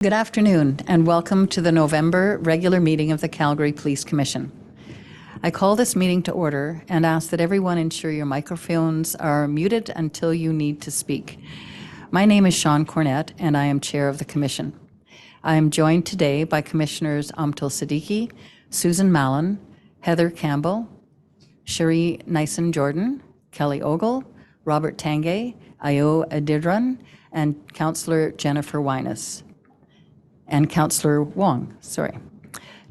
Good afternoon, and welcome to the November regular meeting of the Calgary Police Commission. I call this meeting to order and ask that everyone ensure your microphones are muted until you need to speak. My name is Sean Cornett, and I am Chair of the Commission. I am joined today by Commissioners Amtul Siddiqui, Susan Mallon, Heather Campbell, Cherie Nyson-Jordan, Kelly Ogle, Robert Tanguay, Ayo Adidran, and Councillor Jennifer Wyness. And Councillor Wong, sorry.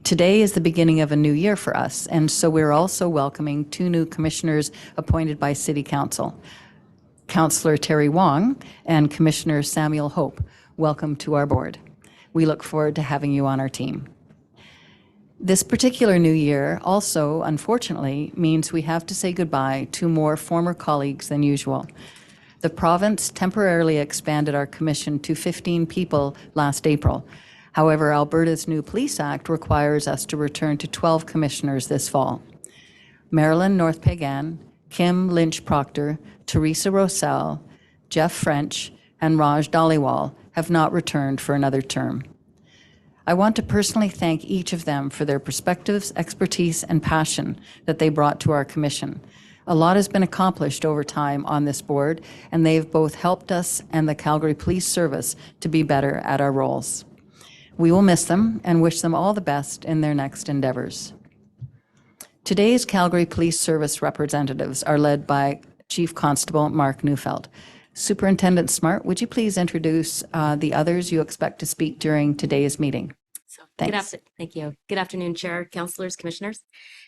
Today is the beginning of a new year for us, and so we're also welcoming two new commissioners appointed by City Council. Councillor Terry Wong and Commissioner Samuel Hope, welcome to our board. We look forward to having you on our team. This particular new year also, unfortunately, means we have to say goodbye to more former colleagues than usual. The province temporarily expanded our commission to 15 people last April. However, Alberta's new Police Act requires us to return to 12 commissioners this fall. Marilyn North-Pagan, Kim Lynch-Proctor, Teresa Rossell, Jeff French, and Raj Dhaliwal have not returned for another term. I want to personally thank each of them for their perspectives, expertise, and passion that they brought to our commission. A lot has been accomplished over time on this board, and they've both helped us and the Calgary Police Service to be better at our roles. We will miss them and wish them all the best in their next endeavors. Today's Calgary Police Service representatives are led by Chief Constable Mark Neufeld. Superintendent Smart, would you please introduce the others you expect to speak during today's meeting? Thanks. Thank you. Good afternoon, Chair, Councillors, Commissioners.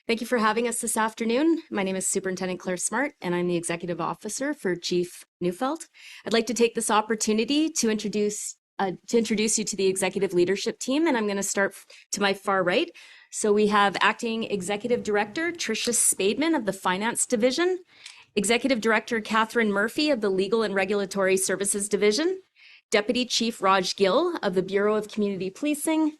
Thank you for having us this afternoon. My name is Superintendent Claire Smart, and I'm the Executive Officer for Chief Neufeld. I'd like to take this opportunity to introduce you to the executive leadership team, and I'm going to start to my far right. So we have Acting Executive Director Tricia Spademan of the Finance Division, Executive Director Catherine Murphy of the Legal and Regulatory Services Division, Deputy Chief Raj Gill of the Bureau of Community Policing,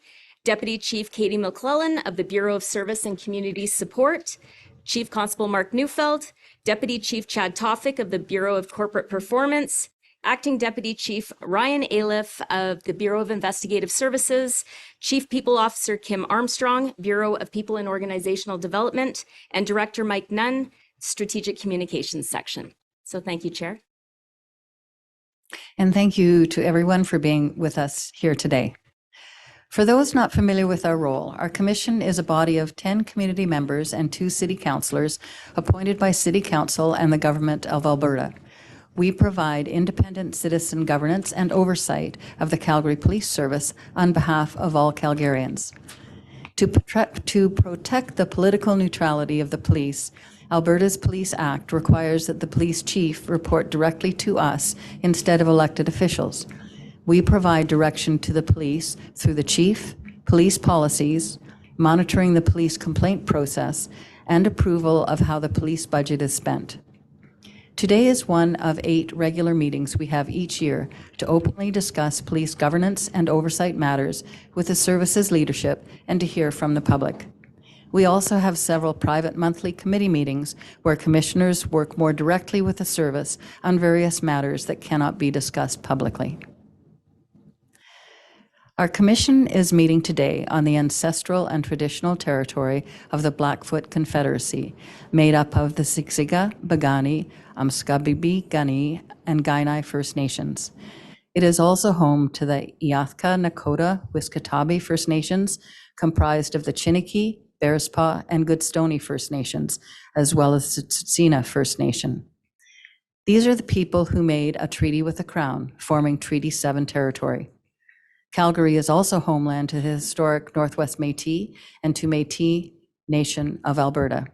Deputy Chief Katie McClellan of the Bureau of Service and Community Support, Chief Constable Mark Neufeld, Deputy Chief Chad Toffick of the Bureau of Corporate Performance, Acting Deputy Chief Ryan Aliff of the Bureau of Investigative Services, Chief People Officer Kim Armstrong, Bureau of People and Organizational Development, and Director Mike Nunn, Strategic Communications Section. So thank you, Chair. And thank you to everyone for being with us here today. For those not familiar with our role, our commission is a body of 10 community members and 2 city councillors appointed by City Council and the Government of Alberta. We provide independent citizen governance and oversight of the Calgary Police Service on behalf of all Calgarians. To protect the political neutrality of the police, Alberta's Police Act requires that the police chief report directly to us instead of elected officials. We provide direction to the police through the chief, police policies, monitoring the police complaint process, and approval of how the police budget is spent. Today is one of 8 regular meetings we have each year to openly discuss police governance and oversight matters with the service's leadership and to hear from the public. We also have several private monthly committee meetings where commissioners work more directly with the service on various matters that cannot be discussed publicly. Our commission is meeting today on the ancestral and traditional territory of the Blackfoot Confederacy, made up of the Siksika, Piikani, Amskabibi, Gani, and Kainai First Nations. It is also home to the Iathka, Nakota, Wiskatabi First Nations, comprised of the Chiniki, Bearspaw, and Goodstoney First Nations, as well as the Tsuut'ina First Nation. These are the people who made a treaty with the Crown, forming Treaty 7 territory. Calgary is also homeland to the historic Northwest Métis and to Métis Nation of Alberta.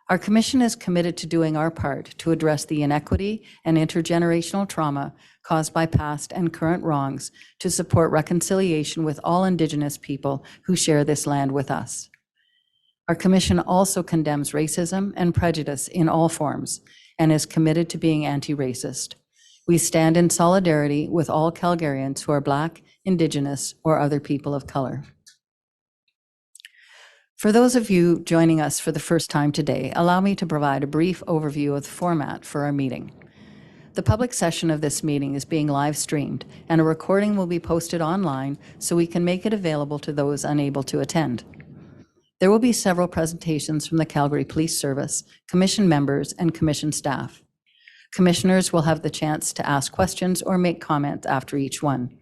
Our commission is committed to doing our part to address the inequity and intergenerational trauma caused by past and current wrongs to support reconciliation with all Indigenous people who share this land with us. Our commission also condemns racism and prejudice in all forms and is committed to being anti-racist. We stand in solidarity with all Calgarians who are Black, Indigenous, or other people of color. For those of you joining us for the first time today, allow me to provide a brief overview of the format for our meeting. The public session of this meeting is being live streamed, and a recording will be posted online so we can make it available to those unable to attend. There will be several presentations from the Calgary Police Service, Commission members, and Commission staff. Commissioners will have the chance to ask questions or make comments after each one.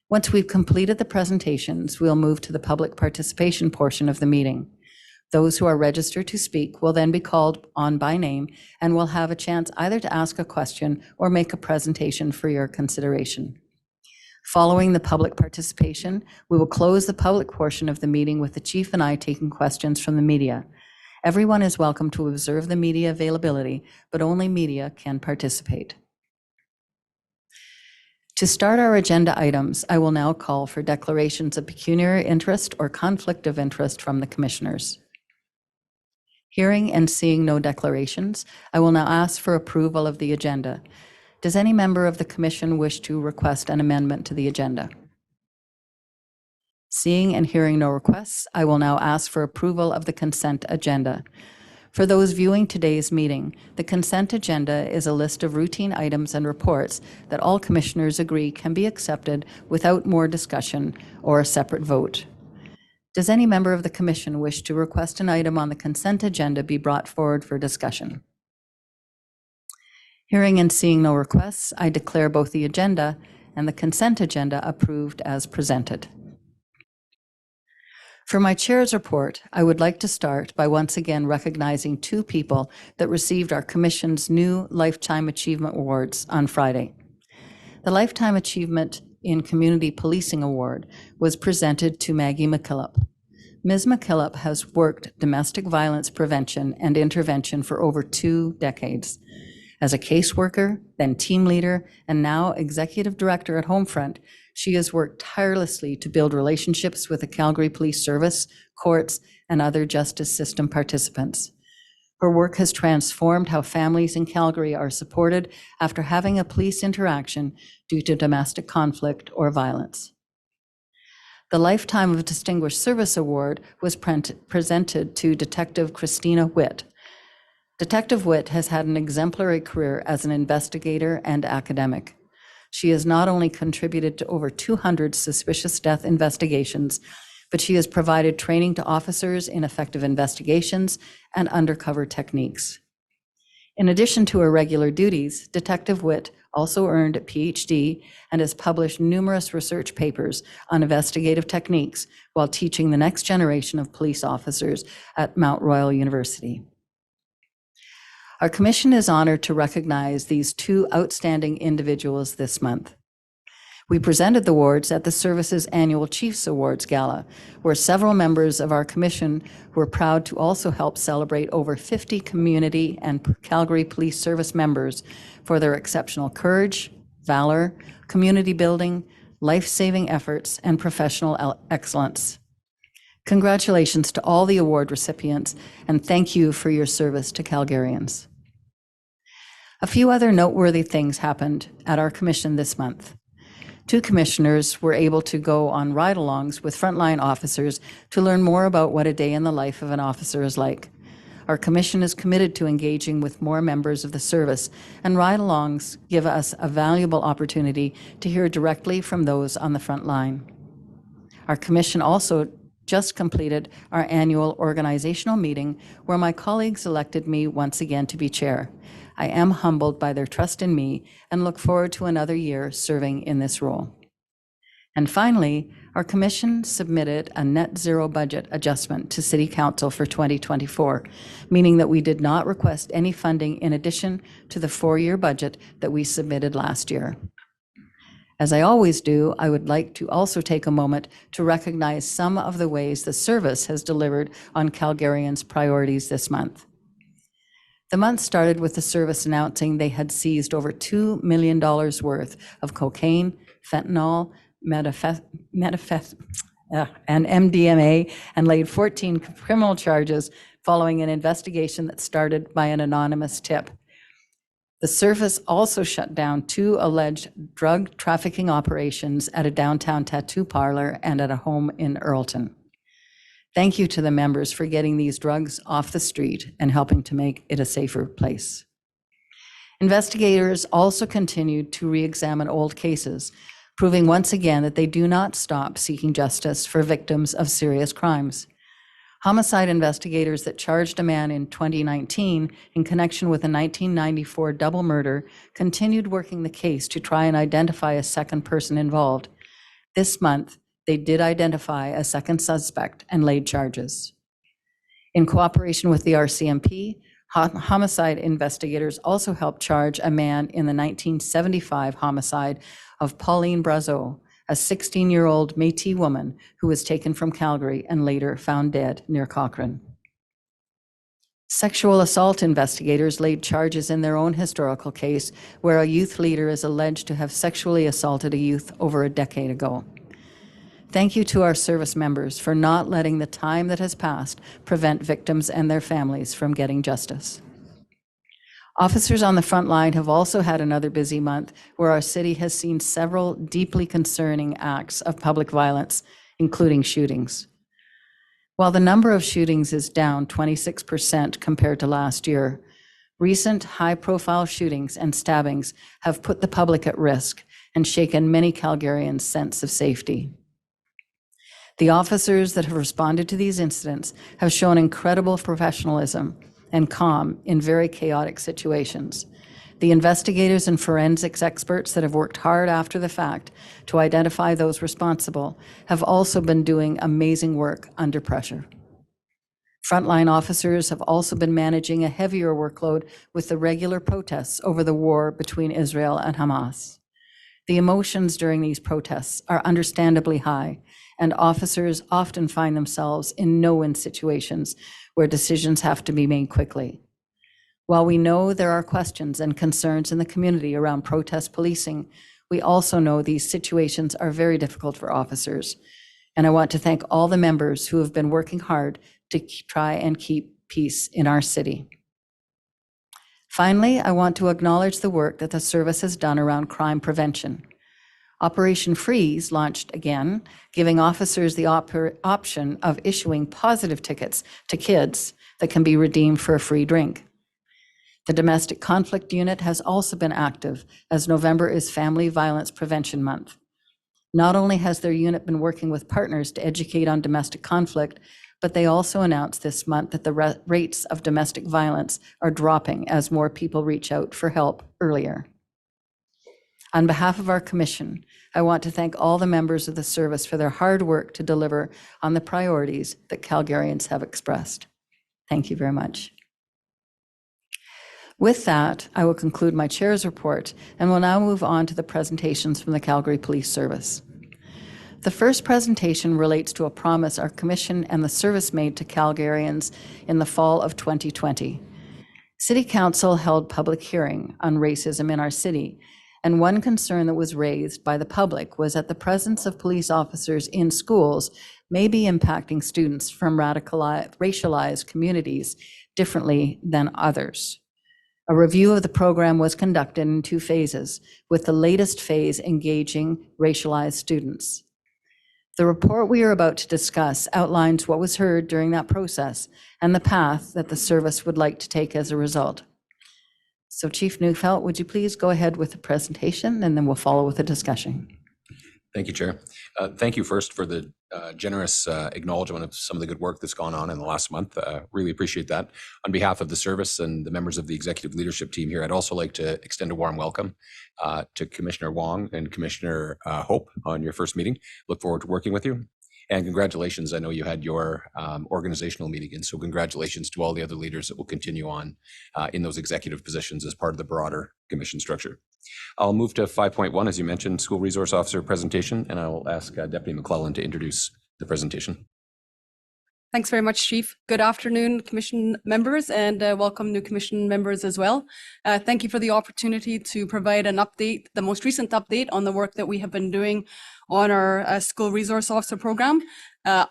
Once we've completed the presentations, we'll move to the public participation portion of the meeting. Those who are registered to speak will then be called on by name and will have a chance either to ask a question or make a presentation for your consideration. Following the public participation, we will close the public portion of the meeting with the Chief and I taking questions from the media. Everyone is welcome to observe the media availability, but only media can participate. To start our agenda items, I will now call for declarations of pecuniary interest or conflict of interest from the commissioners. Hearing and seeing no declarations, I will now ask for approval of the agenda. Does any member of the commission wish to request an amendment to the agenda? Seeing and hearing no requests, I will now ask for approval of the consent agenda. For those viewing today's meeting, the consent agenda is a list of routine items and reports that all commissioners agree can be accepted without more discussion or a separate vote. Does any member of the commission wish to request an item on the consent agenda be brought forward for discussion? Hearing and seeing no requests, I declare both the agenda and the consent agenda approved as presented. For my chair's report, I would like to start by once again recognizing two people that received our commission's new Lifetime Achievement Awards on Friday. The Lifetime Achievement in Community Policing Award was presented to Maggie McKillop. Ms. McKillop has worked domestic violence prevention and intervention for over 2 decades. As a caseworker, then team leader, and now executive director at Homefront, she has worked tirelessly to build relationships with the Calgary Police Service, courts, and other justice system participants. Her work has transformed how families in Calgary are supported after having a police interaction due to domestic conflict or violence. The Lifetime of Distinguished Service Award was presented to Detective Christina Witt. Detective Witt has had an exemplary career as an investigator and academic. She has not only contributed to over 200 suspicious death investigations, but she has provided training to officers in effective investigations and undercover techniques. In addition to her regular duties, Detective Witt also earned a PhD and has published numerous research papers on investigative techniques while teaching the next generation of police officers at Mount Royal University. Our commission is honored to recognize these two outstanding individuals this month. We presented the awards at the service's annual Chiefs Awards Gala, where several members of our commission were proud to also help celebrate over 50 community and Calgary Police Service members for their exceptional courage, valor, community building, life-saving efforts, and professional excellence. Congratulations to all the award recipients, and thank you for your service to Calgarians. A few other noteworthy things happened at our commission this month. 2 commissioners were able to go on ride-alongs with frontline officers to learn more about what a day in the life of an officer is like. Our commission is committed to engaging with more members of the service, and ride-alongs give us a valuable opportunity to hear directly from those on the front line. Our commission also just completed our annual organizational meeting where my colleagues elected me once again to be chair. I am humbled by their trust in me and look forward to another year serving in this role. And finally, our commission submitted a net zero budget adjustment to City Council for 2024, meaning that we did not request any funding in addition to the 4-year budget that we submitted last year. As I always do, I would like to also take a moment to recognize some of the ways the service has delivered on Calgarians' priorities this month. The month started with the service announcing they had seized over $2 million worth of cocaine, fentanyl, and MDMA, and laid 14 criminal charges following an investigation that started by an anonymous tip. The service also shut down 2 alleged drug trafficking operations at a downtown tattoo parlor and at a home in Earlton. Thank you to the members for getting these drugs off the street and helping to make it a safer place. Investigators also continued to re-examine old cases, proving once again that they do not stop seeking justice for victims of serious crimes. Homicide investigators that charged a man in 2019 in connection with a 1994 double murder continued working the case to try and identify a second person involved. This month, they did identify a second suspect and laid charges. In cooperation with the RCMP, homicide investigators also helped charge a man in the 1975 homicide of Pauline Brazeau, a 16-year-old Métis woman who was taken from Calgary and later found dead near Cochrane. Sexual assault investigators laid charges in their own historical case where a youth leader is alleged to have sexually assaulted a youth over a decade ago. Thank you to our service members for not letting the time that has passed prevent victims and their families from getting justice. Officers on the front line have also had another busy month where our city has seen several deeply concerning acts of public violence, including shootings. While the number of shootings is down 26% compared to last year, recent high-profile shootings and stabbings have put the public at risk and shaken many Calgarians' sense of safety. The officers that have responded to these incidents have shown incredible professionalism and calm in very chaotic situations. The investigators and forensics experts that have worked hard after the fact to identify those responsible have also been doing amazing work under pressure. Frontline officers have also been managing a heavier workload with the regular protests over the war between Israel and Hamas. The emotions during these protests are understandably high, and officers often find themselves in no-win situations where decisions have to be made quickly. While we know there are questions and concerns in the community around protest policing, we also know these situations are very difficult for officers. And I want to thank all the members who have been working hard to try and keep peace in our city. Finally, I want to acknowledge the work that the service has done around crime prevention. Operation Freeze launched again, giving officers the option of issuing positive tickets to kids that can be redeemed for a free drink. The Domestic Conflict Unit has also been active, as November is Family Violence Prevention Month. Not only has their unit been working with partners to educate on domestic conflict, but they also announced this month that the rates of domestic violence are dropping as more people reach out for help earlier. On behalf of our commission, I want to thank all the members of the service for their hard work to deliver on the priorities that Calgarians have expressed. Thank you very much. With that, I will conclude my chair's report and will now move on to the presentations from the Calgary Police Service. The first presentation relates to a promise our commission and the service made to Calgarians in the fall of 2020. City Council held public hearing on racism in our city, and one concern that was raised by the public was that the presence of police officers in schools may be impacting students from racialized communities differently than others. A review of the program was conducted in 2 phases, with the latest phase engaging racialized students. The report we are about to discuss outlines what was heard during that process and the path that the service would like to take as a result. So Chief Neufeld, would you please go ahead with the presentation, and then we'll follow with a discussion. Thank you, Chair. Thank you first for the generous acknowledgement of some of the good work that's gone on in the last month. Really appreciate that. On behalf of the service and the members of the executive leadership team here, I'd also like to extend a warm welcome to Commissioner Wong and Commissioner Hope on your first meeting. Look forward to working with you. And congratulations, I know you had your organizational meeting, and so congratulations to all the other leaders that will continue on in those executive positions as part of the broader commission structure. I'll move to 5.1, as you mentioned, School Resource Officer presentation, and I will ask Deputy McClellan to introduce the presentation. Thanks very much, Chief. Good afternoon, Commission members, and welcome new Commission members as well. Thank you for the opportunity to provide an update, the most recent update on the work that we have been doing on our School Resource Officer program.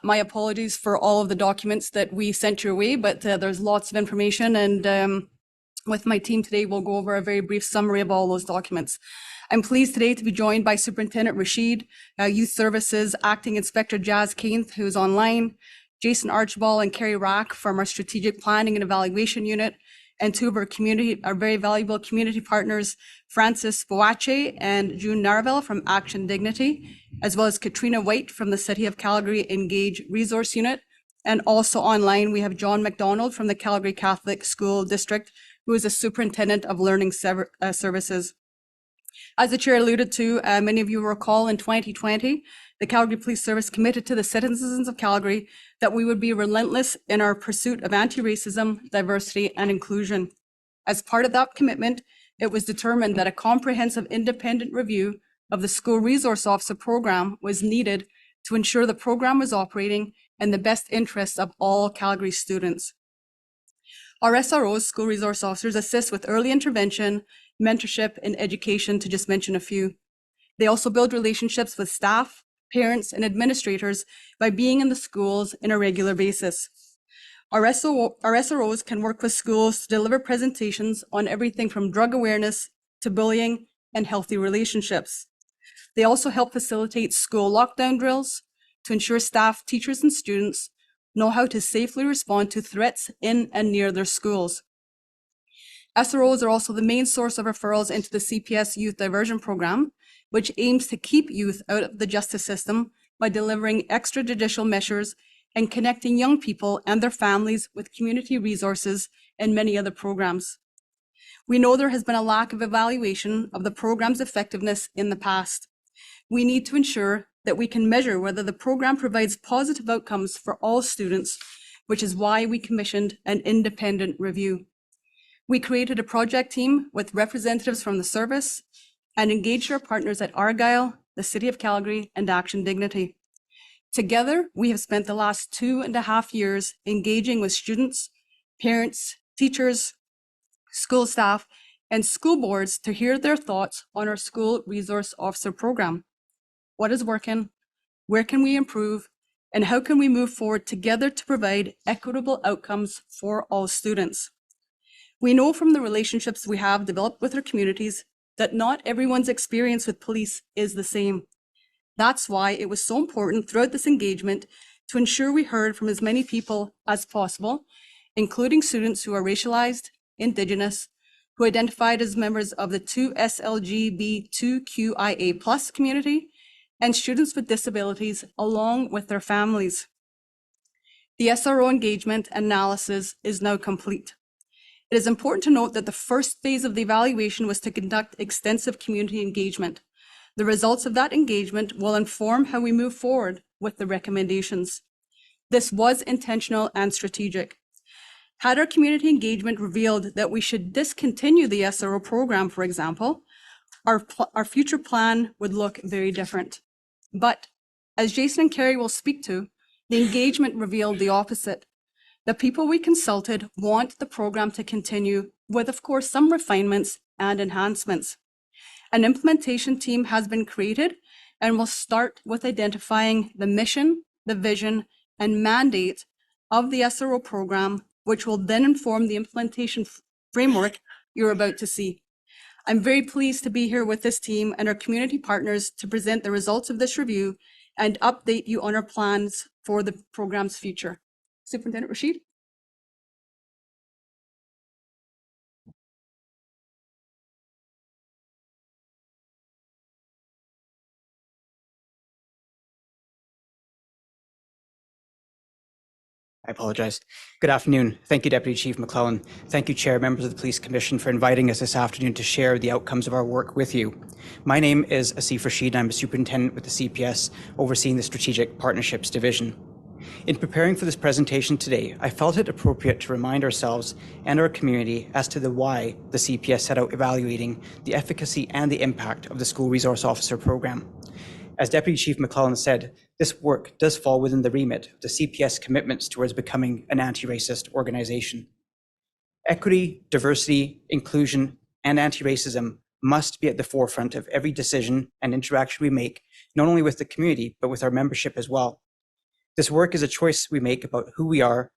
My apologies for all of the documents that we sent your way, but there's lots of information, and with my team today, we'll go over a very brief summary of all those documents. I'm pleased today to be joined by Superintendent Rashid, Youth Services Acting Inspector Jazz Kainth, who's online, Jason Archibald and Kerry Rack from our Strategic Planning and Evaluation Unit, and two of our very valuable community partners, Francis Boache and June Naravel from Action Dignity, as well as Katrina White from the City of Calgary Engage Resource Unit. And also online, we have John McDonald from the Calgary Catholic School District, who is a superintendent of learning services. As the chair alluded to, many of you will recall in 2020, the Calgary Police Service committed to the citizens of Calgary that we would be relentless in our pursuit of anti-racism, diversity, and inclusion. As part of that commitment, it was determined that a comprehensive independent review of the School Resource Officer program was needed to ensure the program was operating in the best interests of all Calgary students. Our SROs, School Resource Officers, assist with early intervention, mentorship, and education, to just mention a few. They also build relationships with staff, parents, and administrators by being in the schools on a regular basis. Our SROs can work with schools to deliver presentations on everything from drug awareness to bullying and healthy relationships. They also help facilitate school lockdown drills to ensure staff, teachers, and students know how to safely respond to threats in and near their schools. SROs are also the main source of referrals into the CPS Youth Diversion Program, which aims to keep youth out of the justice system by delivering extrajudicial measures and connecting young people and their families with community resources and many other programs. We know there has been a lack of evaluation of the program's effectiveness in the past. We need to ensure that we can measure whether the program provides positive outcomes for all students, which is why we commissioned an independent review. We created a project team with representatives from the service and engaged our partners at Argyle, the City of Calgary, and Action Dignity. Together, we have spent the last 2.5 years engaging with students, parents, teachers, school staff, and school boards to hear their thoughts on our School Resource Officer program. What is working? Where can we improve? And how can we move forward together to provide equitable outcomes for all students? We know from the relationships we have developed with our communities that not everyone's experience with police is the same. That's why it was so important throughout this engagement to ensure we heard from as many people as possible, including students who are racialized, Indigenous, who identified as members of the 2SLGB2QIA+ community, and students with disabilities, along with their families. The SRO engagement analysis is now complete. It is important to note that the first phase of the evaluation was to conduct extensive community engagement. The results of that engagement will inform how we move forward with the recommendations. This was intentional and strategic. Had our community engagement revealed that we should discontinue the SRO program, for example, our future plan would look very different. But as Jason and Carrie will speak to, the engagement revealed the opposite. The people we consulted want the program to continue with, of course, some refinements and enhancements. An implementation team has been created and will start with identifying the mission, the vision, and mandate of the SRO program, which will then inform the implementation framework you're about to see. I'm very pleased to be here with this team and our community partners to present the results of this review and update you on our plans for the program's future. Superintendent Rashid. I apologize. Good afternoon. Thank you, Deputy Chief McClellan. Thank you, Chair, members of the Police Commission, for inviting us this afternoon to share the outcomes of our work with you. My name is Asif Rashid, and I'm a superintendent with the CPS, overseeing the Strategic Partnerships Division. In preparing for this presentation today, I felt it appropriate to remind ourselves and our community as to the why the CPS set out evaluating the efficacy and the impact of the School Resource Officer program. As Deputy Chief McClellan said, this work does fall within the remit of the CPS commitments towards becoming an anti-racist organization. Equity, diversity, inclusion, and anti-racism must be at the forefront of every decision and interaction we make, not only with the community, but with our membership as well. This work is a choice we make about who we are,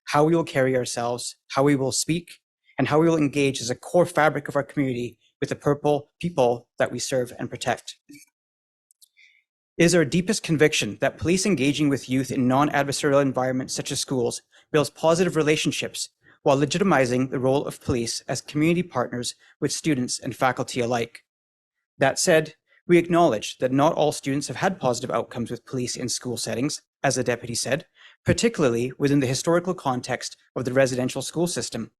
how we will carry ourselves, how we will speak, and how we will engage as a core fabric of our community with the people that we serve and protect. It is our deepest conviction that police engaging with youth in non-adversarial environments such as schools builds positive relationships, while legitimizing the role of police as community partners with students and faculty alike. That said, we acknowledge that not all students have had positive outcomes with police in school settings, as the deputy said, particularly within the historical context of the residential school system.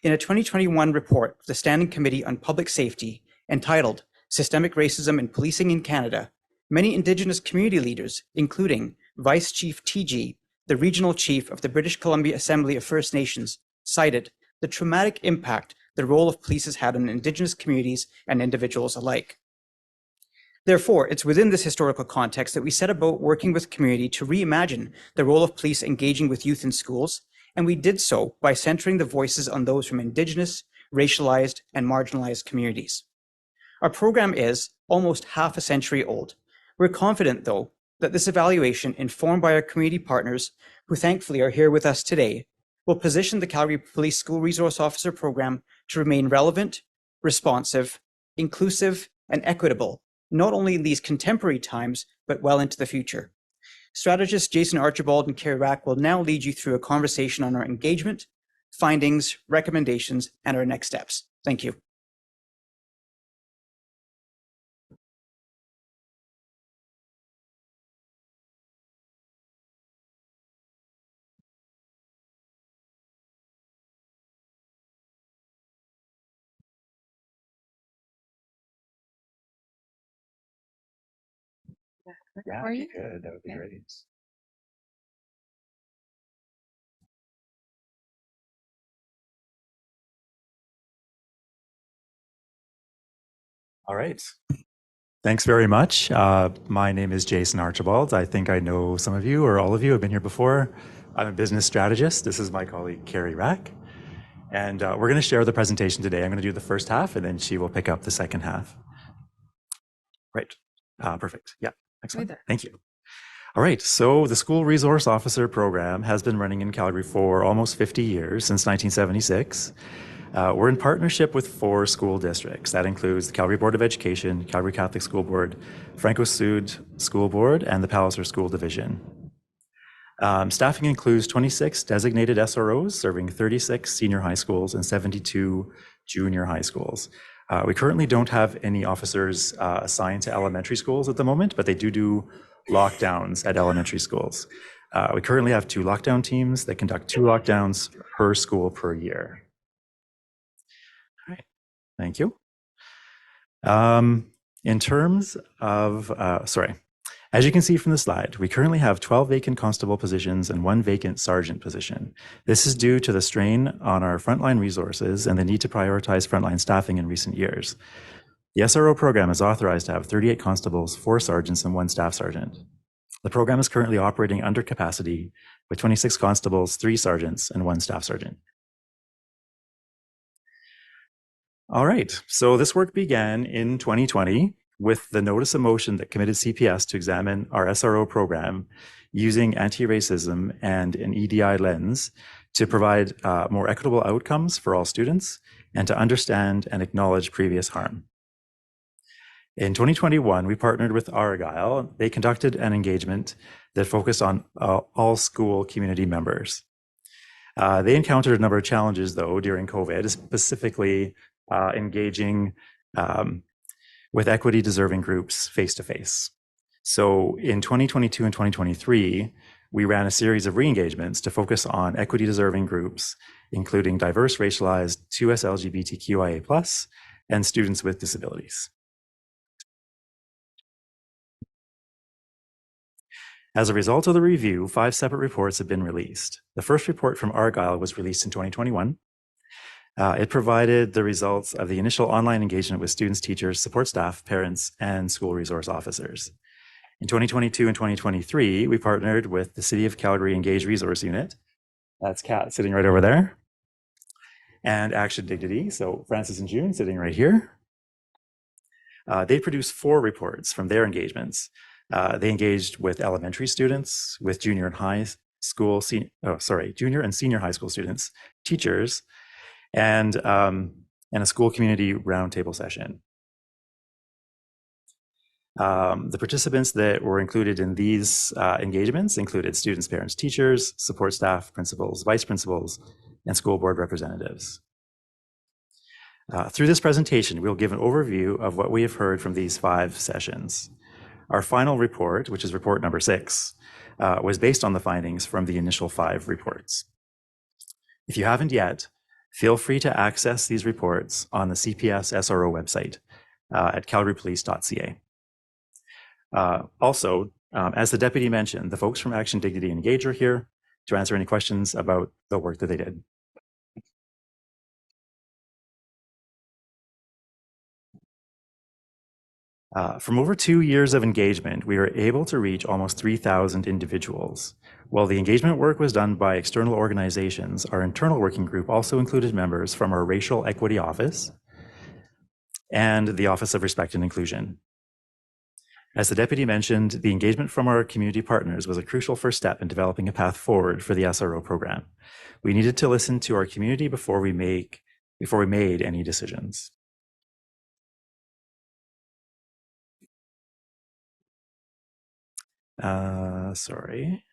In a 2021 report of the Standing Committee on Public Safety entitled Systemic Racism in Policing in Canada, many Indigenous community leaders, including Vice Chief TG, the regional chief of the British Columbia Assembly of First Nations, cited the traumatic impact the role of police has had on Indigenous communities and individuals alike. Therefore, it's within this historical context that we set about working with community to reimagine the role of police engaging with youth in schools, and we did so by centering the voices on those from Indigenous, racialized, and marginalized communities. Our program is almost half a century old. We're confident, though, that this evaluation, informed by our community partners, who thankfully are here with us today, will position the Calgary Police School Resource Officer program to remain relevant, responsive, inclusive, and equitable, not only in these contemporary times, but well into the future. Strategists Jason Archibald and Kerry Rack will now lead you through a conversation on our engagement, findings, recommendations, and our next steps. Thank you. Yeah, Are if you? you could, that would be great. All right. Thanks very much. My name is Jason Archibald. I think I know some of you or all of you have been here before. I'm a business strategist. This is my colleague, Kerry Rack. And we're going to share the presentation today. I'm going to do the first half, and then she will pick up the second half. Right. Perfect. Yeah. Excellent. Thank you. All right. So the School Resource Officer program has been running in Calgary for almost 50 years, since 1976. We're in partnership with 4 school districts. That includes the Calgary Board of Education, Calgary Catholic School Board, Franco-Sud School Board, and the Palliser School Division. Staffing includes 26 designated SROs serving 36 senior high schools and 72 junior high schools. We currently don't have any officers assigned to elementary schools at the moment, but they do lockdowns at elementary schools. We currently have 2 lockdown teams that conduct 2 lockdowns per school per year. All right, thank you. In terms of, as you can see from the slide, we currently have 12 vacant constable positions and 1 vacant sergeant position. This is due to the strain on our frontline resources and the need to prioritize frontline staffing in recent years. The SRO program is authorized to have 38 constables, 4 sergeants, and 1 staff sergeant. The program is currently operating under capacity with 26 constables, 3 sergeants, and 1 staff sergeant. All right, so this work began in 2020 with the notice of motion that committed CPS to examine our SRO program using anti-racism and an EDI lens to provide more equitable outcomes for all students and to understand and acknowledge previous harm. In 2021, we partnered with Argyle. They conducted an engagement that focused on all school community members. They encountered a number of challenges, though, during COVID, specifically engaging with equity deserving groups face-to-face. So in 2022 and 2023, we ran a series of re-engagements to focus on equity deserving groups, including diverse, racialized, 2S LGBTQIA+, and students with disabilities. As a result of the review, 5 separate reports have been released. The first report from Argyle was released in 2021. It provided the results of the initial online engagement with students, teachers, support staff, parents, and school resource officers. In 2022 and 2023, we partnered with the City of Calgary Engage Resource Unit. That's Kat sitting right over there. And Action Dignity, so Francis and June sitting right here. They produced 4 reports from their engagements. They engaged with elementary students, with junior and senior high school students, teachers, and a school community roundtable session. The participants that were included in these engagements included students, parents, teachers, support staff, principals, vice principals, and school board representatives. Through this presentation, we'll give an overview of what we have heard from these 5 sessions. Our final report, which is report number 6, was based on the findings from the initial 5 reports. If you haven't yet, feel free to access these reports on the CPS SRO website at calgarypolice.ca. Also, as the deputy mentioned, the folks from Action, Dignity, Engage are here to answer any questions about the work that they did. From over 2 years of engagement, we were able to reach almost 3,000 individuals. While the engagement work was done by external organizations, our internal working group also included members from our Racial Equity Office and the Office of Respect and Inclusion. As the deputy mentioned, the engagement from our community partners was a crucial first step in developing a path forward for the SRO program. We needed to listen to our community before we made any decisions. Sorry.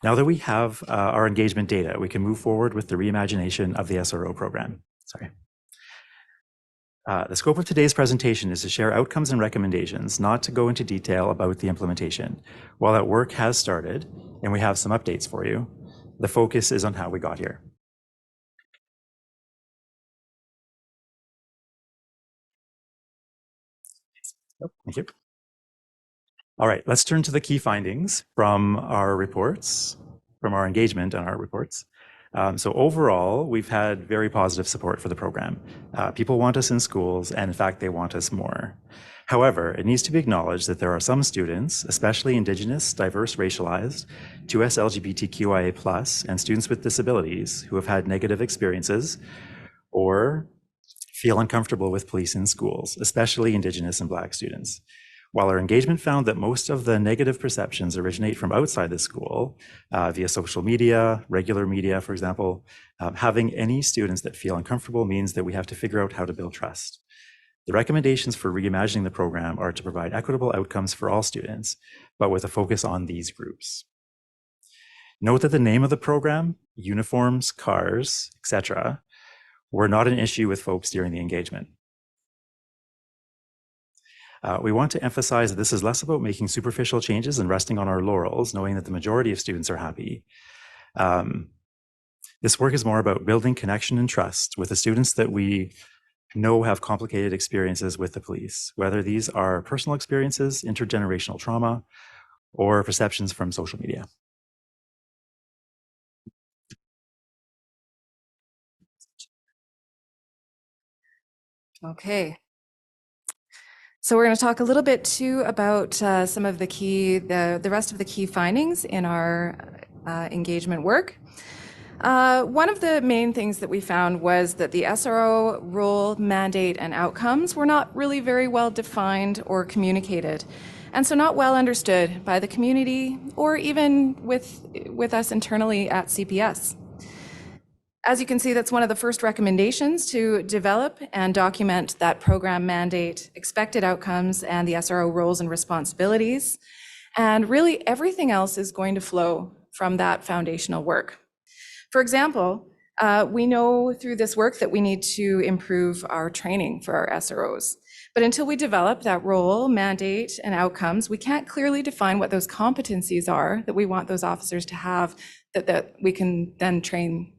Now that we have our engagement data, we can move forward with the reimagination of the SRO program. Sorry. The scope of today's presentation is to share outcomes and recommendations, not to go into detail about the implementation. While that work has started, and we have some updates for you, the focus is on how we got here. Oh, thank you. All right, let's turn to the key findings from our reports, from our engagement on our reports. So overall, we've had very positive support for the program. People want us in schools, and in fact, they want us more. However, it needs to be acknowledged that there are some students, especially Indigenous, diverse, racialized, 2S LGBTQIA+, and students with disabilities who have had negative experiences or feel uncomfortable with police in schools, especially Indigenous and Black students. While our engagement found that most of the negative perceptions originate from outside the school, via social media, regular media, for example, having any students that feel uncomfortable means that we have to figure out how to build trust. The recommendations for reimagining the program are to provide equitable outcomes for all students, but with a focus on these groups. Note that the name of the program, uniforms, cars, etc., were not an issue with folks during the engagement. We want to emphasize that this is less about making superficial changes and resting on our laurels, knowing that the majority of students are happy. This work is more about building connection and trust with the students that we know have complicated experiences with the police, whether these are personal experiences, intergenerational trauma, or perceptions from social media. Okay. So we're going to talk a little bit too about some of the rest of the key findings in our engagement work. One of the main things that we found was that the SRO role, mandate, and outcomes were not really very well defined or communicated, and so not well understood by the community or even with us internally at CPS. As you can see, that's one of the first recommendations, to develop and document that program mandate, expected outcomes, and the SRO roles and responsibilities. And really everything else is going to flow from that foundational work. For example, we know through this work that we need to improve our training for our SROs. But until we develop that role, mandate, and outcomes, we can't clearly define what those competencies are that we want those officers to have that we can then train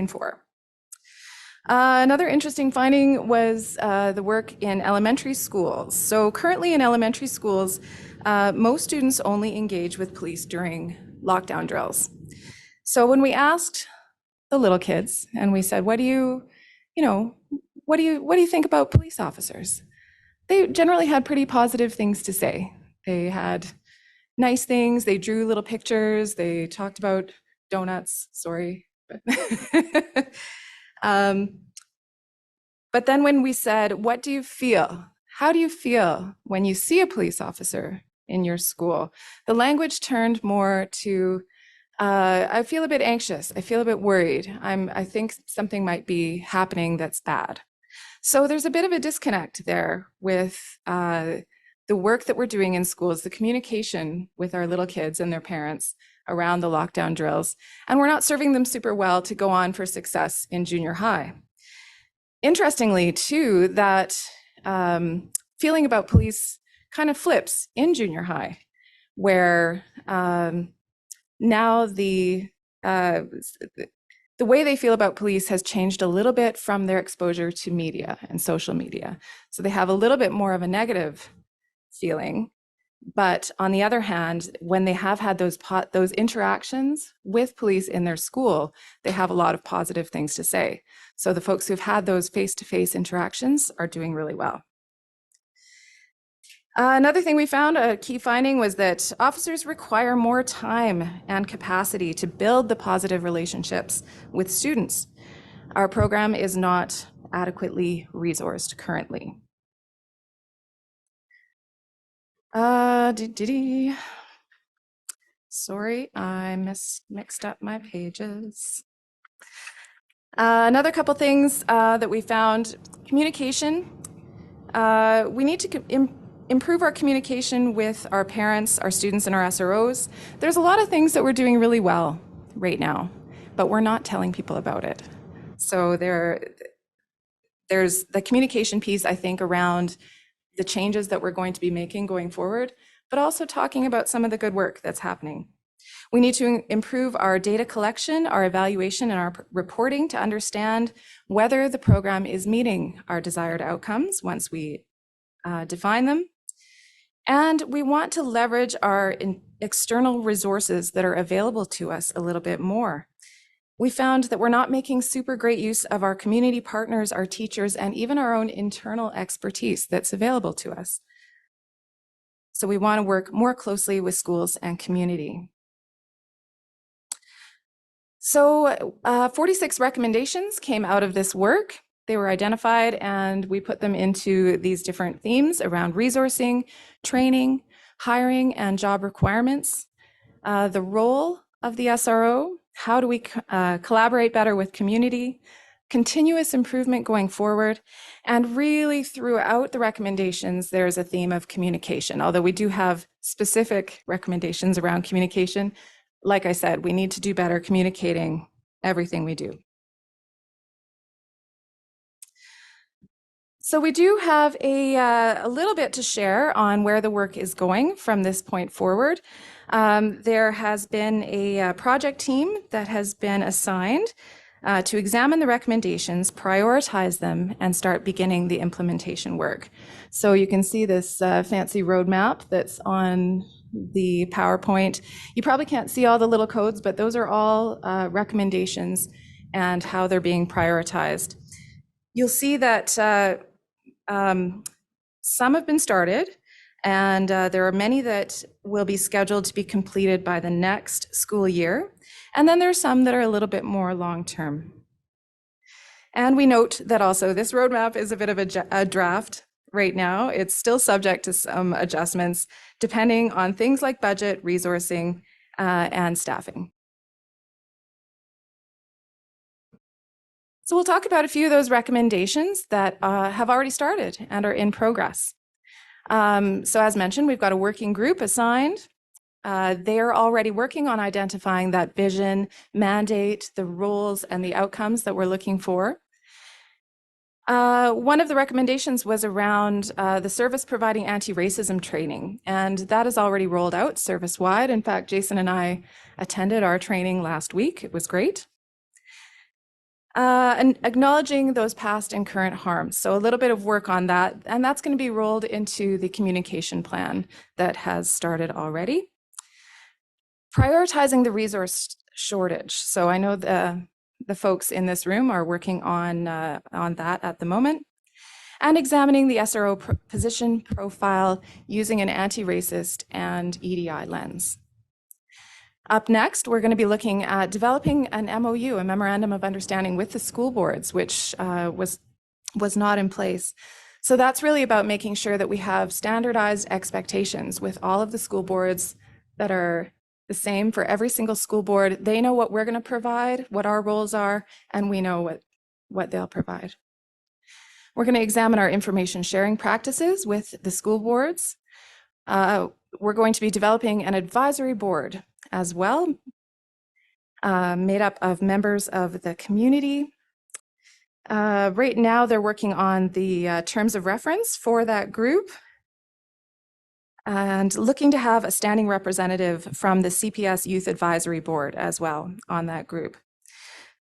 for. Another interesting finding was the work in elementary schools. So currently in elementary schools, most students only engage with police during lockdown drills. So when we asked the little kids and we said, what do you think about police officers? They generally had pretty positive things to say. They had nice things, they drew little pictures, they talked about donuts, sorry. But then when we said, what do you feel? How do you feel when you see a police officer in your school? The language turned more to, I feel a bit anxious. I feel a bit worried. I think something might be happening that's bad. So there's a bit of a disconnect there with the work that we're doing in schools, the communication with our little kids and their parents around the lockdown drills, and we're not serving them super well to go on for success in junior high. Interestingly, too, that feeling about police kind of flips in junior high, where now the way they feel about police has changed a little bit from their exposure to media and social media. So they have a little bit more of a negative feeling. But on the other hand, when they have had those interactions with police in their school, they have a lot of positive things to say. So the folks who've had those face-to-face interactions are doing really well. Another thing we found, a key finding, was that officers require more time and capacity to build the positive relationships with students. Our program is not adequately resourced currently. Sorry, I mixed up my pages. Another couple things that we found: communication. We need to improve our communication with our parents, our students, and our SROs. There's a lot of things that we're doing really well right now, but we're not telling people about it. So there's the communication piece, I think, around the changes that we're going to be making going forward, but also talking about some of the good work that's happening. We need to improve our data collection, our evaluation, and our reporting to understand whether the program is meeting our desired outcomes once we define them. And we want to leverage our external resources that are available to us a little bit more. We found that we're not making super great use of our community partners, our teachers, and even our own internal expertise that's available to us. So we want to work more closely with schools and community. So 46 recommendations came out of this work. They were identified and we put them into these different themes around resourcing, training, hiring, and job requirements. The role of the SRO, how do we collaborate better with community, continuous improvement going forward, and really throughout the recommendations, there's a theme of communication. Although we do have specific recommendations around communication, like I said, we need to do better communicating everything we do. So we do have a little bit to share on where the work is going from this point forward. There has been a project team that has been assigned to examine the recommendations, prioritize them, and start beginning the implementation work. So you can see this fancy roadmap that's on the PowerPoint. You probably can't see all the little codes, but those are all recommendations and how they're being prioritized. You'll see that some have been started, and there are many that will be scheduled to be completed by the next school year. And then there are some that are a little bit more long-term. And we note that also this roadmap is a bit of a draft right now. It's still subject to some adjustments depending on things like budget, resourcing, and staffing. So we'll talk about a few of those recommendations that have already started and are in progress. So as mentioned, we've got a working group assigned. They're already working on identifying that vision, mandate, the roles, and the outcomes that we're looking for. One of the recommendations was around the service providing anti-racism training, and that is already rolled out service-wide. In fact, Jason and I attended our training last week. It was great. And acknowledging those past and current harms. So a little bit of work on that, and that's going to be rolled into the communication plan that has started already. Prioritizing the resource shortage. So I know the folks in this room are working on that at the moment. And examining the SRO position profile using an anti-racist and EDI lens. Up next, we're going to be looking at developing an MOU, a Memorandum of Understanding with the school boards, which was not in place. So that's really about making sure that we have standardized expectations with all of the school boards that are the same for every single school board. They know what we're going to provide, what our roles are, and we know what they'll provide. We're going to examine our information sharing practices with the school boards. We're going to be developing an advisory board as well, made up of members of the community. Right now, they're working on the terms of reference for that group and looking to have a standing representative from the CPS Youth Advisory Board as well on that group.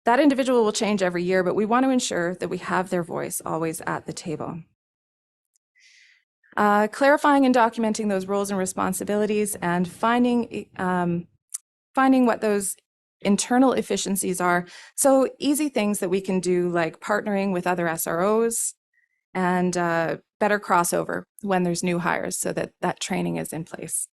That individual will change every year, but we want to ensure that we have their voice always at the table. Clarifying and documenting those roles and responsibilities and finding what those internal efficiencies are. So easy things that we can do, like partnering with other SROs and better crossover when there's new hires so that that training is in place.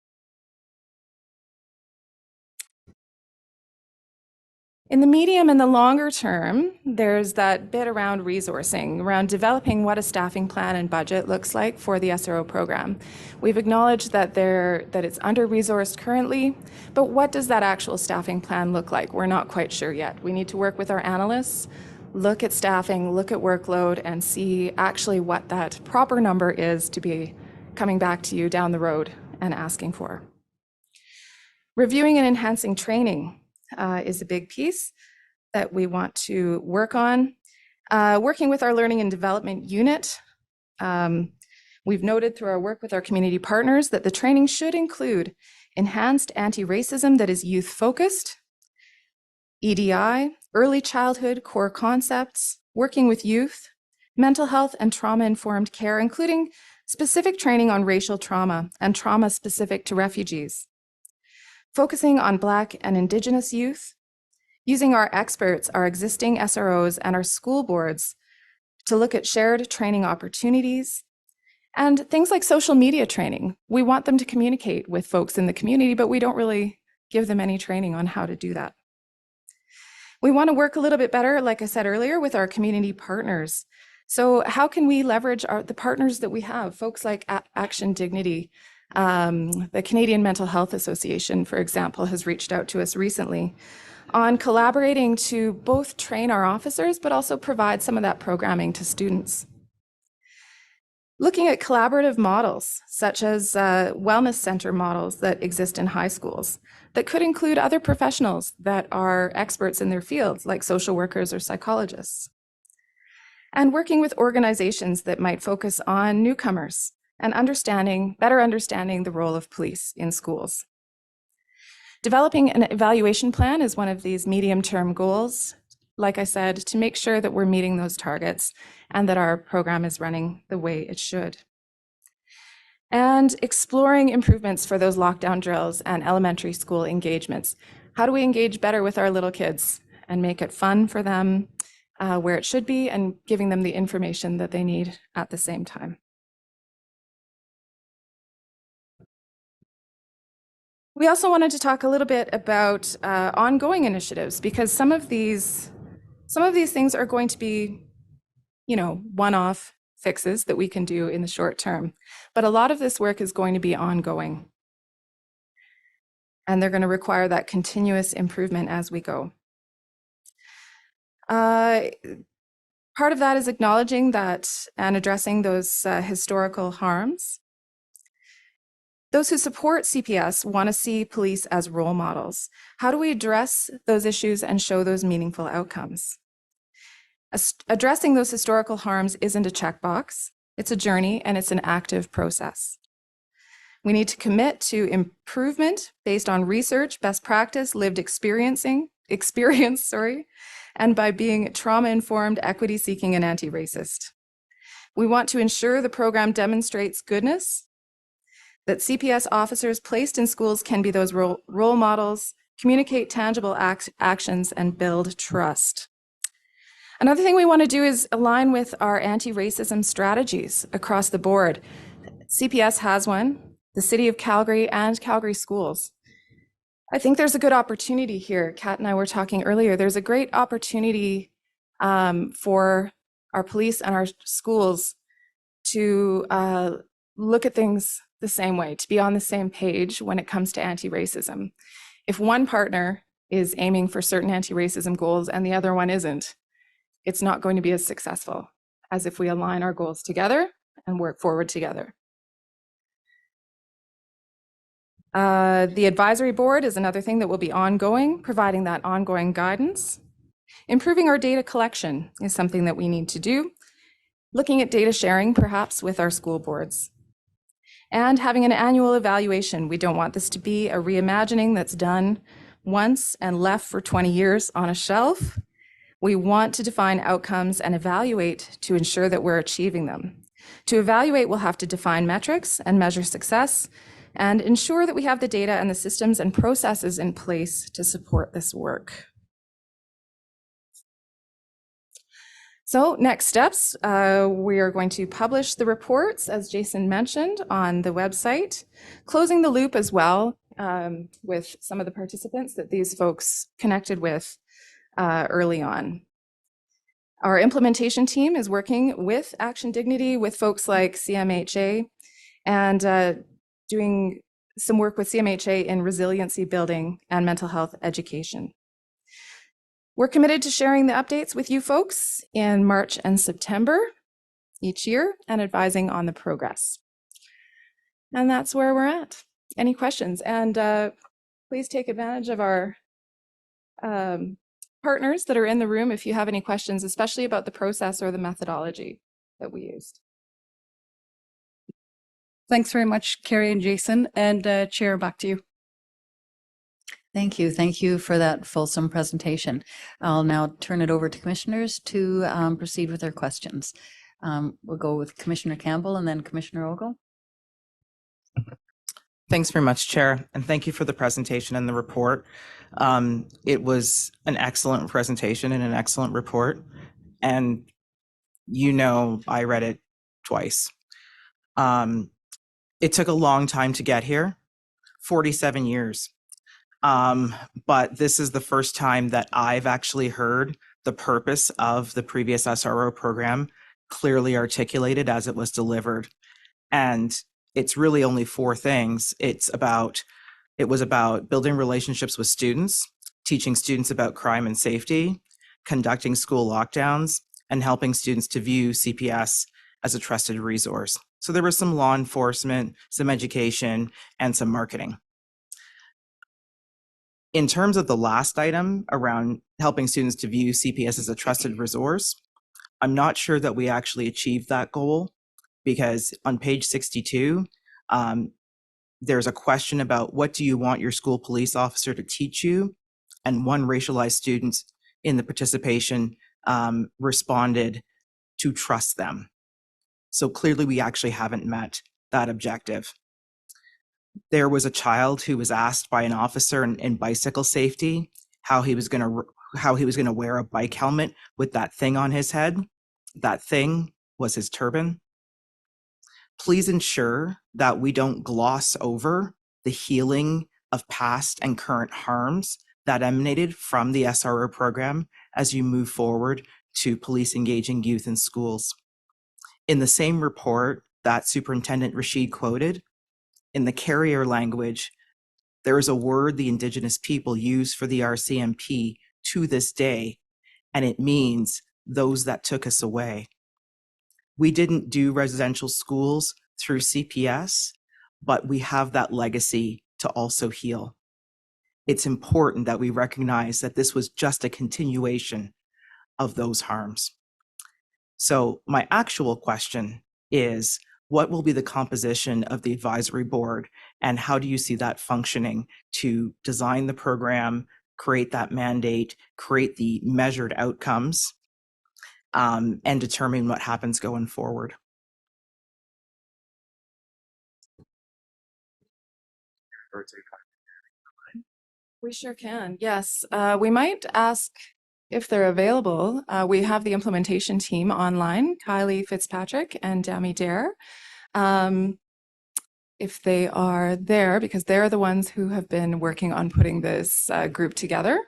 In the medium and the longer term, there's that bit around resourcing, around developing what a staffing plan and budget looks like for the SRO program. We've acknowledged that it's under-resourced currently, but what does that actual staffing plan look like? We're not quite sure yet. We need to work with our analysts, look at staffing, look at workload, and see actually what that proper number is to be coming back to you down the road and asking for. Reviewing and enhancing training is a big piece that we want to work on. Working with our learning and development unit, we've noted through our work with our community partners that the training should include enhanced anti-racism that is youth-focused, EDI, early childhood core concepts, working with youth, mental health and trauma-informed care, including specific training on racial trauma and trauma specific to refugees. Focusing on Black and Indigenous youth, using our experts, our existing SROs, and our school boards to look at shared training opportunities, and things like social media training. We want them to communicate with folks in the community, but we don't really give them any training on how to do that. We want to work a little bit better, like I said earlier, with our community partners. So how can we leverage the partners that we have, folks like Action Dignity? The Canadian Mental Health Association, for example, has reached out to us recently on collaborating to both train our officers, but also provide some of that programming to students. Looking at collaborative models, such as wellness center models that exist in high schools, that could include other professionals that are experts in their fields, like social workers or psychologists. And working with organizations that might focus on newcomers and better understanding the role of police in schools. Developing an evaluation plan is one of these medium-term goals, like I said, to make sure that we're meeting those targets and that our program is running the way it should. And exploring improvements for those lockdown drills and elementary school engagements. How do we engage better with our little kids and make it fun for them where it should be, and giving them the information that they need at the same time? We also wanted to talk a little bit about ongoing initiatives, because some of these things are going to be, one-off fixes that we can do in the short term. But a lot of this work is going to be ongoing. And they're going to require that continuous improvement as we go. Part of that is acknowledging that and addressing those historical harms. Those who support CPS want to see police as role models. How do we address those issues and show those meaningful outcomes? Addressing those historical harms isn't a checkbox. It's a journey, and it's an active process. We need to commit to improvement based on research, best practice, lived experience, and by being trauma-informed, equity-seeking, and anti-racist. We want to ensure the program demonstrates goodness, that CPS officers placed in schools can be those role models, communicate tangible actions, and build trust. Another thing we want to do is align with our anti-racism strategies across the board. CPS has one, the City of Calgary and Calgary schools. I think there's a good opportunity here. Kat and I were talking earlier. There's a great opportunity for our police and our schools to look at things the same way, to be on the same page when it comes to anti-racism. If one partner is aiming for certain anti-racism goals and the other one isn't, it's not going to be as successful as if we align our goals together and work forward together. The advisory board is another thing that will be ongoing, providing that ongoing guidance. Improving our data collection is something that we need to do. Looking at data sharing, perhaps with our school boards. And having an annual evaluation. We don't want this to be a reimagining that's done once and left for 20 years on a shelf. We want to define outcomes and evaluate to ensure that we're achieving them. To evaluate, we'll have to define metrics and measure success and ensure that we have the data and the systems and processes in place to support this work. So next steps, we are going to publish the reports, as Jason mentioned, on the website, closing the loop as well with some of the participants that these folks connected with early on. Our implementation team is working with Action Dignity, with folks like CMHA, and doing some work with CMHA in resiliency building and mental health education. We're committed to sharing the updates with you folks in March and September each year and advising on the progress. And that's where we're at. Any questions? And please take advantage of our partners that are in the room if you have any questions, especially about the process or the methodology that we used. Thanks very much, Carrie and Jason. And Chair, back to you. Thank you. Thank you for that fulsome presentation. I'll now turn it over to commissioners to proceed with their questions. We'll go with Commissioner Campbell and then Commissioner Ogle. Thanks very much, Chair, and thank you for the presentation and the report. It was an excellent presentation and an excellent report, and you know I read it twice. It took a long time to get here, 47 years. But this is the first time that I've actually heard the purpose of the previous SRO program clearly articulated as it was delivered. And it's really only four things. It was about building relationships with students, teaching students about crime and safety, conducting school lockdowns, and helping students to view CPS as a trusted resource. So there was some law enforcement, some education, and some marketing. In terms of the last item around helping students to view CPS as a trusted resource, I'm not sure that we actually achieved that goal, because on page 62, there's a question about what do you want your school police officer to teach you? And one racialized student in the participation responded to trust them. So clearly we actually haven't met that objective. There was a child who was asked by an officer in bicycle safety how he was going to wear a bike helmet with that thing on his head. That thing was his turban. Please ensure that we don't gloss over the healing of past and current harms that emanated from the SRO program as you move forward to police engaging youth in schools. In the same report that Superintendent Rashid quoted, in the carrier language, there is a word the Indigenous people use for the RCMP to this day, and it means those that took us away. We didn't do residential schools through CPS, but we have that legacy to also heal. It's important that we recognize that this was just a continuation of those harms. So my actual question is, what will be the composition of the advisory board, and how do you see that functioning to design the program, create that mandate, create the measured outcomes, and determine what happens going forward? We sure can, yes. We might ask if they're available. We have the implementation team online, Kylie Fitzpatrick and Dami Dare. If they are there, because they're the ones who have been working on putting this group together.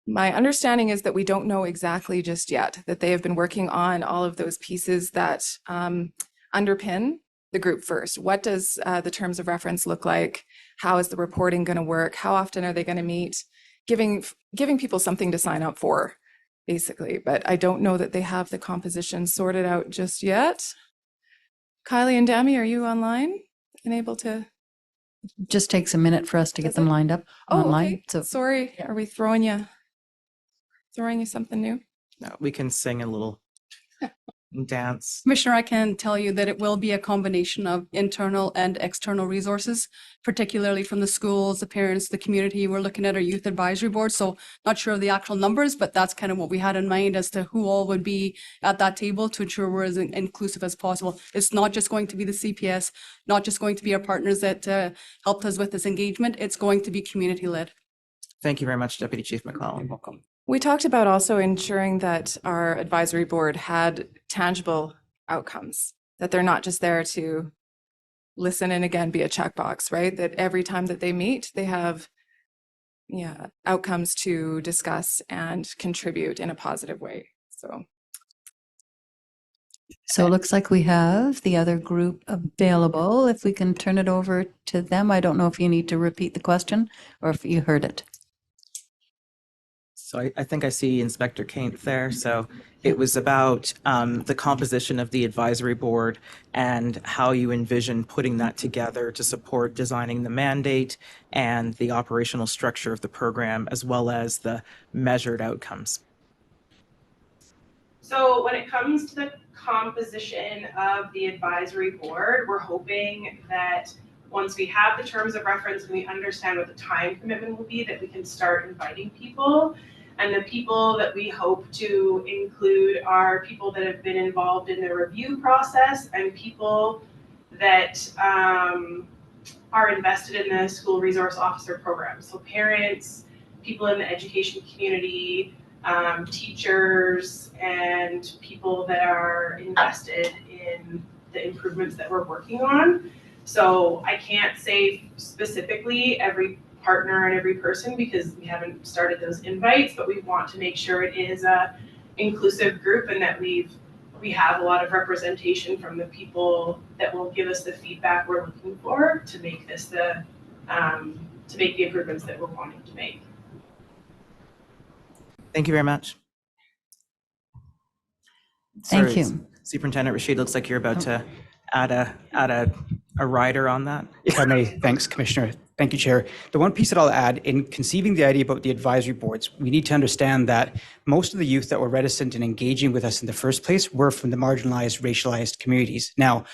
My understanding is that we don't know exactly just yet, that they have been working on all of those pieces that underpin the group first. What does the terms of reference look like? How is the reporting going to work? How often are they going to meet? Giving people something to sign up for, basically. But I don't know that they have the composition sorted out just yet. Kylie and Dami, are you online and able to Just takes a minute for us to get Does them it? lined up Oh, online. okay. So Sorry. Are we throwing you something new? No, we can sing a little and dance. Commissioner, I can tell you that it will be a combination of internal and external resources, particularly from the schools, the parents, the community. We're looking at our youth advisory board, so not sure of the actual numbers, but that's kind of what we had in mind as to who all would be at that table to ensure we're as inclusive as possible. It's not just going to be the CPS, not just going to be our partners that helped us with this engagement. It's going to be community-led. Thank you very much, Deputy Chief McClellan. Welcome. We talked about also ensuring that our advisory board had tangible outcomes, that they're not just there to listen and again be a checkbox, right? That every time that they meet, they have outcomes to discuss and contribute in a positive way. it looks like we have the other group available. If we can turn it over to them. I don't know if you need to repeat the question or if you heard it. So I think I see Inspector Kaint there. So it was about the composition of the advisory board and how you envision putting that together to support designing the mandate and the operational structure of the program, as well as the measured outcomes. So when it comes to the composition of the advisory board, we're hoping that once we have the terms of reference and we understand what the time commitment will be, that we can start inviting people. And the people that we hope to include are people that have been involved in the review process and people that are invested in the school resource officer program. So parents, people in the education community, teachers, and people that are invested in the improvements that we're working on. So I can't say specifically every partner and every person because we haven't started those invites, but we want to make sure it is a inclusive group and that we have a lot of representation from the people that will give us the feedback we're looking for to make this to make the improvements that we're wanting to make. Thank you very much. Thank Sorry, you. Superintendent Rashid, looks like you're about to add a rider on that. If I may, thanks, Commissioner. Thank you, Chair. The one piece that I'll add, in conceiving the idea about the advisory boards, we need to understand that most of the youth that were reticent in engaging with us in the first place were from the marginalized, racialized communities. Now,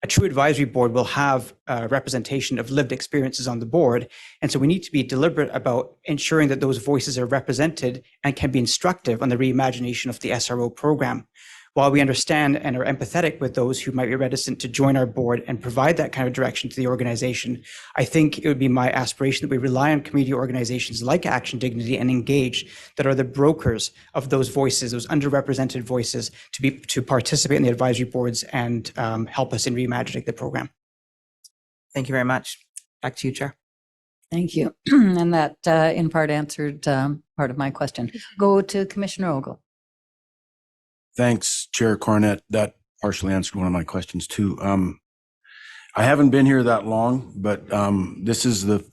a true advisory board will have a representation of lived experiences on the board. And so we need to be deliberate about ensuring that those voices are represented and can be instructive on the reimagination of the SRO program. While we understand and are empathetic with those who might be reticent to join our board and provide that kind of direction to the organization, I think it would be my aspiration that we rely on community organizations like Action Dignity and Engage that are the brokers of those voices, those underrepresented voices, to participate in the advisory boards and help us in reimagining the program. Thank you very much. Back to you, Chair. Thank you. And that in part answered part of my question. Go to Commissioner Ogle. Thanks, Chair Cornett. That partially answered one of my questions too. I haven't been here that long, but this is the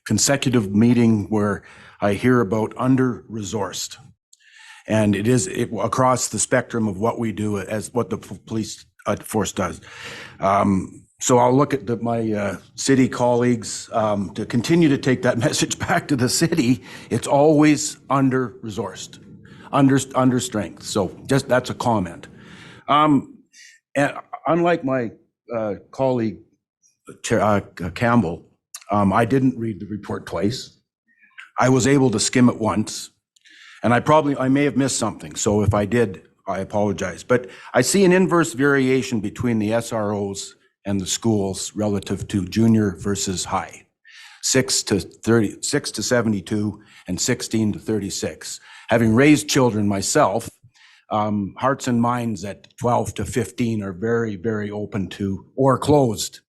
consecutive meeting where I hear about under-resourced. And it is across the spectrum of what we do as what the police force does. So I'll look at my city colleagues to continue to take that message back to the city. It's always under-resourced. Under strength. So just that's a comment. And unlike my colleague Campbell, I didn't read the report twice. I was able to skim it once, and I may have missed something. So if I did, I apologize. But I see an inverse variation between the SROs and the schools relative to junior versus high. 6 to 72 and 16 to 36. Having raised children myself, hearts and minds at 12 to 15 are very, very open to or closed.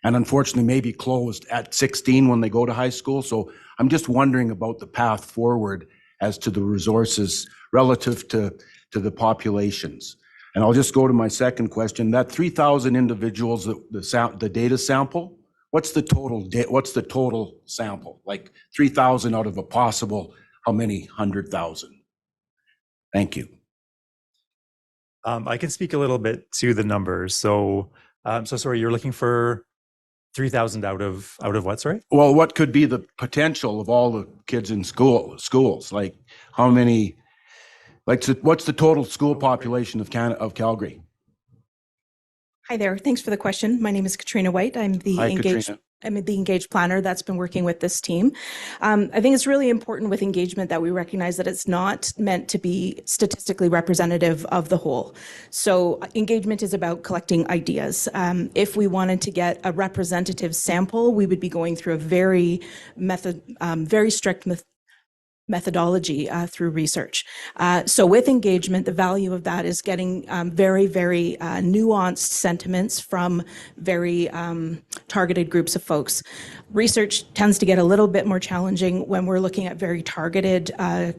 And unfortunately, maybe closed at 16 when they go to high school. So I'm just wondering about the path forward as to the resources relative to the populations. And I'll just go to my second question. That 3,000 individuals, the data sample, what's the total sample? Like 3,000 out of a possible how many 100,000? Thank you. I can speak a little bit to the numbers. So sorry, you're looking for 3,000 out of what, sorry? Well, what could be the potential of all the kids in schools? Like how many, like what's the total school population of Calgary? Hi there. Thanks for the question. My name is Katrina White. I'm the Hi, engaged. Katrina. I'm the engaged planner that's been working with this team. I think it's really important with engagement that we recognize that it's not meant to be statistically representative of the whole. So engagement is about collecting ideas. If we wanted to get a representative sample, we would be going through a very strict methodology through research. So with engagement, the value of that is getting very, very nuanced sentiments from very targeted groups of folks. Research tends to get a little bit more challenging when we're looking at very targeted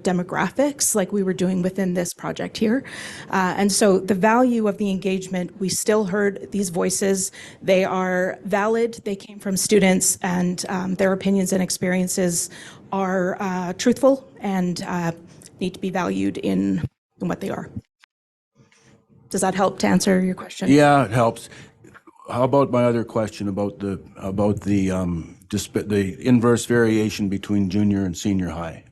demographics like we were doing within this project here. And so the value of the engagement, we still heard these voices. They are valid. They came from students, and their opinions and experiences are truthful and need to be valued in what they are. Does that help to answer your question? Yeah, it helps. How about my other question about the inverse variation between junior and senior high?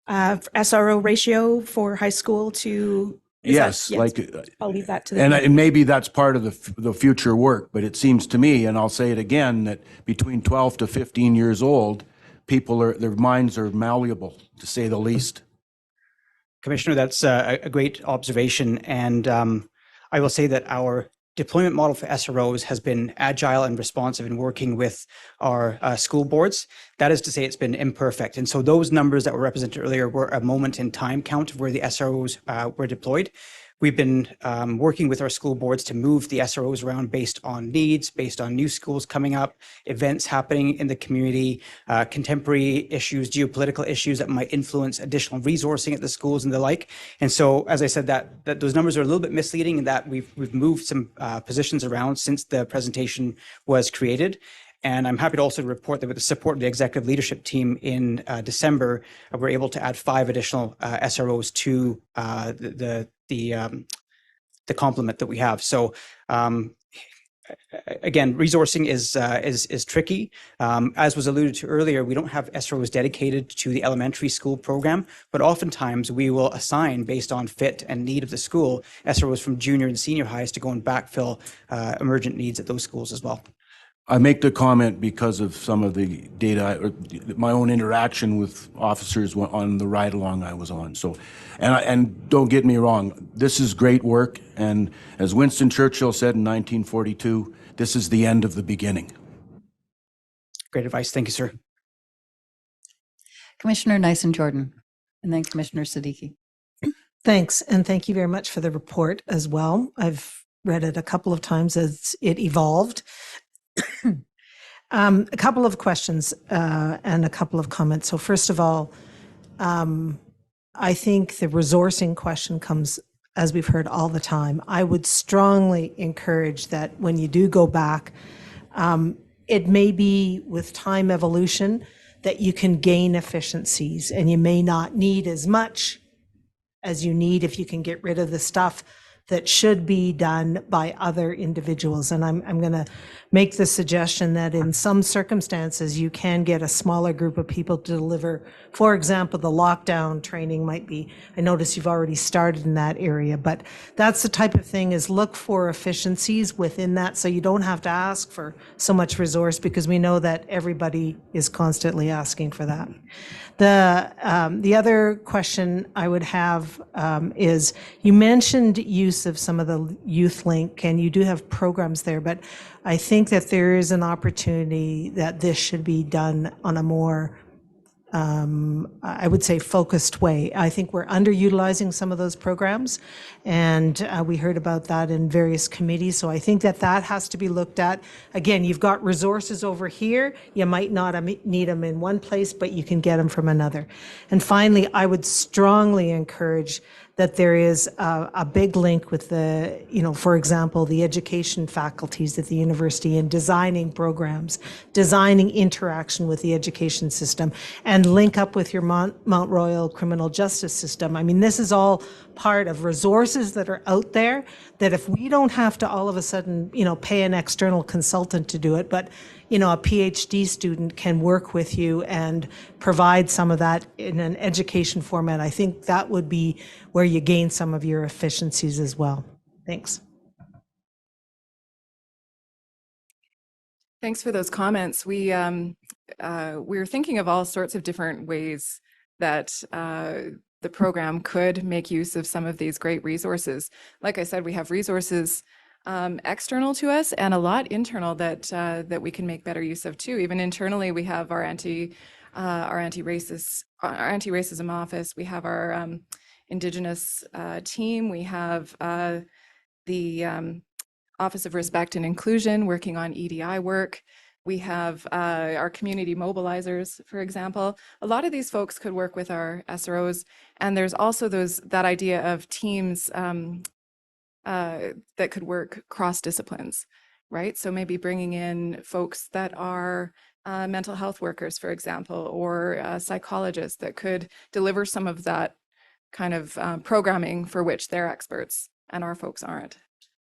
SRO ratio for high school to Yes, like I'll leave that to the and maybe that's part of the future work, but it seems to me, and I'll say it again, that between 12 to 15 years old, their minds are malleable, to say the least. Commissioner, that's a great observation. And I will say that our deployment model for SROs has been agile and responsive in working with our school boards. That is to say, it's been imperfect. And so those numbers that were represented earlier were a moment in time count of where the SROs were deployed. We've been working with our school boards to move the SROs around based on needs, based on new schools coming up, events happening in the community, contemporary issues, geopolitical issues that might influence additional resourcing at the schools and the like. And so, as I said, that those numbers are a little bit misleading in that we've moved some positions around since the presentation was created. And I'm happy to also report that with the support of the executive leadership team in December, we're able to add 5 additional SROs to the complement that we have. So again, resourcing is tricky. As was alluded to earlier, we don't have SROs dedicated to the elementary school program, but oftentimes we will assign, based on fit and need of the school, SROs from junior and senior highs to go and backfill emergent needs at those schools as well. I make the comment because of some of the data, or my own interaction with officers on the ride along I was on. So, and don't get me wrong, this is great work. And as Winston Churchill said in 1942, this is the end of the beginning. Great advice. Thank you, sir. Commissioner Nyson-Jordan, and then Commissioner Siddiqui. Thanks, and thank you very much for the report as well. I've read it a couple of times as it evolved. A couple of questions and a couple of comments. So first of all, I think the resourcing question comes, as we've heard all the time. I would strongly encourage that when you do go back, it may be with time evolution that you can gain efficiencies, and you may not need as much as you need if you can get rid of the stuff that should be done by other individuals. And I'm going to make the suggestion that in some circumstances, you can get a smaller group of people to deliver. For example, the lockdown training might be, I notice you've already started in that area, but that's the type of thing, is look for efficiencies within that, so you don't have to ask for so much resource, because we know that everybody is constantly asking for that. The other question I would have is, you mentioned use of some of the Youth Link, and you do have programs there, but I think that there is an opportunity that this should be done on a more, I would say, focused way. I think we're underutilizing some of those programs, and we heard about that in various committees. So I think that that has to be looked at. Again, you've got resources over here. You might not need them in one place, but you can get them from another. And finally, I would strongly encourage that there is a big link with the, for example, the education faculties at the university in designing programs, designing interaction with the education system, and link up with your Mount Royal criminal justice system. I mean, this is all part of resources that are out there, that if we don't have to all of a sudden, pay an external consultant to do it, but, a PhD student can work with you and provide some of that in an education format, I think that would be where you gain some of your efficiencies as well. Thanks. Thanks for those comments. We're thinking of all sorts of different ways that the program could make use of some of these great resources. Like I said, we have resources external to us and a lot internal that we can make better use of too. Even internally, we have our anti-racism office. We have our Indigenous team. We have the Office of Respect and Inclusion working on EDI work. We have our community mobilizers, for example. A lot of these folks could work with our SROs, and there's also that idea of teams that could work cross disciplines, right? So maybe bringing in folks that are mental health workers, for example, or psychologists that could deliver some of that kind of programming for which they're experts and our folks aren't.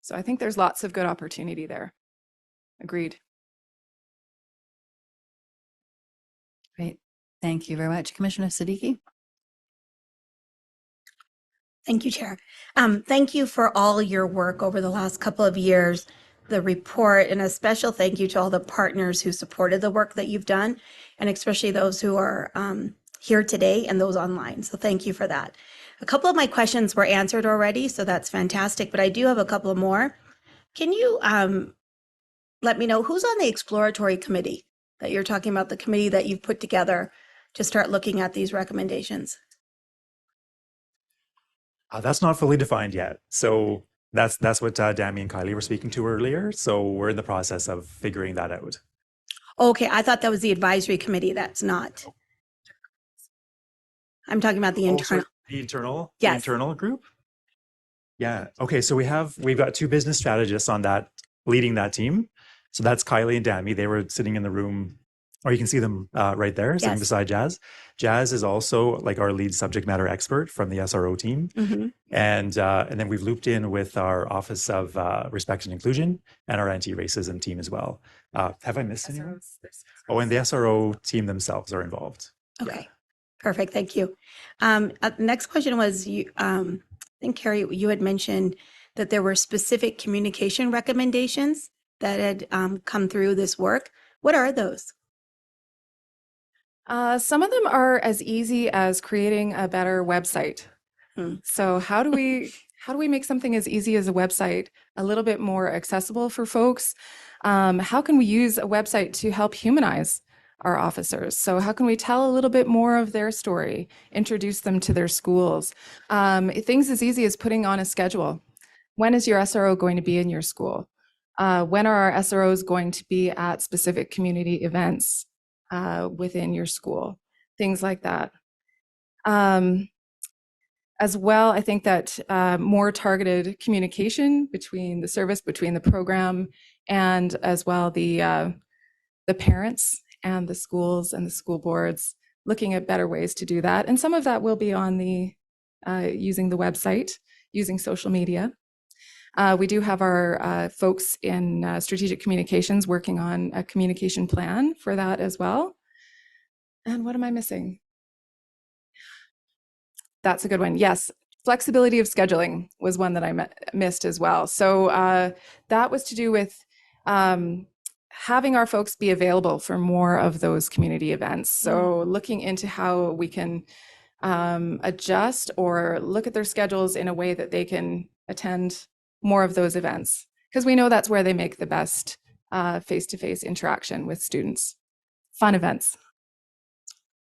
So I think there's lots of good opportunity there. Agreed. Great. Thank you very much. Commissioner Siddiqui? Thank you, Chair. Thank you for all your work over the last couple of years, the report, and a special thank you to all the partners who supported the work that you've done, and especially those who are here today and those online. So thank you for that. A couple of my questions were answered already, so that's fantastic, but I do have a couple more. Can you let me know who's on the exploratory committee that you're talking about, the committee that you've put together to start looking at these recommendations? That's not fully defined yet. So that's what Dami and Kylie were speaking to earlier. So we're in the process of figuring that out. Okay, I thought that was the advisory committee. That's not. I'm talking about the internal. The internal, Yes. The internal group? Yeah. Okay. So we've got two business strategists on that, leading that team. So that's Kylie and Dami. They were sitting in the room, or you can see them right there, sitting Yes. beside Jazz. Jazz is also like our lead subject matter expert from the SRO team. Mm-hmm. And then we've looped in with our Office of Respect and Inclusion and our anti-racism team as well. Have I missed anyone? Oh, and the SRO team themselves are involved. Okay, perfect. Thank you. Next question was, I think, Carrie, you had mentioned that there were specific communication recommendations that had come through this work. What are those? Some of them are as easy as creating a better website. So how do we make something as easy as a website a little bit more accessible for folks? How can we use a website to help humanize our officers? So how can we tell a little bit more of their story, introduce them to their schools? Things as easy as putting on a schedule. When is your SRO going to be in your school? When are our SROs going to be at specific community events within your school? Things like that. As well, I think that more targeted communication between the service, between the program, and as well the parents and the schools and the school boards, looking at better ways to do that. And some of that will be on the using the website, using social media. We do have our folks in strategic communications working on a communication plan for that as well. And what am I missing? That's a good one. Yes. Flexibility of scheduling was one that I missed as well. So that was to do with having our folks be available for more of those community events. So looking into how we can adjust or look at their schedules in a way that they can attend more of those events, because we know that's where they make the best face-to-face interaction with students. Fun events.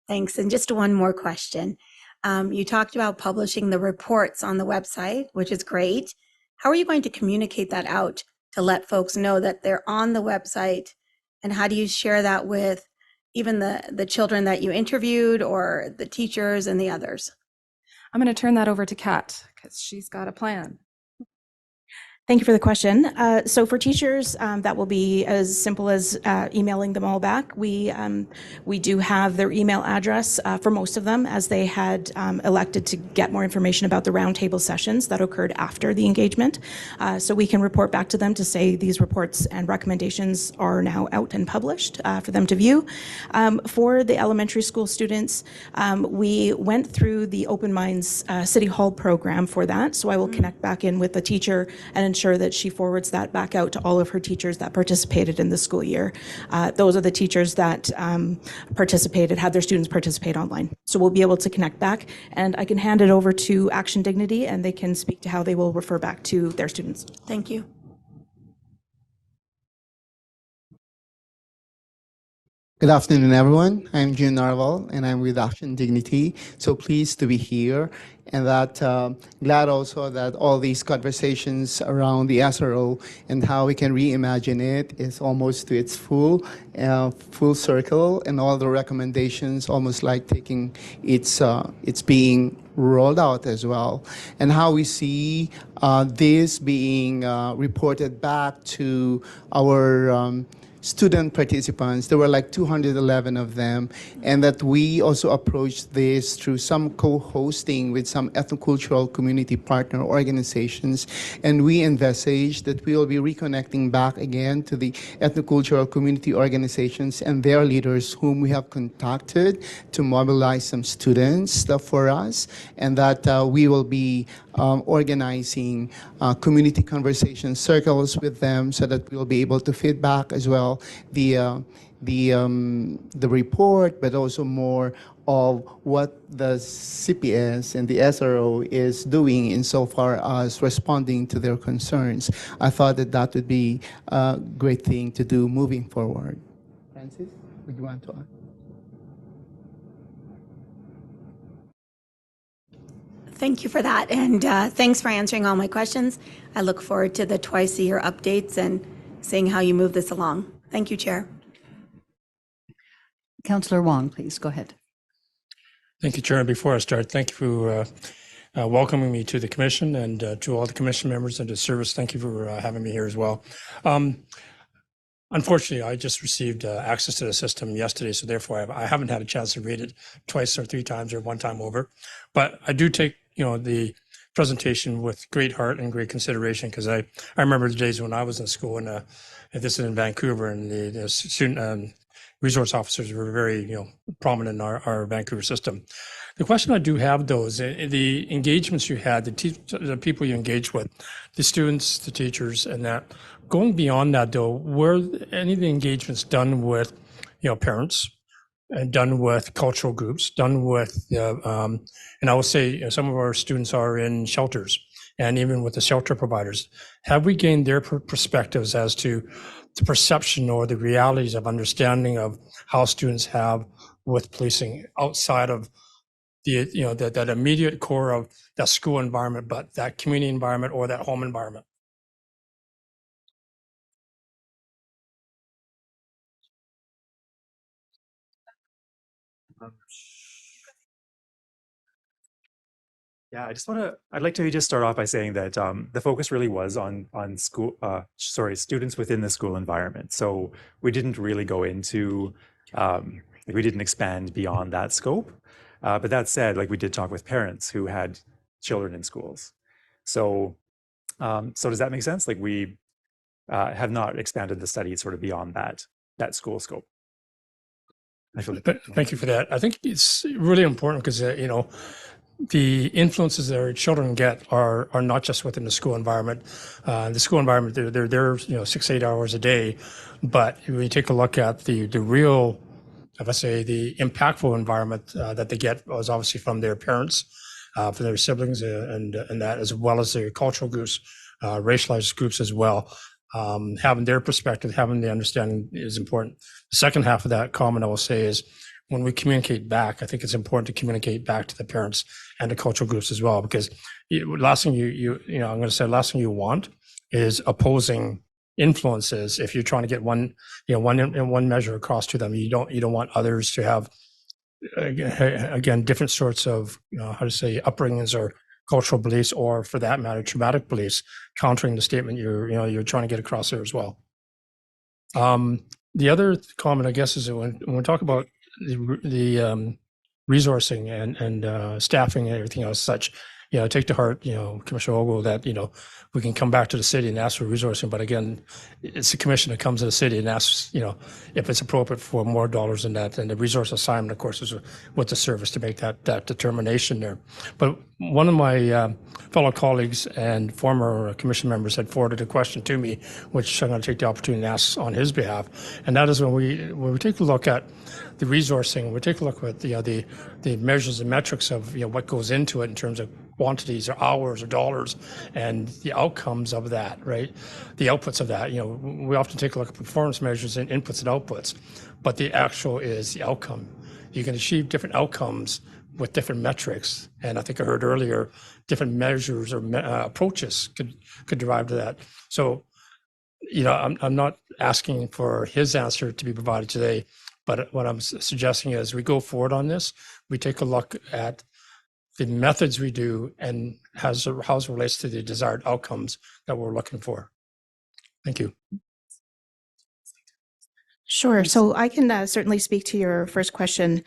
Thanks. And just one more question. You talked about publishing the reports on the website, which is great. How are you going to communicate that out to let folks know that they're on the website? And how do you share that with even the children that you interviewed or the teachers and the others? I'm going to turn that over to Kat because she's got a plan. Thank you for the question. So for teachers, that will be as simple as emailing them all back. We do have their email address for most of them, as they had elected to get more information about the roundtable sessions that occurred after the engagement. So we can report back to them to say these reports and recommendations are now out and published for them to view. For the elementary school students, we went through the Open Minds City Hall program for that. So I will connect back in with the teacher and ensure that she forwards that back out to all of her teachers that participated in the school year. Those are the teachers that had their students participate online. So we'll be able to connect back, and I can hand it over to Action Dignity, and they can speak to how they will refer back to their students. Thank you. Good afternoon, everyone. I'm June Narwhal, and I'm with Action Dignity. So pleased to be here, and glad also that all these conversations around the SRO and how we can reimagine it is almost to its full circle, and all the recommendations almost like taking it's being rolled out as well, and how we see this being reported back to our student participants. There were like 211 of them, and that we also approached this through some co-hosting with some ethnocultural community partner organizations, and we envisage that we will be reconnecting back again to the ethnocultural community organizations and their leaders whom we have contacted to mobilize some students for us, and that we will be organizing community conversation circles with them so that we'll be able to feedback as well the report, but also more of what the CPS and the SRO is doing insofar as responding to their concerns. I thought that would be a great thing to do moving forward. Francis, would you want to add? Thank you for that, and thanks for answering all my questions. I look forward to the twice-a-year updates and seeing how you move this along. Thank you, Chair. Councillor Wong, please go ahead. Thank you, Chair. And before I start, thank you for welcoming me to the commission, and to all the commission members and to service. Thank you for having me here as well. Unfortunately, I just received access to the system yesterday, so therefore I haven't had a chance to read it twice or three times or one time over. But I do take the presentation with great heart and great consideration, because I remember the days when I was in school, and this is in Vancouver, and the student resource officers were very prominent in our Vancouver system. The question I do have, though, is the engagements you had, the people you engaged with, the students, the teachers, and that. Going beyond that, though, were any of the engagements done with parents, and done with cultural groups, done with and I will say some of our students are in shelters, and even with the shelter providers. Have we gained their perspectives as to the perception or the realities of understanding of how students have with policing outside of the that immediate core of that school environment, but that community environment or that home environment? Yeah, I'd like to just start off by saying that the focus really was on students within the school environment. So we didn't really go into, we didn't expand beyond that scope. But that said, we did talk with parents who had children in schools. So, so does that make sense? We have not expanded the study sort of beyond that school scope. Thank you for that. I think it's really important because, the influences that our children get are not just within the school environment. The school environment, they're there, 6-8 hours a day. But when you take a look at the real, if I say the impactful environment that they get was obviously from their parents, from their siblings, and that, as well as their cultural groups, racialized groups as well. Having their perspective, having the understanding is important. The second half of that comment I will say is, when we communicate back, I think it's important to communicate back to the parents and the cultural groups as well, because last thing I'm going to say, last thing you want is opposing influences. If you're trying to get one measure across to them, you don't want others to have again different sorts of upbringings or cultural beliefs, or for that matter, traumatic beliefs, countering the statement you're trying to get across there as well. The other comment, I guess, is that when we talk about the resourcing and staffing and everything else such, take to heart, Commissioner Ogle, that, we can come back to the city and ask for resourcing. But again, it's the commission that comes to the city and asks, if it's appropriate for more dollars than that. And the resource assignment, of course, is with the service to make that determination there. But one of my fellow colleagues and former commission members had forwarded a question to me, which I'm going to take the opportunity to ask on his behalf. And that is when we take a look at the resourcing, we take a look at the measures and metrics of what goes into it in terms of quantities or hours or dollars and the outcomes of that, right? The outputs of that. We often take a look at performance measures and inputs and outputs, but the actual is the outcome. You can achieve different outcomes with different metrics, and I think I heard earlier different measures or approaches could derive to that. So, I'm not asking for his answer to be provided today, but what I'm suggesting is we go forward on this. We take a look at the methods we do and how it relates to the desired outcomes that we're looking for. Thank you. Sure. So I can certainly speak to your first question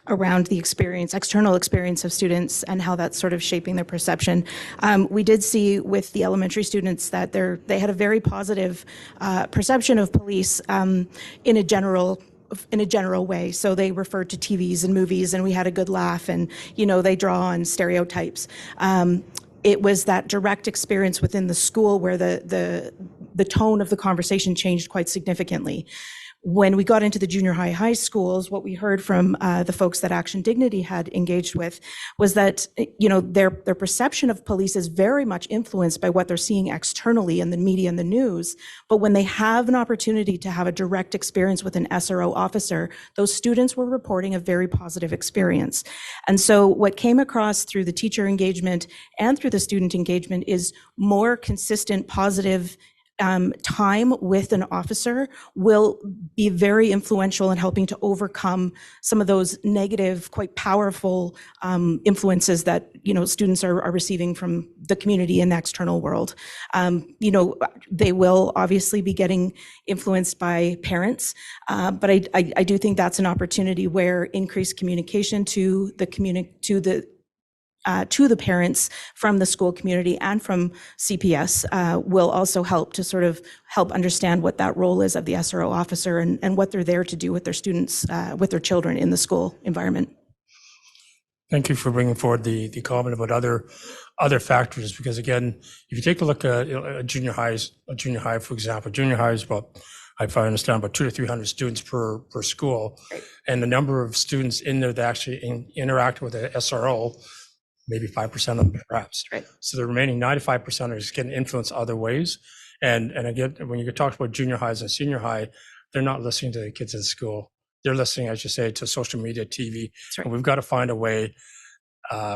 around the external experience of students and how that's sort of shaping their perception. We did see with the elementary students that they had a very positive perception of police in a general way. So they referred to TVs and movies, and we had a good laugh, and they draw on stereotypes. It was that direct experience within the school where the tone of the conversation changed quite significantly. When we got into the junior high schools, what we heard from the folks that Action Dignity had engaged with was that, their perception of police is very much influenced by what they're seeing externally in the media and the news. But when they have an opportunity to have a direct experience with an SRO officer, those students were reporting a very positive experience. And so what came across through the teacher engagement and through the student engagement is more consistent, positive time with an officer will be very influential in helping to overcome some of those negative, quite powerful influences that students are receiving from the community and the external world. They will obviously be getting influenced by parents, but I do think that's an opportunity where increased communication to the parents from the school community and from CPS will also help to sort of help understand what that role is of the SRO officer and what they're there to do with their students, with their children in the school environment. Thank you for bringing forward the comment about other factors, because again, if you take a look at a junior high, for example, junior high is about, if I understand, about 200 to 300 students per school, right. And the number of students in there that actually interact with the SRO, maybe 5% of them perhaps. Right. So the remaining 95% are just getting influenced other ways. And again, when you talk about junior highs and senior high, they're not listening to the kids in school. They're listening, as you say, to social media, TV. Right. And we've got to find a way,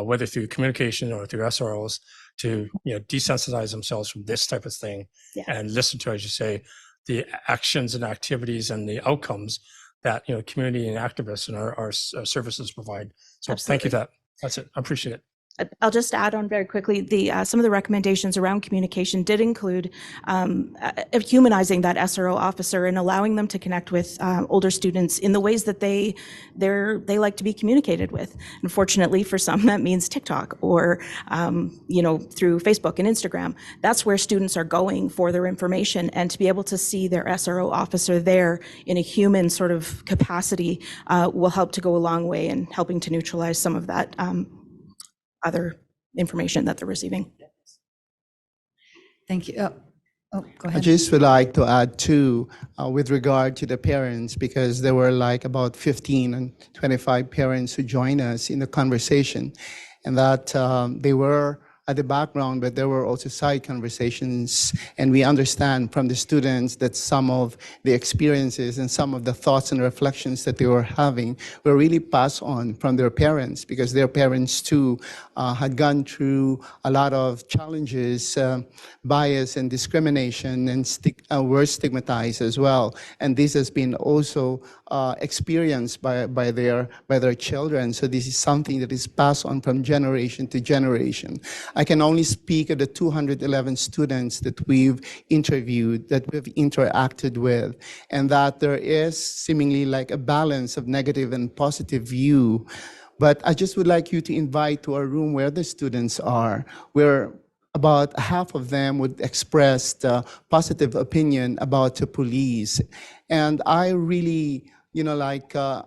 whether through communication or through SROs, to desensitize themselves from this type of thing, yeah, and listen to, as you say, the actions and activities and the outcomes that community and activists and our services provide. So absolutely. Thank you. That's it. I appreciate it. I'll just add on very quickly, some of the recommendations around communication did include humanizing that SRO officer and allowing them to connect with older students in the ways that they like to be communicated with. Unfortunately, for some, that means TikTok or through Facebook and Instagram. That's where students are going for their information, and to be able to see their SRO officer there in a human sort of capacity will help to go a long way in helping to neutralize some of that other information that they're receiving. Thank you. Go ahead. I just would like to add too, with regard to the parents, because there were like about 15 and 25 parents who joined us in the conversation, and that they were at the background, but there were also side conversations. And we understand from the students that some of the experiences and some of the thoughts and reflections that they were having were really passed on from their parents, because their parents too had gone through a lot of challenges, bias and discrimination, and were stigmatized as well. And this has been also experienced by their children. So this is something that is passed on from generation to generation. I can only speak of the 211 students that we've interviewed, that we've interacted with, and that there is seemingly like a balance of negative and positive view. But I just would like you to invite to our room where the students are, where about half of them would express the positive opinion about the police. And I really,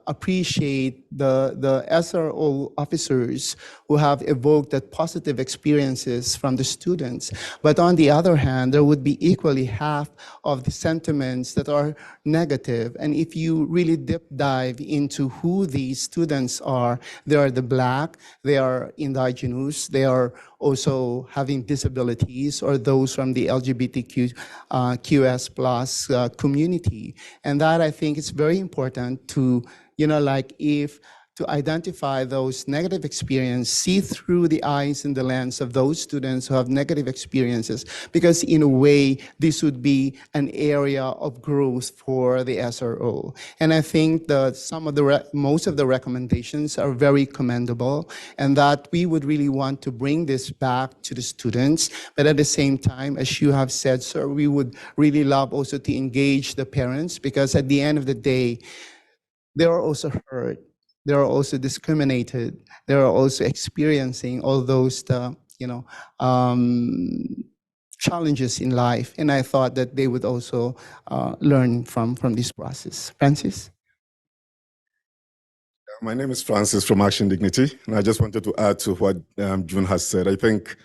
appreciate the SRO officers who have evoked that positive experiences from the students. But on the other hand, there would be equally half of the sentiments that are negative. And if you really deep dive into who these students are, they are the Black, they are indigenous, they are also having disabilities, or those from the LGBTQ QS plus community. And that, I think, is very important to, to identify those negative experiences, see through the eyes and the lens of those students who have negative experiences, because in a way, this would be an area of growth for the SRO. And I think that most of the recommendations are very commendable, and that we would really want to bring this back to the students. But at the same time, as you have said, sir, we would really love also to engage the parents, because at the end of the day, they are also hurt. They are also discriminated. They are also experiencing all those, challenges in life. And I thought that they would also learn from this process. Francis? My name is Francis from Action Dignity, and I just wanted to add to what June has said. I think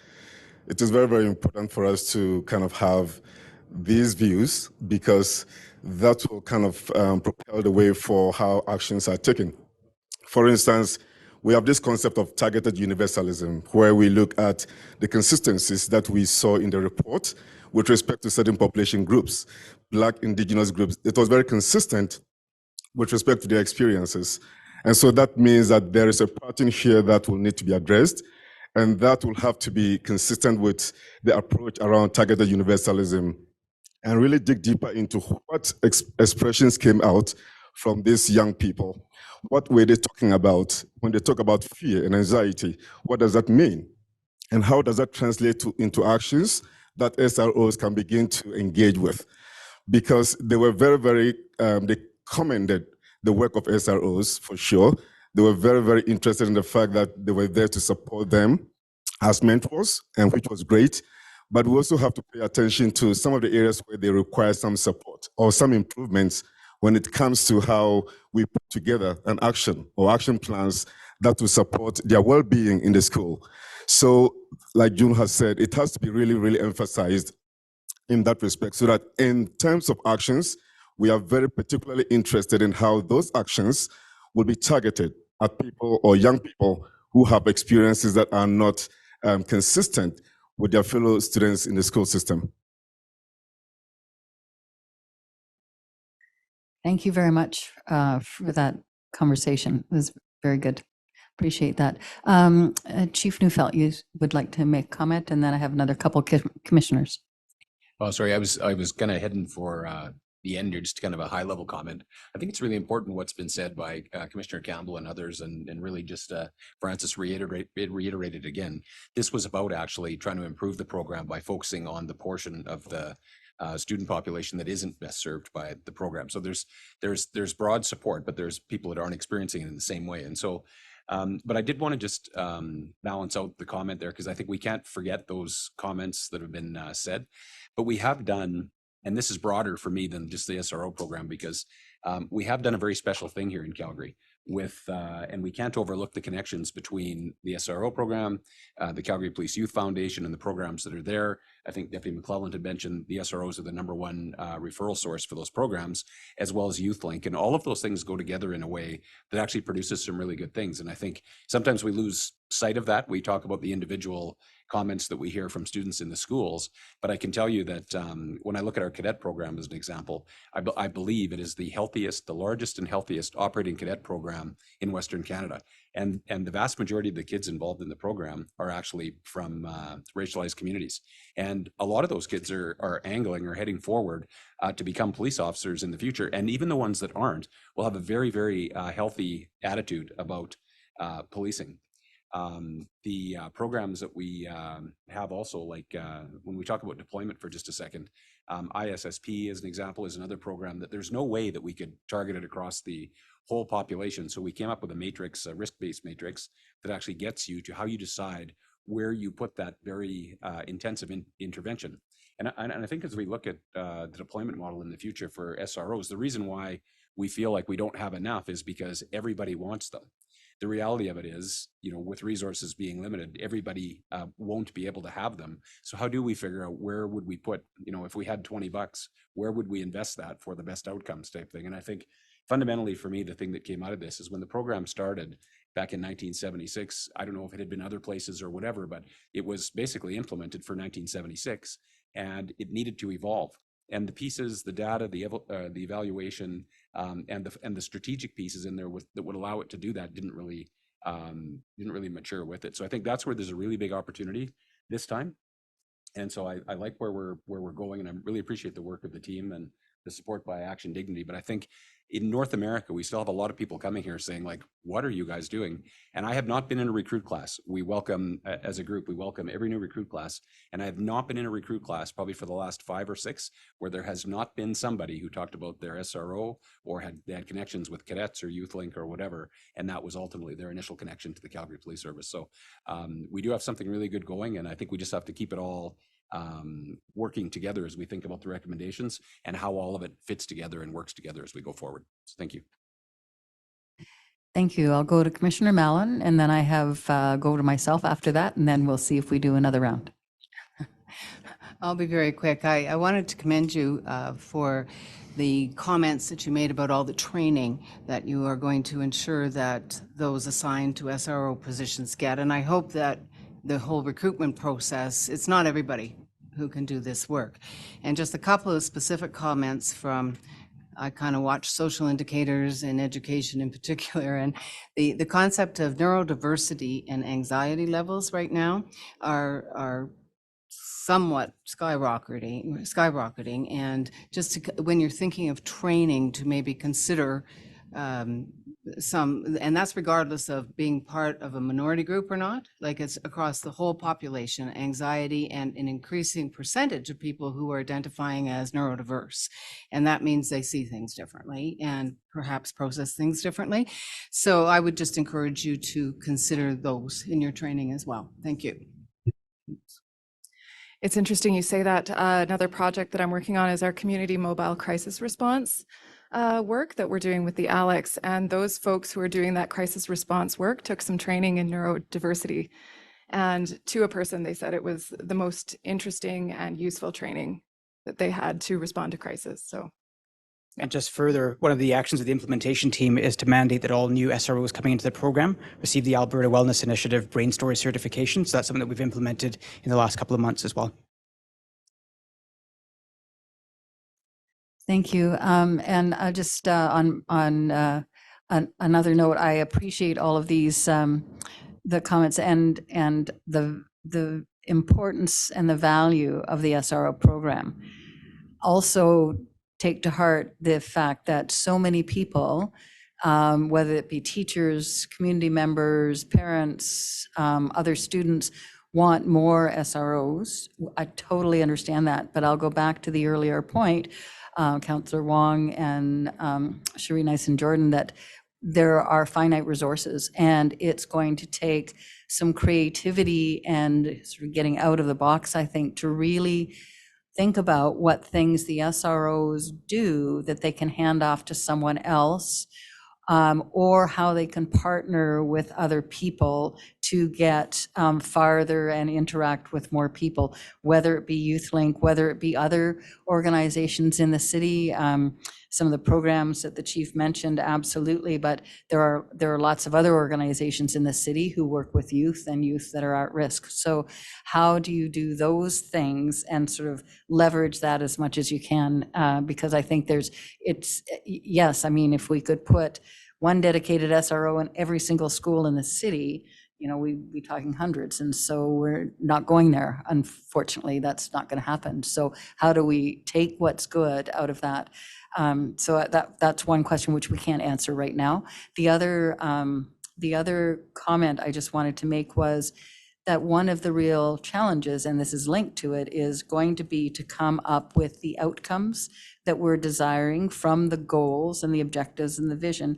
it is very, very important for us to kind of have these views, because that will kind of propel the way for how actions are taken. For instance, we have this concept of targeted universalism, where we look at the consistencies that we saw in the report with respect to certain population groups, Black, Indigenous groups. It was very consistent with respect to their experiences. And so that means that there is a pattern here that will need to be addressed, and that will have to be consistent with the approach around targeted universalism, and really dig deeper into what expressions came out from these young people. What were they talking about when they talk about fear and anxiety? What does that mean? And how does that translate into actions that SROs can begin to engage with? Because they were very, very, they commended the work of SROs for sure. They were very, very interested in the fact that they were there to support them as mentors, and which was great. But we also have to pay attention to some of the areas where they require some support or some improvements when it comes to how we put together an action or action plans that will support their well-being in the school. So, like June has said, it has to be really, really emphasized in that respect, so that in terms of actions, we are very particularly interested in how those actions will be targeted at people or young people who have experiences that are not consistent with their fellow students in the school system. Thank you very much for that conversation. It was very good. Appreciate that. Chief Neufeld, you would like to make comment, and then I have another couple commissioners. Oh, sorry, I was kind of heading for the end here, just kind of a high level comment. I think it's really important what's been said by Commissioner Campbell and others, and really just Francis reiterated again. This was about actually trying to improve the program by focusing on the portion of the student population that isn't best served by the program. So there's broad support, but there's people that aren't experiencing it in the same way. And so, but I did want to just balance out the comment there, because I think we can't forget those comments that have been said. But we have done, and this is broader for me than just the SRO program, because we have done a very special thing here in Calgary with, and we can't overlook the connections between the SRO program, the Calgary Police Youth Foundation, and the programs that are there. I think Deputy McClelland had mentioned the SROs are the #1 referral source for those programs, as well as YouthLink. And all of those things go together in a way that actually produces some really good things. And I think sometimes we lose sight of that. We talk about the individual comments that we hear from students in the schools, but I can tell you that when I look at our cadet program as an example, I believe it is the healthiest, the largest and healthiest operating cadet program in Western Canada. And the vast majority of the kids involved in the program are actually from racialized communities. And a lot of those kids are angling or heading forward to become police officers in the future. And even the ones that aren't will have a very, very healthy attitude about policing. The programs that we have also, like when we talk about deployment for just a second, ISSP as an example is another program that there's no way that we could target it across the whole population. So we came up with a matrix, a risk-based matrix that actually gets you to how you decide where you put that very intensive intervention. And I think as we look at the deployment model in the future for SROs, the reason why we feel like we don't have enough is because everybody wants them. The reality of it is, with resources being limited, everybody won't be able to have them. So how do we figure out where would we put, if we had $20, where would we invest that for the best outcomes type thing? And I think fundamentally for me, the thing that came out of this is when the program started back in 1976, I don't know if it had been other places or whatever, but it was basically implemented for 1976 and it needed to evolve. And the pieces, the data, the evaluation, and the strategic pieces in there that would allow it to do that didn't really mature with it. So I think that's where there's a really big opportunity this time. And so I like where we're going, and I really appreciate the work of the team and the support by Action Dignity. But I think in North America, we still have a lot of people coming here saying, like, what are you guys doing? And I have not been in a recruit class. We welcome, as a group, we welcome every new recruit class. And I have not been in a recruit class probably for the last 5 or 6 where there has not been somebody who talked about their SRO or they had connections with cadets or YouthLink or whatever. And that was ultimately their initial connection to the Calgary Police Service. So we do have something really good going. And I think we just have to keep it all working together as we think about the recommendations and how all of it fits together and works together as we go forward. So thank you. Thank you. I'll go to Commissioner Mallon, and then I have go to myself after that, and then we'll see if we do another round. I'll be very quick. I wanted to commend you for the comments that you made about all the training that you are going to ensure that those assigned to SRO positions get. And I hope that the whole recruitment process, it's not everybody who can do this work. And just a couple of specific comments from, I kind of watch social indicators in education in particular, and the concept of neurodiversity and anxiety levels right now are somewhat skyrocketing. And just when you're thinking of training, to maybe consider and that's regardless of being part of a minority group or not, like it's across the whole population, anxiety, and an increasing percentage of people who are identifying as neurodiverse. And that means they see things differently and perhaps process things differently. So I would just encourage you to consider those in your training as well. Thank you. It's interesting you say that. Another project that I'm working on is our community mobile crisis response work that we're doing with the Alex. And those folks who are doing that crisis response work took some training in neurodiversity. And to a person, they said it was the most interesting and useful training that they had to respond to crisis. So. And just further, one of the actions of the implementation team is to mandate that all new SROs coming into the program receive the Alberta Wellness Initiative Brain Story certification. So that's something that we've implemented in the last couple of months as well. Thank you. And just on another note, I appreciate all of these the comments and the importance and the value of the SRO program. Also, take to heart the fact that so many people, whether it be teachers, community members, parents, other students, want more SROs. I totally understand that, but I'll go back to the earlier point, Councillor Wong and Cherie Nice-Jordan, that there are finite resources, and it's going to take some creativity and sort of getting out of the box, I think, to really think about what things the SROs do that they can hand off to someone else, or how they can partner with other people to get farther and interact with more people, whether it be YouthLink, whether it be other organizations in the city. Some of the programs that the chief mentioned, absolutely, but there are lots of other organizations in the city who work with youth and youth that are at risk. So how do you do those things and sort of leverage that as much as you can? Because I think yes, I mean, if we could put one dedicated SRO in every single school in the city, we'd be talking hundreds. And so we're not going there. Unfortunately, that's not going to happen. So how do we take what's good out of that? So that's one question which we can't answer right now. The other The other comment I just wanted to make was that one of the real challenges, and this is linked to it, is going to be to come up with the outcomes that we're desiring from the goals and the objectives and the vision.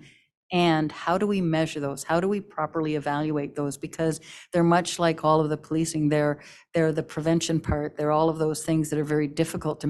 And how do we measure those? How do we properly evaluate those? Because they're much like all of the policing. They're the prevention part. They're all of those things that are very difficult to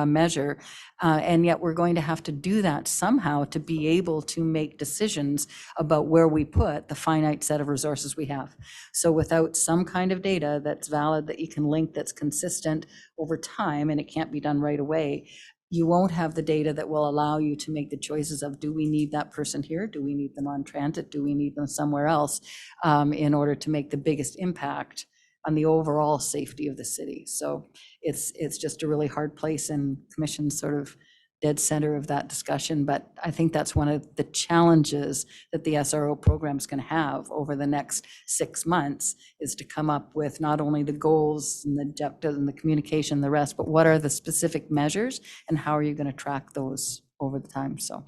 measure. And yet we're going to have to do that somehow to be able to make decisions about where we put the finite set of resources we have. So without some kind of data that's valid, that you can link, that's consistent over time, and it can't be done right away, you won't have the data that will allow you to make the choices of, do we need that person here? Do we need them on transit? Do we need them somewhere else, in order to make the biggest impact on the overall safety of the city? So it's just a really hard place, and Commission's sort of dead center of that discussion. But I think that's one of the challenges that the SRO program is going to have over the next 6 months, is to come up with not only the goals and the objectives and the communication and the rest, but what are the specific measures and how are you going to track those over the time? So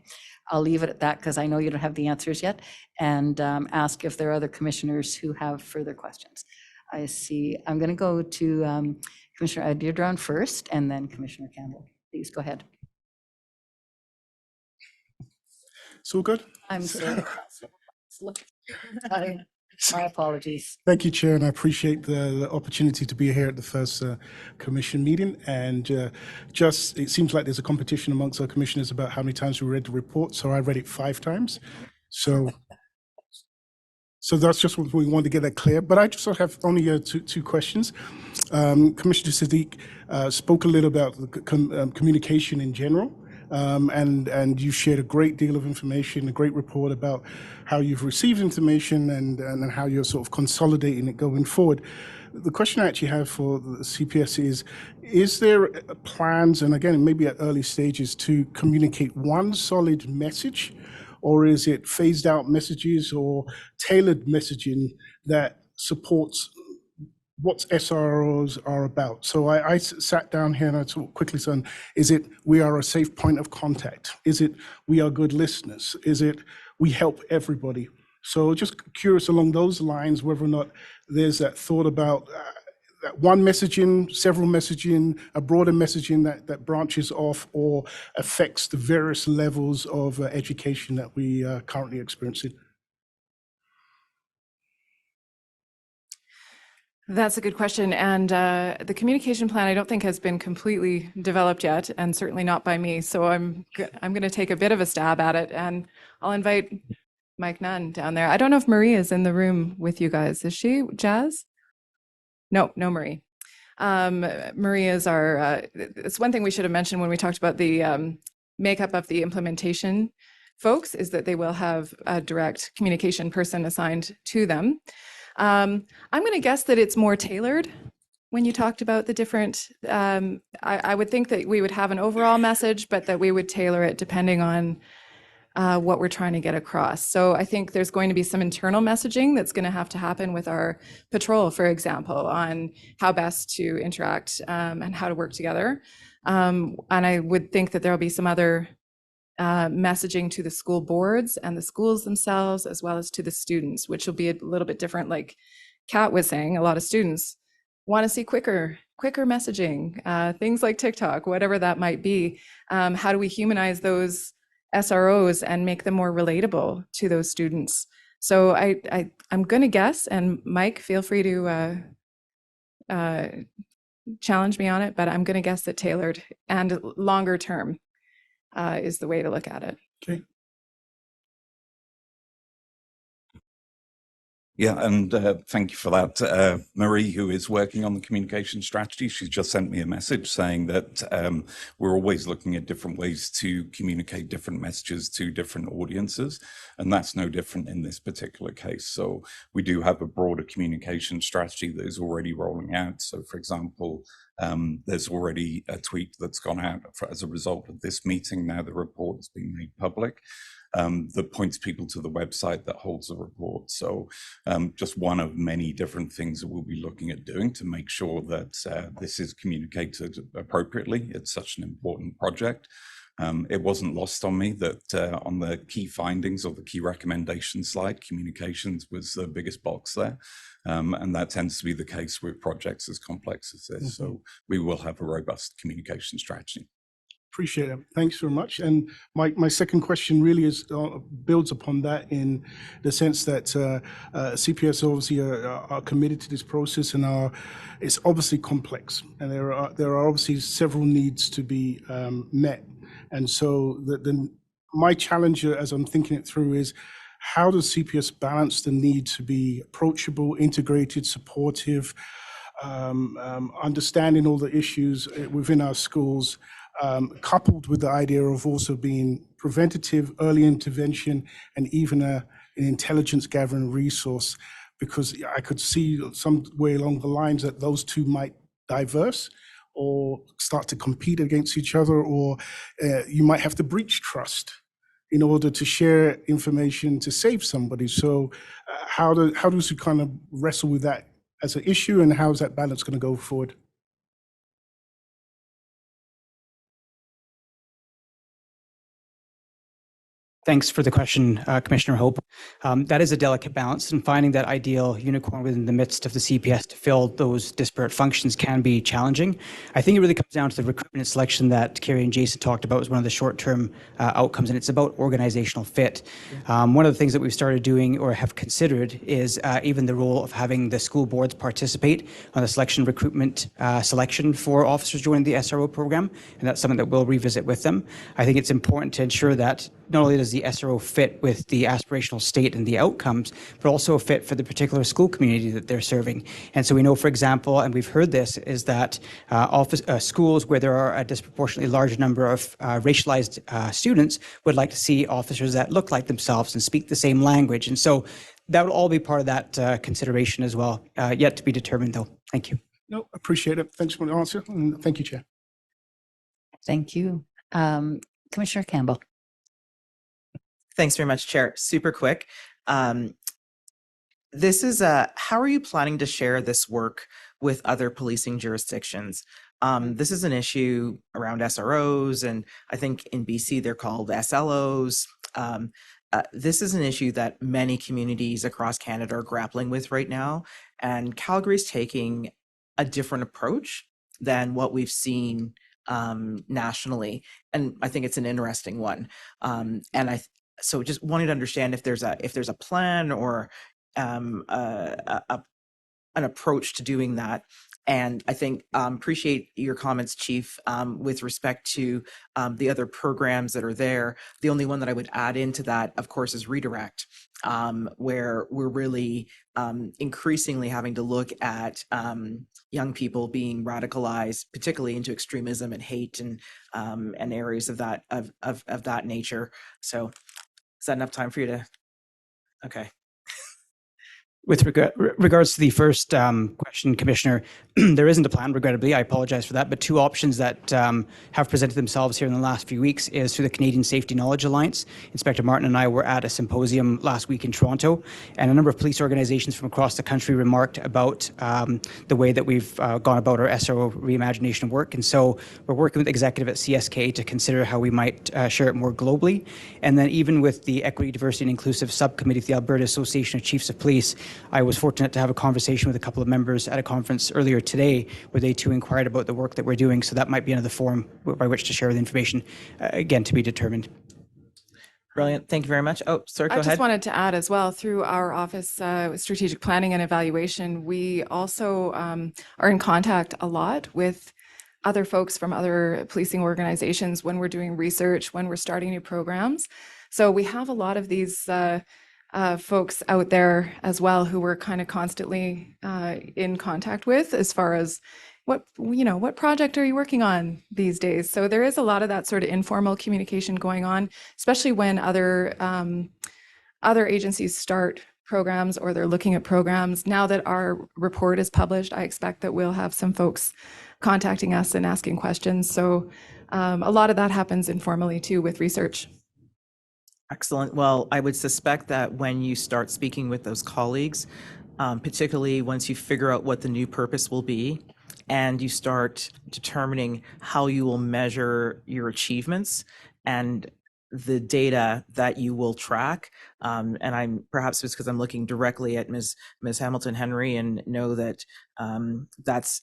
I'll leave it at that, because I know you don't have the answers yet, and ask if there are other commissioners who have further questions. I see. I'm going to go to Commissioner Deirdre first, and then Commissioner Campbell. Please go ahead. It's all good? I'm sorry. My apologies. Thank you, Chair, and I appreciate the opportunity to be here at the first commission meeting. And it seems like there's a competition amongst our commissioners about how many times we read the report. So I read it 5 times. So that's just what we want to get that clear. But I just have only two questions. Commissioner Sadiq spoke a little about the communication in general. And you shared a great deal of information, a great report about how you've received information and how you're sort of consolidating it going forward. The question I actually have for the CPS is there plans, and again, maybe at early stages, to communicate one solid message, or is it phased out messages or tailored messaging that supports what SROs are about? So I sat down here and I sort of quickly said, is it we are a safe point of contact? Is it we are good listeners? Is it we help everybody? So just curious along those lines, whether or not there's that thought about that one messaging, several messaging, a broader messaging that branches off or affects the various levels of education that we are currently experiencing. That's a good question. And the communication plan, I don't think has been completely developed yet, and certainly not by me. So I'm going to take a bit of a stab at it, and I'll invite Mike Nunn down there. I don't know if Marie is in the room with you guys. Is she, Jazz? No Marie. Marie is our, it's one thing we should have mentioned when we talked about the makeup of the implementation folks, is that they will have a direct communication person assigned to them. I'm going to guess that it's more tailored. When you talked about the different, I would think that we would have an overall message, but that we would tailor it depending on what we're trying to get across. So I think there's going to be some internal messaging that's going to have to happen with our patrol, for example, on how best to interact and how to work together. And I would think that there'll be some other messaging to the school boards and the schools themselves, as well as to the students, which will be a little bit different. Like Kat was saying, a lot of students want to see quicker messaging, things like TikTok, whatever that might be. How do we humanize those SROs and make them more relatable to those students? So I'm going to guess, and Mike, feel free to challenge me on it, but I'm going to guess that tailored and longer term is the way to look at it. Okay. Yeah, and thank you for that. Marie, who is working on the communication strategy, she's just sent me a message saying that we're always looking at different ways to communicate different messages to different audiences, and that's no different in this particular case. So we do have a broader communication strategy that is already rolling out. So for example, there's already a tweet that's gone out as a result of this meeting. Now the report has been made public. That points people to the website that holds the report. So just one of many different things that we'll be looking at doing to make sure that this is communicated appropriately. It's such an important project. It wasn't lost on me that on the key findings or the key recommendations slide, communications was the biggest box there. And that tends to be the case with projects as complex as this. So we will have a robust communication strategy. Appreciate it. Thanks very much. And my second question really is builds upon that in the sense that CPS obviously are committed to this process and it's obviously complex, and there are obviously several needs to be met. And so my challenge as I'm thinking it through is, how does CPS balance the need to be approachable, integrated, supportive, understanding all the issues within our schools, coupled with the idea of also being preventative, early intervention, and even an intelligence gathering resource, because I could see some way along the lines that those two might diverse or start to compete against each other, or you might have to breach trust in order to share information to save somebody. So how does you kind of wrestle with that as an issue, and how is that balance going to go forward? Thanks for the question, Commissioner Hope. That is a delicate balance, and finding that ideal unicorn within the midst of the CPS to fill those disparate functions can be challenging. I think it really comes down to the recruitment and selection that Carrie and Jason talked about as one of the short-term outcomes, and it's about organizational fit. One of the things that we've started doing or have considered is even the role of having the school boards participate on the selection recruitment selection for officers joining the SRO program, and that's something that we'll revisit with them. I think it's important to ensure that not only does the SRO fit with the aspirational state and the outcomes, but also a fit for the particular school community that they're serving. And so we know, for example, and we've heard this, is that schools where there are a disproportionately large number of racialized students would like to see officers that look like themselves and speak the same language. And so that will all be part of that consideration as well, yet to be determined though. Thank you. No, appreciate it. Thanks for the answer, and thank you, Chair. Thank you. Commissioner Campbell. Thanks very much, Chair. Super quick. This is how are you planning to share this work with other policing jurisdictions? This is an issue around SROs, and I think in BC they're called SLOs. This is an issue that many communities across Canada are grappling with right now, and Calgary's taking a different approach than what we've seen nationally, and I think it's an interesting one. So just wanted to understand if there's a plan or an approach to doing that. And I think appreciate your comments, Chief, with respect to the other programs that are there. The only one that I would add into that, of course, is Redirect, where we're really increasingly having to look at young people being radicalized, particularly into extremism and hate and areas of that nature. So is that enough time for you to? Okay. With regards to the first question, Commissioner, there isn't a plan, regrettably. I apologize for that. But two options that have presented themselves here in the last few weeks is through the Canadian Safety Knowledge Alliance. Inspector Martin and I were at a symposium last week in Toronto, and a number of police organizations from across the country remarked about the way that we've gone about our SRO reimagination work. And so we're working with the executive at CSK to consider how we might share it more globally. And then even with the Equity, Diversity and Inclusive Subcommittee of the Alberta Association of Chiefs of Police, I was fortunate to have a conversation with a couple of members at a conference earlier today where they too inquired about the work that we're doing. So that might be another forum by which to share the information, again, to be determined. Brilliant. Thank you very much. Oh, sorry, go ahead. I just wanted to add as well, through our office strategic planning and evaluation, we also are in contact a lot with other folks from other policing organizations when we're doing research, when we're starting new programs. So we have a lot of these folks out there as well who we're kind of constantly in contact with as far as what project are you working on these days? So there is a lot of that sort of informal communication going on, especially when other agencies start programs or they're looking at programs. Now that our report is published, I expect that we'll have some folks contacting us and asking questions. So a lot of that happens informally too with research. Excellent. Well, I would suspect that when you start speaking with those colleagues, particularly once you figure out what the new purpose will be, and you start determining how you will measure your achievements and the data that you will track. And I'm perhaps it's because I'm looking directly at Ms. Hamilton Henry and know that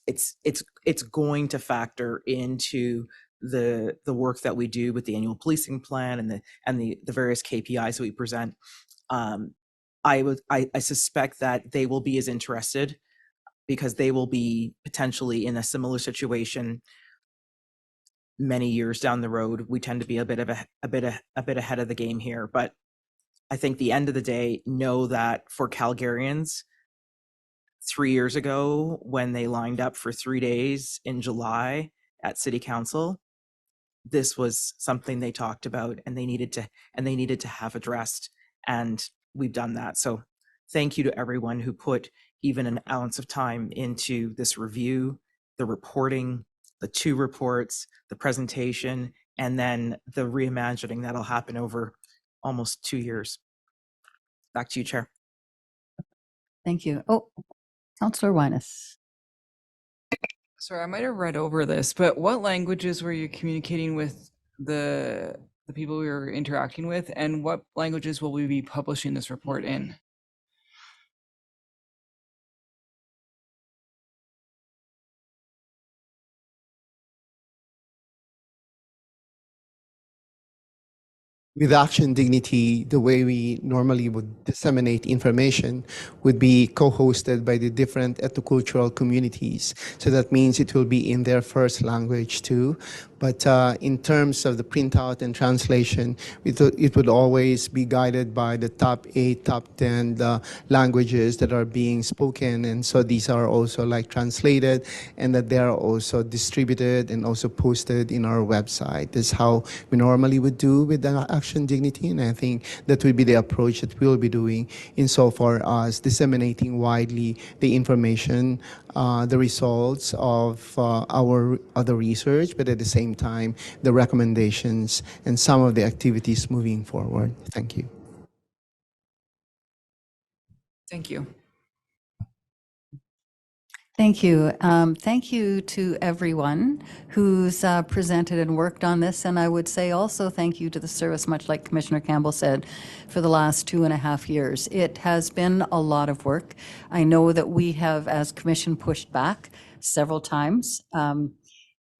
it's going to factor into the work that we do with the annual policing plan and the various KPIs that we present. I suspect that they will be as interested because they will be potentially in a similar situation many years down the road. We tend to be a bit ahead of the game here, but I think the end of the day, know that for Calgarians, 3 years ago when they lined up for 3 days in July at City Council, this was something they talked about and they needed to have addressed, and we've done that. So thank you to everyone who put even an ounce of time into this review, the reporting, the 2 reports, the presentation, and then the reimagining that'll happen over almost 2 years. Back to you, Chair. Thank you. Oh, Councillor Winus. Sorry, I might have read over this, but what languages were you communicating with the people we were interacting with, and what languages will we be publishing this report in? With Action Dignity, the way we normally would disseminate information would be co-hosted by the different ethnocultural communities. So that means it will be in their first language too. But in terms of the printout and translation, it would always be guided by the top 8, top 10 languages that are being spoken. And so these are also like translated, and that they are also distributed and also posted in our website. That's how we normally would do with the Action Dignity. And I think that would be the approach that we'll be doing insofar as disseminating widely the information, the results of our other research, but at the same time, the recommendations and some of the activities moving forward. Thank you. Thank you. Thank you. Thank you to everyone who's presented and worked on this. And I would say also thank you to the service, much like Commissioner Campbell said, for the last 2.5 years. It has been a lot of work. I know that we have, as Commission, pushed back several times.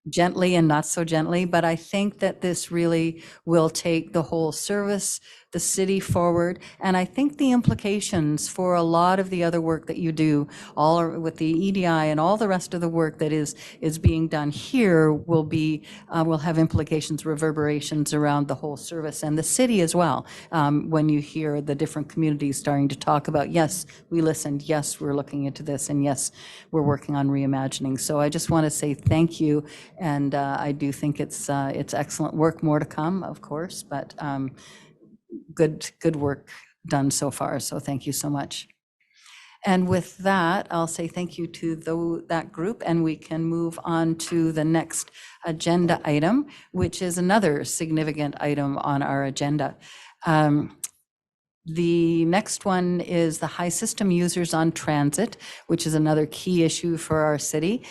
Gently and not so gently, but I think that this really will take the whole service, the city forward, and I think the implications for a lot of the other work that you do, all with the EDI and all the rest of the work that is being done here will be will have implications, reverberations around the whole service and the city as well. When you hear the different communities starting to talk about, yes, we listened, yes, we're looking into this, and yes, we're working on reimagining. So I just want to say thank you. And I do think it's excellent work, more to come, of course, but good work done so far. So thank you so much. And with that, I'll say thank you to that group, and we can move on to the next agenda item, which is another significant item on our agenda. The next one is the high system users on transit, which is another key issue for our city.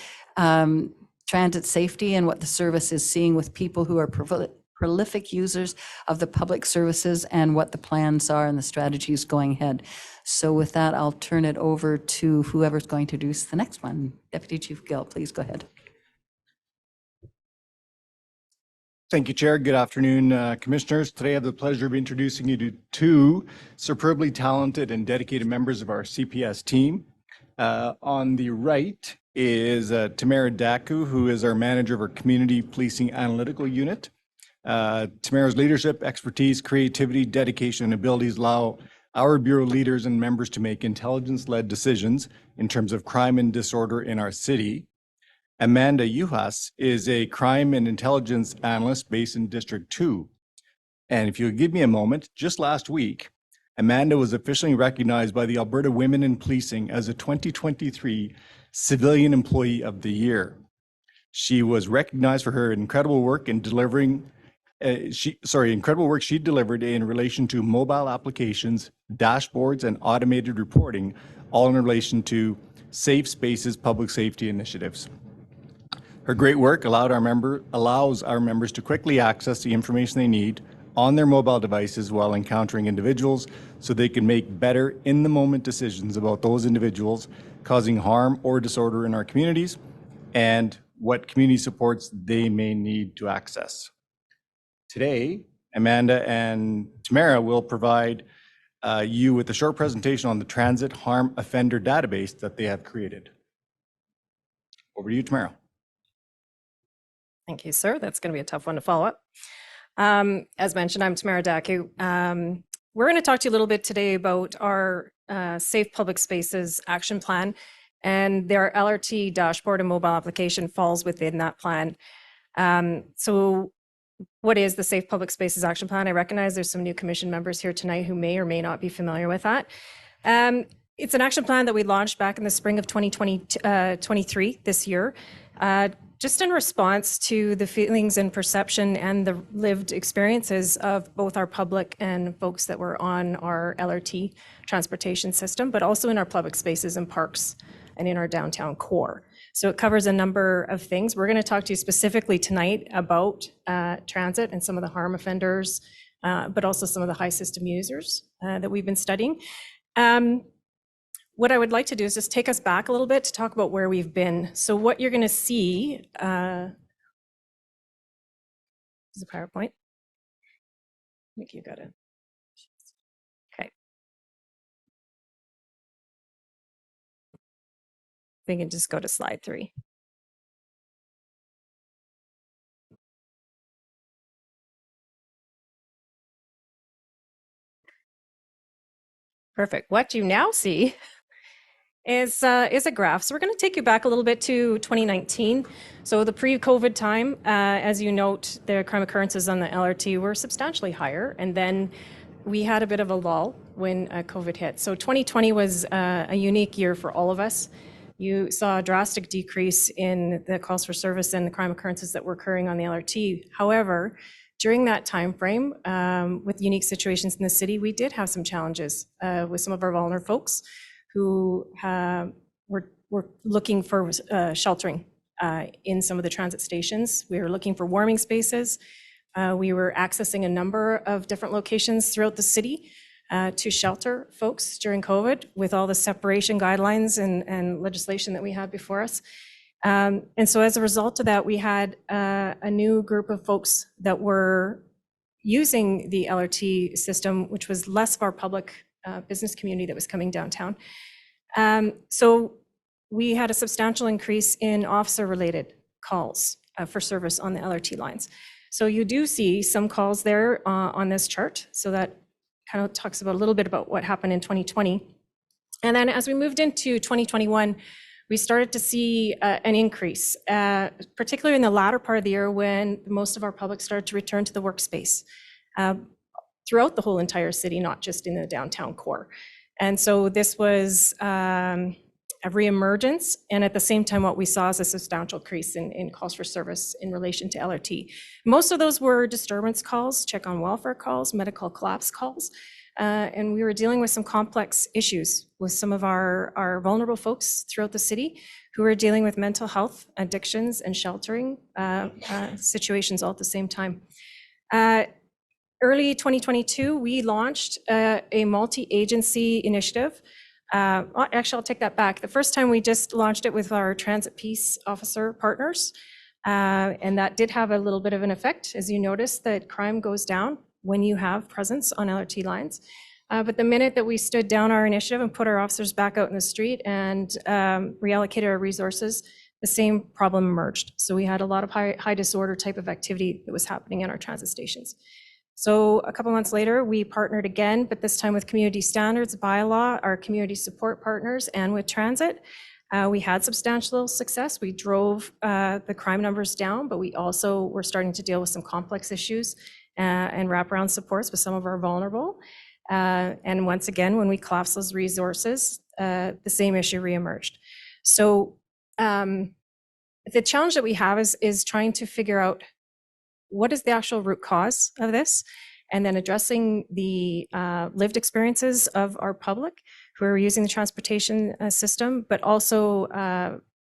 Transit safety and what the service is seeing with people who are prolific users of the public services, and what the plans are and the strategies going ahead. So with that, I'll turn it over to whoever's going to introduce the next one. Deputy Chief Gill, please go ahead. Thank you, Chair. Good afternoon, Commissioners. Today I have the pleasure of introducing you to 2 superbly talented and dedicated members of our CPS team. On the right is Tamara Daku, who is our manager of our Community Policing Analytical Unit. Tamara's leadership, expertise, creativity, dedication, and abilities allow our Bureau leaders and members to make intelligence-led decisions in terms of crime and disorder in our city. Amanda Yuhas is a crime and intelligence analyst based in District 2. And if you'll give me a moment, just last week, Amanda was officially recognized by the Alberta Women in Policing as a 2023 Civilian Employee of the Year. She was recognized for her incredible work in delivering, incredible work she delivered in relation to mobile applications, dashboards, and automated reporting, all in relation to safe spaces, public safety initiatives. Her great work allows our members to quickly access the information they need on their mobile devices while encountering individuals so they can make better in-the-moment decisions about those individuals causing harm or disorder in our communities and what community supports they may need to access. Today, Amanda and Tamara will provide you with a short presentation on the Transit Harm Offender Database that they have created. Over to you, Tamara. Thank you, sir. That's going to be a tough one to follow up. As mentioned, I'm Tamara Daku. We're going to talk to you a little bit today about our Safe Public Spaces Action Plan, and their LRT dashboard and mobile application falls within that plan. So what is the Safe Public Spaces Action Plan? I recognize there's some new commission members here tonight who may or may not be familiar with that. It's an action plan that we launched back in the spring of 2023 this year, just in response to the feelings and perception and the lived experiences of both our public and folks that were on our LRT transportation system, but also in our public spaces and parks and in our downtown core. So it covers a number of things. We're going to talk to you specifically tonight about transit and some of the harm offenders, but also some of the high system users that we've been studying. What I would like to do is just take us back a little bit to talk about where we've been. So what you're going to see is a PowerPoint. I think you got it. Okay. We can just go to slide 3. Perfect. What you now see is a graph. So we're going to take you back a little bit to 2019. So the pre-COVID time, as you note, the crime occurrences on the LRT were substantially higher. And then we had a bit of a lull when COVID hit. So 2020 was a unique year for all of us. You saw a drastic decrease in the calls for service and the crime occurrences that were occurring on the LRT. However, during that time frame, with unique situations in the city, we did have some challenges with some of our vulnerable folks who were looking for sheltering in some of the transit stations. We were looking for warming spaces. We were accessing a number of different locations throughout the city to shelter folks during COVID with all the separation guidelines and legislation that we had before us. And so as a result of that, we had a new group of folks that were using the LRT system, which was less of our public business community that was coming downtown. So we had a substantial increase in officer-related calls for service on the LRT lines. So you do see some calls there on this chart. So that kind of talks about a little bit about what happened in 2020. And then as we moved into 2021, we started to see an increase, particularly in the latter part of the year when most of our public started to return to the workspace throughout the whole entire city, not just in the downtown core. And so this was a reemergence, and at the same time, what we saw is a substantial increase in calls for service in relation to LRT. Most of those were disturbance calls, check on welfare calls, medical collapse calls, and we were dealing with some complex issues with some of our vulnerable folks throughout the city who were dealing with mental health, addictions, and sheltering situations all at the same time. Early 2022, we launched a multi-agency initiative. Actually, I'll take that back. The first time we just launched it with our transit peace officer partners, and that did have a little bit of an effect. As you notice, that crime goes down when you have presence on LRT lines. But the minute that we stood down our initiative and put our officers back out in the street and reallocated our resources, the same problem emerged. So we had a lot of high disorder type of activity that was happening in our transit stations. So a couple months later, we partnered again, but this time with Community Standards, Bylaw, our community support partners, and with Transit. We had substantial success. We drove the crime numbers down, but we also were starting to deal with some complex issues and wraparound supports with some of our vulnerable. And once again, when we collapsed those resources, the same issue reemerged. So the challenge that we have is trying to figure out what is the actual root cause of this, and then addressing the lived experiences of our public who are using the transportation system, but also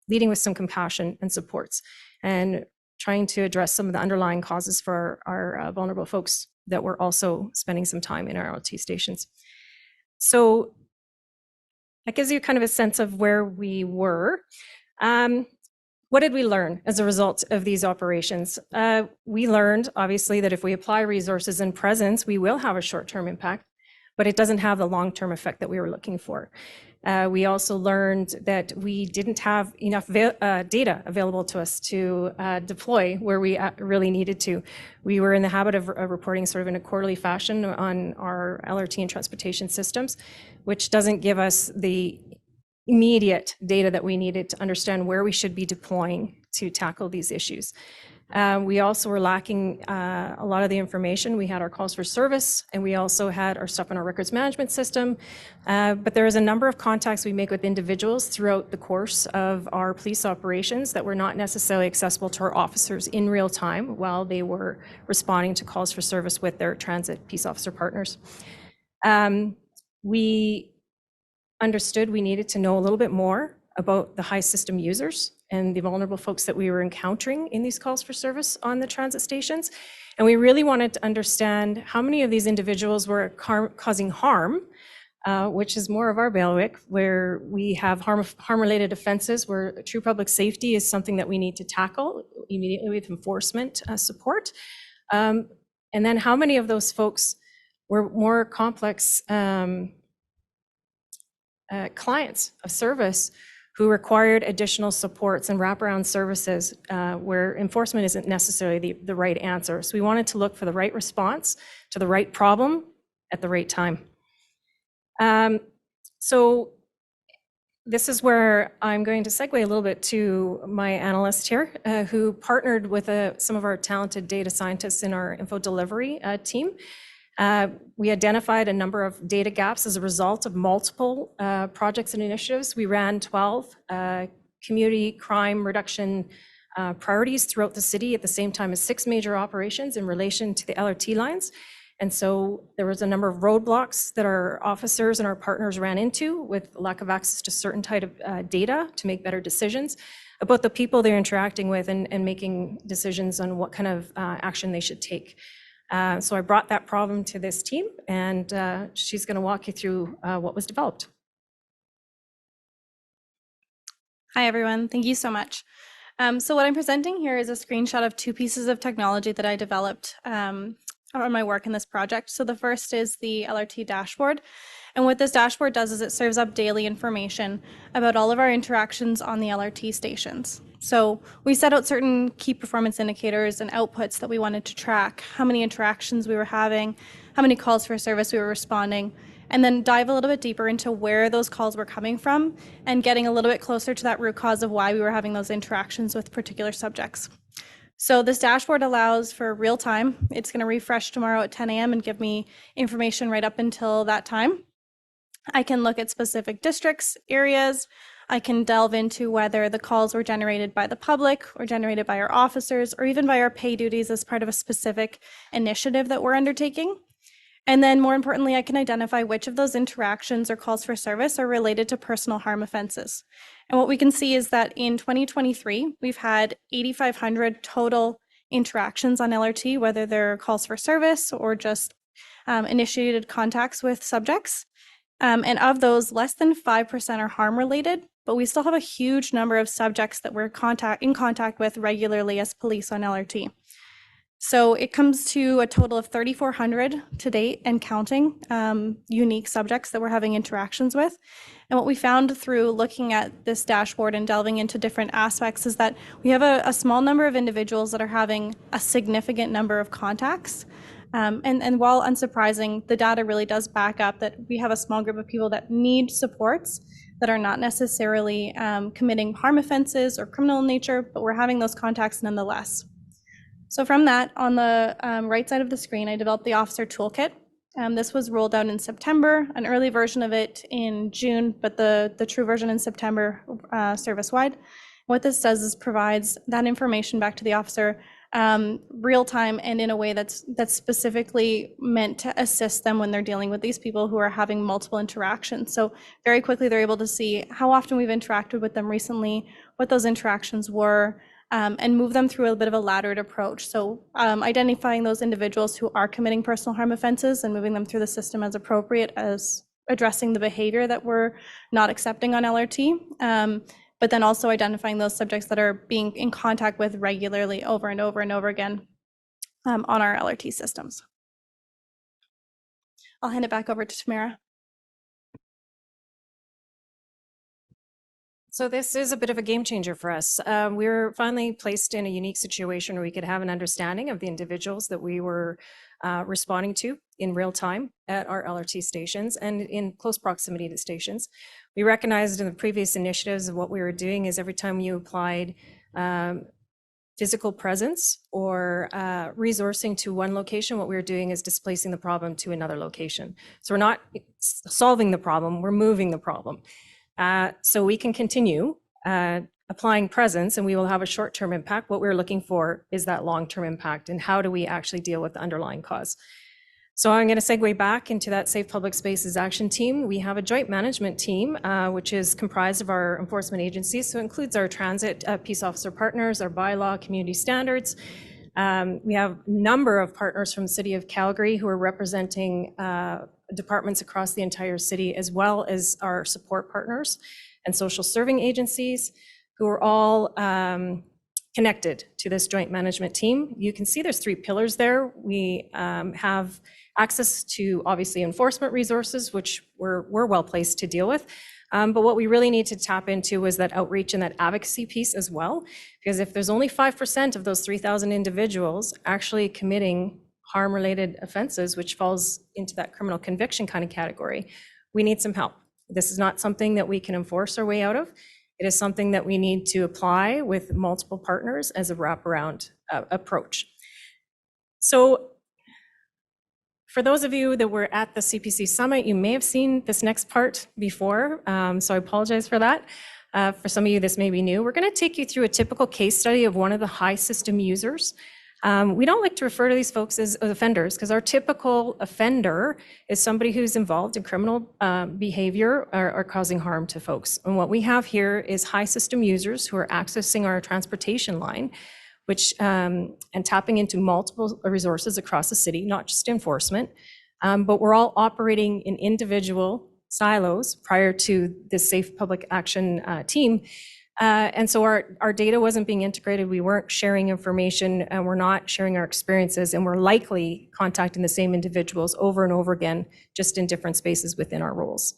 leading with some compassion and supports, and trying to address some of the underlying causes for our vulnerable folks that were also spending some time in our LRT stations. So that gives you kind of a sense of where we were. What did we learn as a result of these operations? We learned, obviously, that if we apply resources and presence, we will have a short-term impact, but it doesn't have the long-term effect that we were looking for. We also learned that we didn't have enough data available to us to deploy where we really needed to. We were in the habit of reporting sort of in a quarterly fashion on our LRT and transportation systems, which doesn't give us the immediate data that we needed to understand where we should be deploying to tackle these issues. We also were lacking a lot of the information. We had our calls for service, and we also had our stuff in our records management system. But there is a number of contacts we make with individuals throughout the course of our police operations that were not necessarily accessible to our officers in real time while they were responding to calls for service with their transit peace officer partners. We understood we needed to know a little bit more about the high system users and the vulnerable folks that we were encountering in these calls for service on the transit stations. And we really wanted to understand how many of these individuals were causing harm, which is more of our bailiwick, where we have harm-related offenses, where true public safety is something that we need to tackle immediately with enforcement support. And then how many of those folks were more complex clients of service who required additional supports and wraparound services where enforcement isn't necessarily the right answer. So we wanted to look for the right response to the right problem at the right time. So this is where I'm going to segue a little bit to my analyst here, who partnered with some of our talented data scientists in our info delivery team. We identified a number of data gaps as a result of multiple projects and initiatives. We ran 12 community crime reduction priorities throughout the city at the same time as 6 major operations in relation to the LRT lines. And so there was a number of roadblocks that our officers and our partners ran into with lack of access to certain type of data to make better decisions about the people they're interacting with and making decisions on what kind of action they should take. So I brought that problem to this team, and she's going to walk you through what was developed. Hi, everyone. Thank you so much. So what I'm presenting here is a screenshot of 2 pieces of technology that I developed on my work in this project. So the first is the LRT dashboard. And what this dashboard does is it serves up daily information about all of our interactions on the LRT stations. So we set out certain key performance indicators and outputs that we wanted to track, how many interactions we were having, how many calls for service we were responding, and then dive a little bit deeper into where those calls were coming from and getting a little bit closer to that root cause of why we were having those interactions with particular subjects. So this dashboard allows for real time. It's going to refresh tomorrow at 10 a.m. and give me information right up until that time. I can look at specific districts, areas. I can delve into whether the calls were generated by the public or generated by our officers or even by our pay duties as part of a specific initiative that we're undertaking. And then more importantly, I can identify which of those interactions or calls for service are related to personal harm offenses. And what we can see is that in 2023, we've had 8,500 total interactions on LRT, whether they're calls for service or just initiated contacts with subjects. And of those, less than 5% are harm related, but we still have a huge number of subjects that we're in contact with regularly as police on LRT. So it comes to a total of 3,400 to date and counting unique subjects that we're having interactions with. And what we found through looking at this dashboard and delving into different aspects is that we have a small number of individuals that are having a significant number of contacts. And while unsurprising, the data really does back up that we have a small group of people that need supports that are not necessarily committing harm offenses or criminal in nature, but we're having those contacts nonetheless. So from that, on the right side of the screen, I developed the officer toolkit. This was rolled out in September, an early version of it in June, but the true version in September service-wide. What this does is provides that information back to the officer real time and in a way that's specifically meant to assist them when they're dealing with these people who are having multiple interactions. So very quickly they're able to see how often we've interacted with them recently, what those interactions were, and move them through a bit of a laddered approach. So identifying those individuals who are committing personal harm offenses and moving them through the system as appropriate, as addressing the behavior that we're not accepting on LRT. But then also identifying those subjects that are being in contact with regularly over and over and over again on our LRT systems. I'll hand it back over to Tamara. So this is a bit of a game changer for us. We were finally placed in a unique situation where we could have an understanding of the individuals that we were responding to in real time at our LRT stations and in close proximity to stations. We recognized in the previous initiatives of what we were doing is every time you applied physical presence or resourcing to one location, what we were doing is displacing the problem to another location. So we're not solving the problem, we're moving the problem. So we can continue applying presence and we will have a short-term impact. What we're looking for is that long-term impact and how do we actually deal with the underlying cause. So I'm going to segue back into that Safe Public Spaces Action Team. We have a joint management team, which is comprised of our enforcement agencies. So it includes our transit peace officer partners, our bylaw, community standards. We have a number of partners from the City of Calgary who are representing departments across the entire city, as well as our support partners and social serving agencies who are all connected to this joint management team. You can see there's 3 pillars there. We have access to obviously enforcement resources, which we're well placed to deal with. But what we really need to tap into is that outreach and that advocacy piece as well, because if there's only 5% of those 3,000 individuals actually committing harm-related offenses, which falls into that criminal conviction kind of category, we need some help. This is not something that we can enforce our way out of. It is something that we need to apply with multiple partners as a wraparound approach. So for those of you that were at the CPC Summit, you may have seen this next part before, so I apologize for that. For some of you, this may be new. We're going to take you through a typical case study of one of the high system users. We don't like to refer to these folks as offenders because our typical offender is somebody who's involved in criminal behavior or causing harm to folks. And what we have here is high system users who are accessing our transportation line, which and tapping into multiple resources across the city, not just enforcement, but we're all operating in individual silos prior to this Safe Public Action team. And so our data wasn't being integrated. We weren't sharing information and we're not sharing our experiences, and we're likely contacting the same individuals over and over again, just in different spaces within our roles.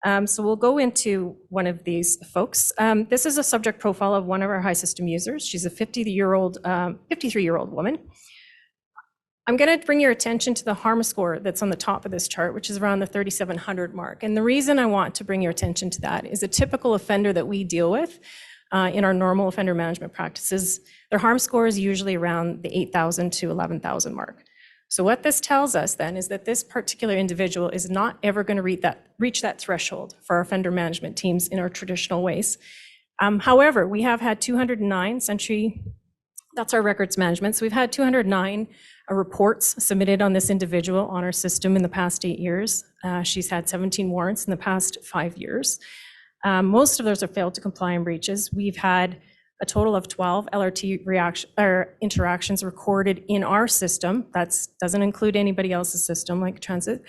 So we'll go into one of these folks. This is a subject profile of one of our high system users. She's a 53-year-old woman. I'm going to bring your attention to the harm score that's on the top of this chart, which is around the 3,700 mark. And the reason I want to bring your attention to that is a typical offender that we deal with in our normal offender management practices, their harm score is usually around the 8,000 to 11,000 mark. So what this tells us then is that this particular individual is not ever going to reach that threshold for our offender management teams in our traditional ways. However, we have had 209 that's our records management. So we've had 209 reports submitted on this individual on our system in the past 8 years. She's had 17 warrants in the past 5 years. Most of those are failed to comply and breaches. We've had a total of 12 LRT interactions recorded in our system. That doesn't include anybody else's system like transit,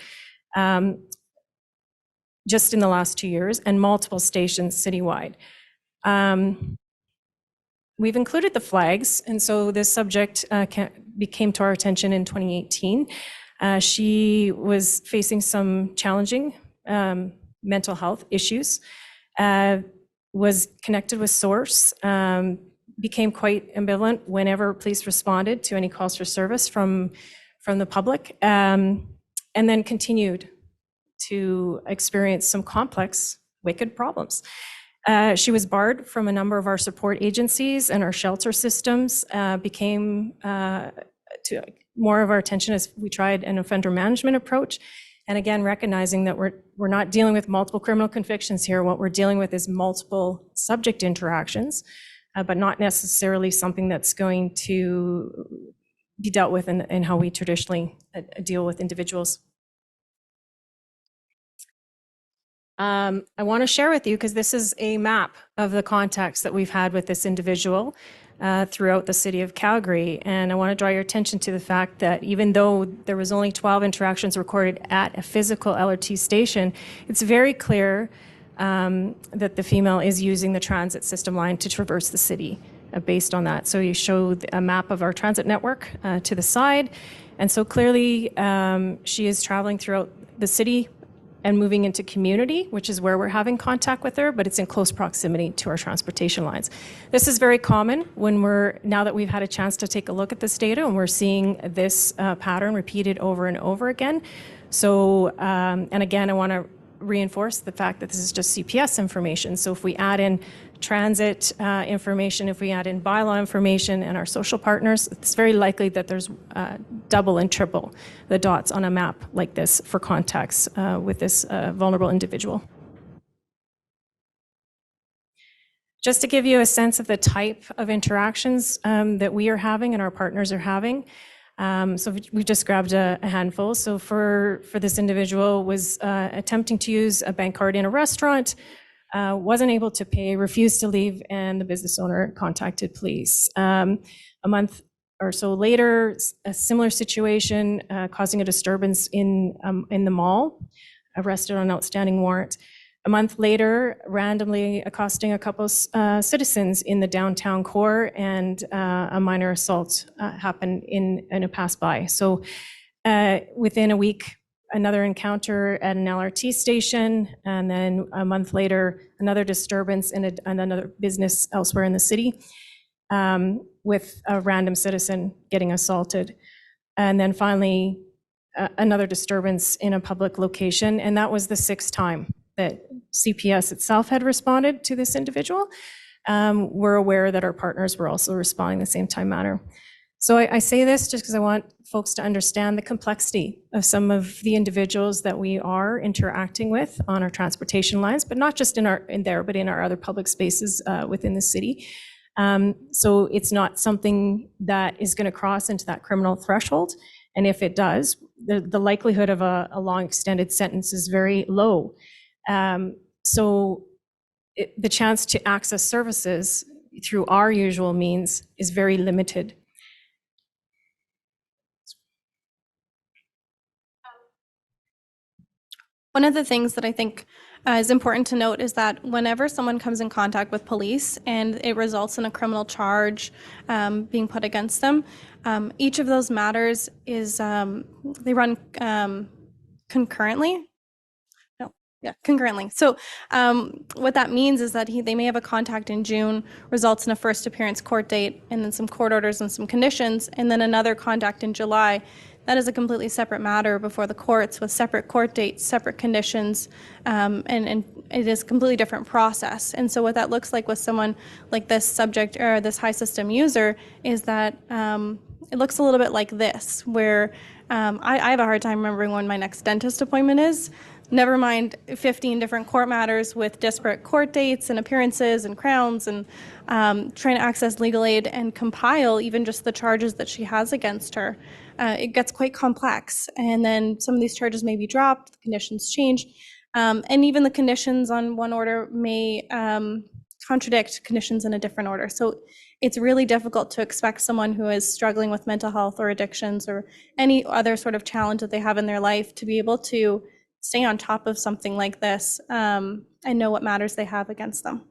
just in the last 2 years, and multiple stations citywide. We've included the flags, and so this subject came to our attention in 2018. She was facing some challenging mental health issues, was connected with Source, became quite ambivalent whenever police responded to any calls for service from the public, and then continued to experience some complex, wicked problems. She was barred from a number of our support agencies, and our shelter systems became to more of our attention as we tried an offender management approach. And again, recognizing that we're not dealing with multiple criminal convictions here. What we're dealing with is multiple subject interactions but not necessarily something that's going to be dealt with in how we traditionally deal with individuals. I want to share with you, because this is a map of the contacts that we've had with this individual throughout the city of Calgary. And I want to draw your attention to the fact that even though there was only 12 interactions recorded at a physical LRT station, it's very clear that the female is using the transit system line to traverse the city based on that. So you show a map of our transit network to the side. And so clearly she is traveling throughout the city and moving into community, which is where we're having contact with her, but it's in close proximity to our transportation lines. This is very common now that we've had a chance to take a look at this data, and we're seeing this pattern repeated over and over again. So, and again, I want to reinforce the fact that this is just CPS information. So if we add in transit information, if we add in bylaw information and our social partners, it's very likely that there's double and triple the dots on a map like this for contacts with this vulnerable individual. Just to give you a sense of the type of interactions that we are having and our partners are having. So we've just grabbed a handful. So for this individual was attempting to use a bank card in a restaurant, wasn't able to pay, refused to leave, and the business owner contacted police. A month or so later, a similar situation causing a disturbance in the mall, arrested on outstanding warrant. A month later, randomly accosting a couple citizens in the downtown core, and a minor assault happened in a pass-by. So within a week, another encounter at an LRT station, and then a month later, another disturbance in another business elsewhere in the city, with a random citizen getting assaulted. And then finally, another disturbance in a public location, and that was the 6th time that CPS itself had responded to this individual. We're aware that our partners were also responding the same time manner. So I say this just because I want folks to understand the complexity of some of the individuals that we are interacting with on our transportation lines, but not just in there, but in our other public spaces within the city. So it's not something that is going to cross into that criminal threshold. And if it does, the likelihood of a long extended sentence is very low. So the chance to access services through our usual means is very limited. One of the things that I think is important to note is that whenever someone comes in contact with police and it results in a criminal charge being put against them, each of those matters is, they run concurrently. Yeah, concurrently. So what that means is that they may have a contact in June, results in a first appearance court date, and then some court orders and some conditions, and then another contact in July. That is a completely separate matter before the courts with separate court dates, separate conditions, and it is a completely different process. And so what that looks like with someone like this subject or this high system user is that it looks a little bit like this, where I have a hard time remembering when my next dentist appointment is. Never mind 15 different court matters with disparate court dates and appearances and crowns, and trying to access legal aid and compile even just the charges that she has against her. It gets quite complex, and then some of these charges may be dropped, the conditions change, and even the conditions on one order may contradict conditions in a different order. So it's really difficult to expect someone who is struggling with mental health or addictions or any other sort of challenge that they have in their life to be able to stay on top of something like this and know what matters they have against them.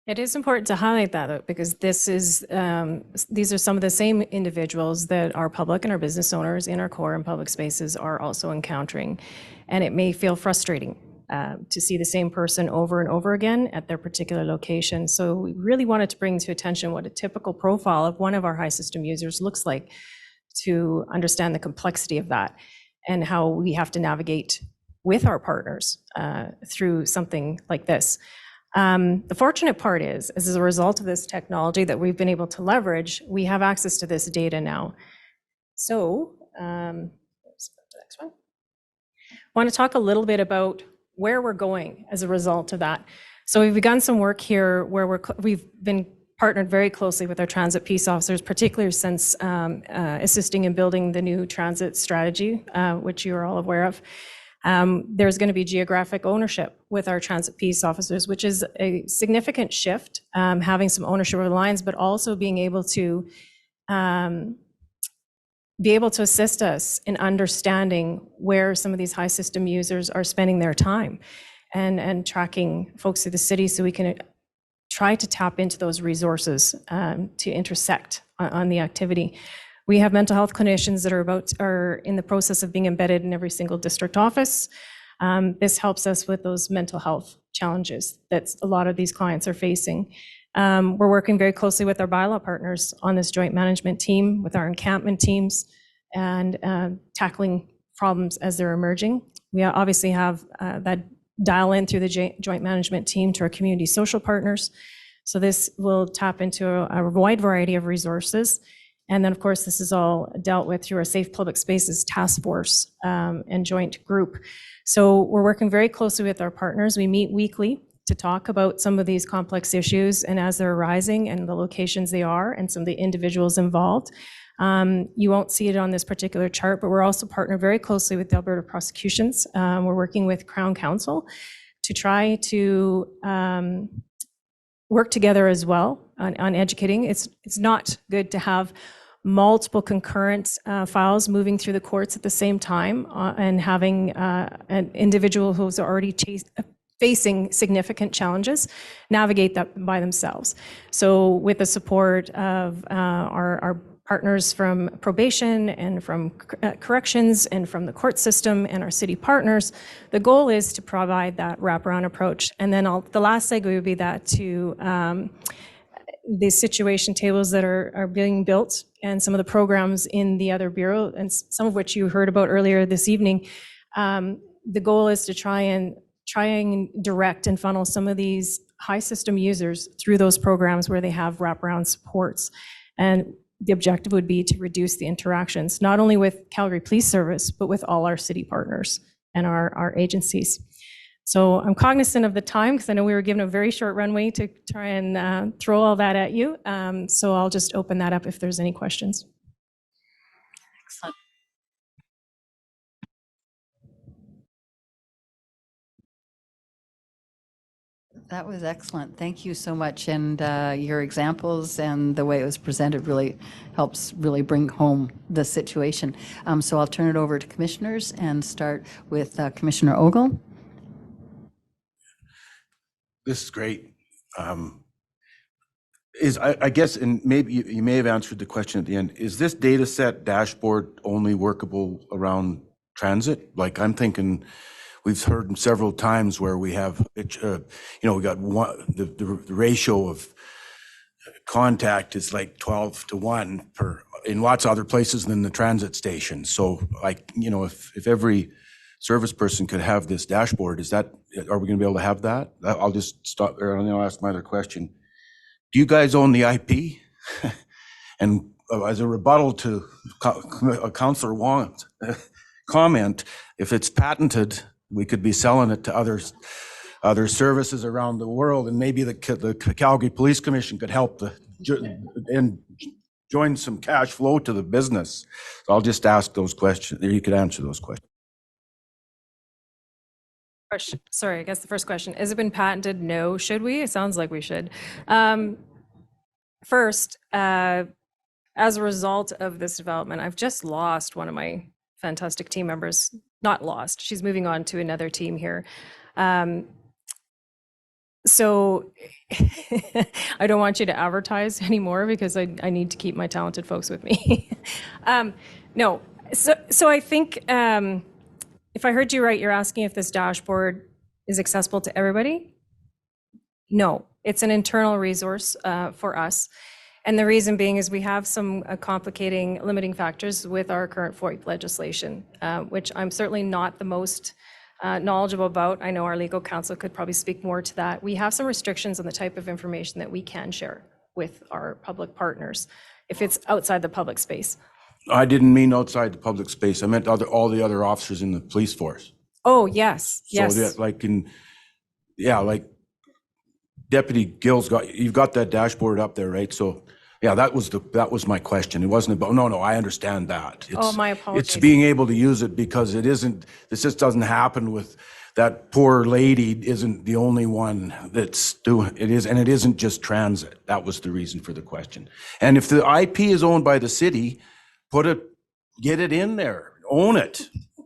It is important to highlight that, because these are some of the same individuals that our public and our business owners in our core and public spaces are also encountering. And it may feel frustrating to see the same person over and over again at their particular location. So we really wanted to bring to attention what a typical profile of one of our high system users looks like, to understand the complexity of that and how we have to navigate with our partners through something like this. The fortunate part is, as a result of this technology that we've been able to leverage, we have access to this data now. So, let's go to the next one. I want to talk a little bit about where we're going as a result of that. So we've begun some work here where we've been partnered very closely with our transit peace officers, particularly since assisting in building the new transit strategy, which you are all aware of. There's going to be geographic ownership with our transit peace officers, which is a significant shift, having some ownership of the lines, but also being able to assist us in understanding where some of these high system users are spending their time and tracking folks through the city so we can try to tap into those resources to intersect on the activity. We have mental health clinicians that are in the process of being embedded in every single district office. This helps us with those mental health challenges that a lot of these clients are facing. We're working very closely with our bylaw partners on this joint management team, with our encampment teams, and tackling problems as they're emerging. We obviously have that dial in through the joint management team to our community social partners. So this will tap into a wide variety of resources. And then, of course, this is all dealt with through our Safe Public Spaces Task Force and joint group. So we're working very closely with our partners. We meet weekly to talk about some of these complex issues and as they're arising and the locations they are and some of the individuals involved. You won't see it on this particular chart, but we're also partnered very closely with the Alberta Prosecutions. We're working with Crown Counsel to try to work together as well on educating. It's not good to have multiple concurrent files moving through the courts at the same time and having an individual who's already facing significant challenges navigate that by themselves. So with the support of our partners from probation and from corrections and from the court system and our city partners, the goal is to provide that wraparound approach. And then the last segue would be that to the situation tables that are being built and some of the programs in the other bureau, and some of which you heard about earlier this evening. The goal is to try and direct and funnel some of these high system users through those programs where they have wraparound supports. And the objective would be to reduce the interactions, not only with Calgary Police Service, but with all our city partners and our agencies. So I'm cognizant of the time because I know we were given a very short runway to try and throw all that at you. So I'll just open that up if there's any questions. Excellent. That was excellent. Thank you so much. And your examples and the way it was presented really helps really bring home the situation. So I'll turn it over to commissioners and start with Commissioner Ogle. This is great. I guess, and maybe you may have answered the question at the end, is this data set dashboard only workable around transit? Like I'm thinking, we've heard several times where we have, we got the ratio of contact is like 12-1 in lots of other places than the transit station. So like, if every service person could have this dashboard, are we going to be able to have that? I'll just stop there and then I'll ask my other question. Do you guys own the IP? And as a rebuttal to Councillor Wong's comment, if it's patented, we could be selling it to other services around the world, and maybe the Calgary Police Commission could help and join some cash flow to the business. So I'll just ask those questions. You could answer those questions. Sorry, I guess the first question, has it been patented? No. Should we? It sounds like we should. First, as a result of this development, I've just lost one of my fantastic team members. Not lost, she's moving on to another team here. So I don't want you to advertise anymore because I need to keep my talented folks with me. No, so I think if I heard you right, you're asking if this dashboard is accessible to everybody? No, it's an internal resource for us. And the reason being is we have some complicating limiting factors with our current FOIP legislation, which I'm certainly not the most knowledgeable about. I know our legal counsel could probably speak more to that. We have some restrictions on the type of information that we can share with our public partners if it's outside the public space. I didn't mean outside the public space. I meant all the other officers in the police force. Oh, yes, yes. So that, like Deputy Gill's you've got that dashboard up there, right? So, yeah, that was my question. It wasn't about, no, I understand that. Oh, my apologies. It's being able to use it because this just doesn't happen with, that poor lady isn't the only one that's doing it, and it isn't just transit. That was the reason for the question. And if the IP is owned by the city, get it in there, own it. Do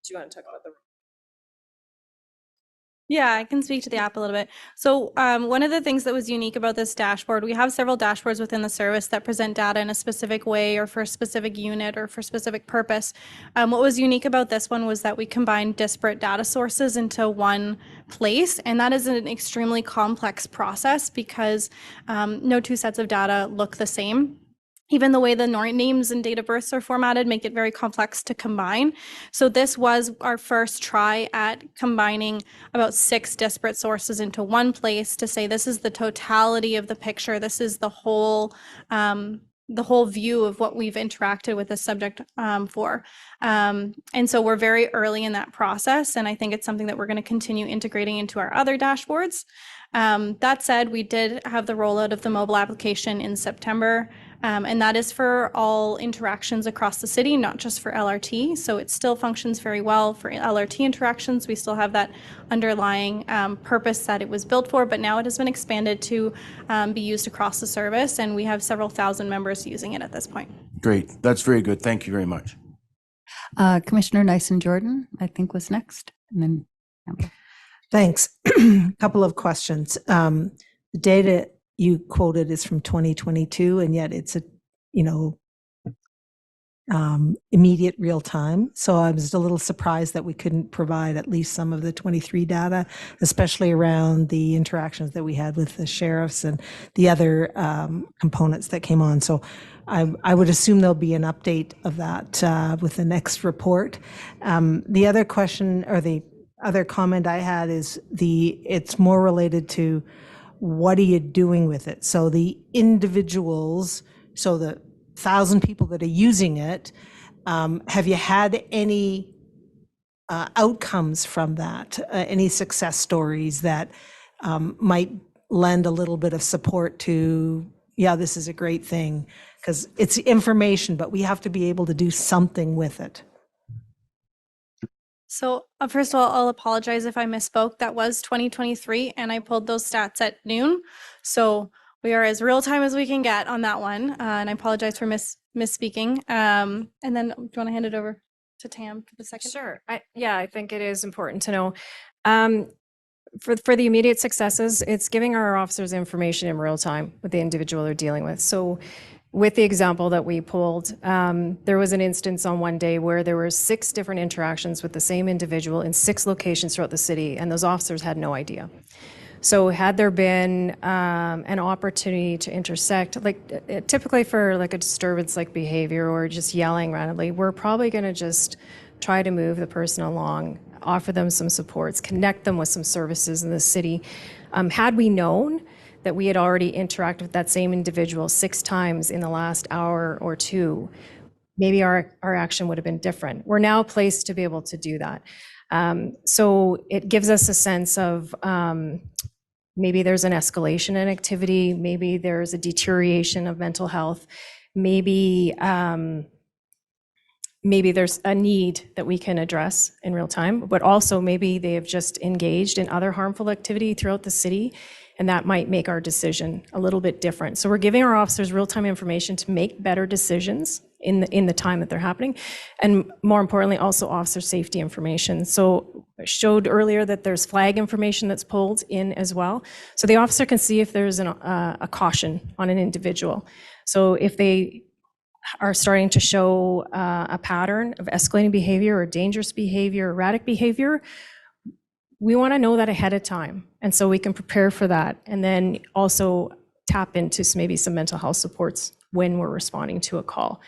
you want to talk about the? Yeah, I can speak to the app a little bit. So one of the things that was unique about this dashboard, we have several dashboards within the service that present data in a specific way or for a specific unit or for a specific purpose. What was unique about this one was that we combined disparate data sources into one place, and that is an extremely complex process because no two sets of data look the same. Even the way the names and date of births are formatted make it very complex to combine. So this was our first try at combining about 6 disparate sources into one place to say this is the totality of the picture. This is the whole view of what we've interacted with the subject for. And so we're very early in that process, and I think it's something that we're going to continue integrating into our other dashboards. That said, we did have the rollout of the mobile application in September. And that is for all interactions across the city, not just for LRT. So it still functions very well for LRT interactions. We still have that underlying purpose that it was built for, but now it has been expanded to be used across the service, and we have several thousand members using it at this point. Great. That's very good. Thank you very much. Commissioner Nyson-Jordan, I think, was next. And then Campbell. Thanks. A couple of questions. The data you quoted is from 2022, and yet it's immediate real time. So I was a little surprised that we couldn't provide at least some of the 23 data, especially around the interactions that we had with the sheriffs and the other components that came on. So I would assume there'll be an update of that with the next report. The other question, or the other comment I had, is it's more related to what are you doing with it? So the individuals, so the 1,000 people that are using it, have you had any outcomes from that? Any success stories that might lend a little bit of support to, yeah, this is a great thing? Because it's information, but we have to be able to do something with it. So first of all, I'll apologize if I misspoke. That was 2023, and I pulled those stats at noon. So we are as real time as we can get on that one. And I apologize for misspeaking. And then do you want to hand it over to Tam for the second? Sure. I think it is important to know. For the immediate successes, it's giving our officers information in real time with the individual they're dealing with. So with the example that we pulled, there was an instance on one day where there were 6 different interactions with the same individual in 6 locations throughout the city, and those officers had no idea. So had there been an opportunity to intersect, like typically for like a disturbance-like behavior or just yelling randomly, we're probably going to just try to move the person along, offer them some supports, connect them with some services in the city. Had we known that we had already interacted with that same individual 6 times in the last hour or 2, maybe our action would have been different. We're now placed to be able to do that. So it gives us a sense of maybe there's an escalation in activity, maybe there's a deterioration of mental health, maybe there's a need that we can address in real time, but also maybe they have just engaged in other harmful activity throughout the city, and that might make our decision a little bit different. So we're giving our officers real-time information to make better decisions in the time that they're happening, and more importantly, also officer safety information. So I showed earlier that there's flag information that's pulled in as well. So the officer can see if there's a caution on an individual. So if they are starting to show a pattern of escalating behavior or dangerous behavior, erratic behavior, we want to know that ahead of time. And so we can prepare for that, and then also tap into maybe some mental health supports when we're responding to a call.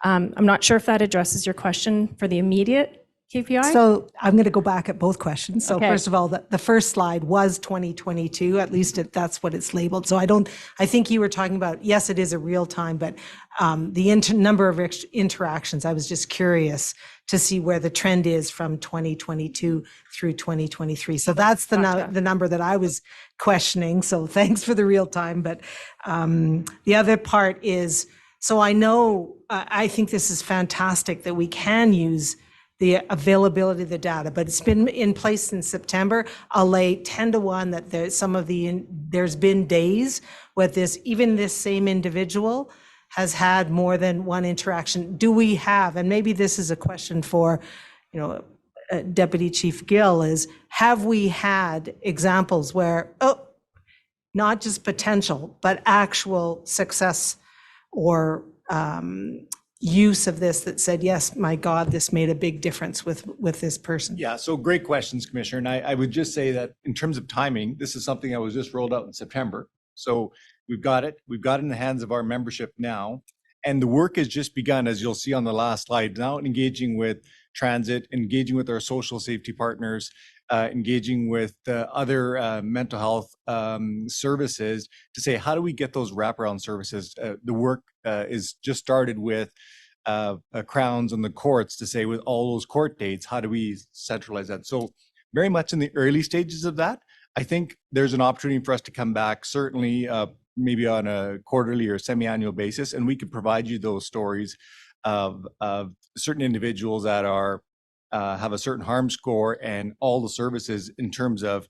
I'm not sure if that addresses your question for the immediate KPI? So I'm going to go back at both questions. So Okay. first of all, the first slide was 2022, at least that's what it's labeled. So I think you were talking about, yes, it is a real time, but the number of interactions, I was just curious to see where the trend is from 2022 through 2023. So that's the number that I was questioning. So thanks for the real time. But the other part is, so I know, I think this is fantastic that we can use the availability of the data, but it's been in place since September. I'll lay 10 to 1 that there's been days where even this same individual has had more than one interaction. Do we have, and maybe this is a question for, Deputy Chief Gill, is have we had examples where, not just potential, but actual success or use of this that said, yes, my God, this made a big difference with this person? Yeah, so great questions, Commissioner. And I would just say that in terms of timing, this is something that was just rolled out in September. So we've got it in the hands of our membership now. And the work has just begun, as you'll see on the last slide, now engaging with transit, engaging with our social safety partners, engaging with other mental health services to say, how do we get those wraparound services? The work is just started with crowns and the courts to say, with all those court dates, how do we centralize that? So very much in the early stages of that. I think there's an opportunity for us to come back, certainly maybe on a quarterly or semi-annual basis, and we could provide you those stories of certain individuals that are have a certain harm score and all the services in terms of,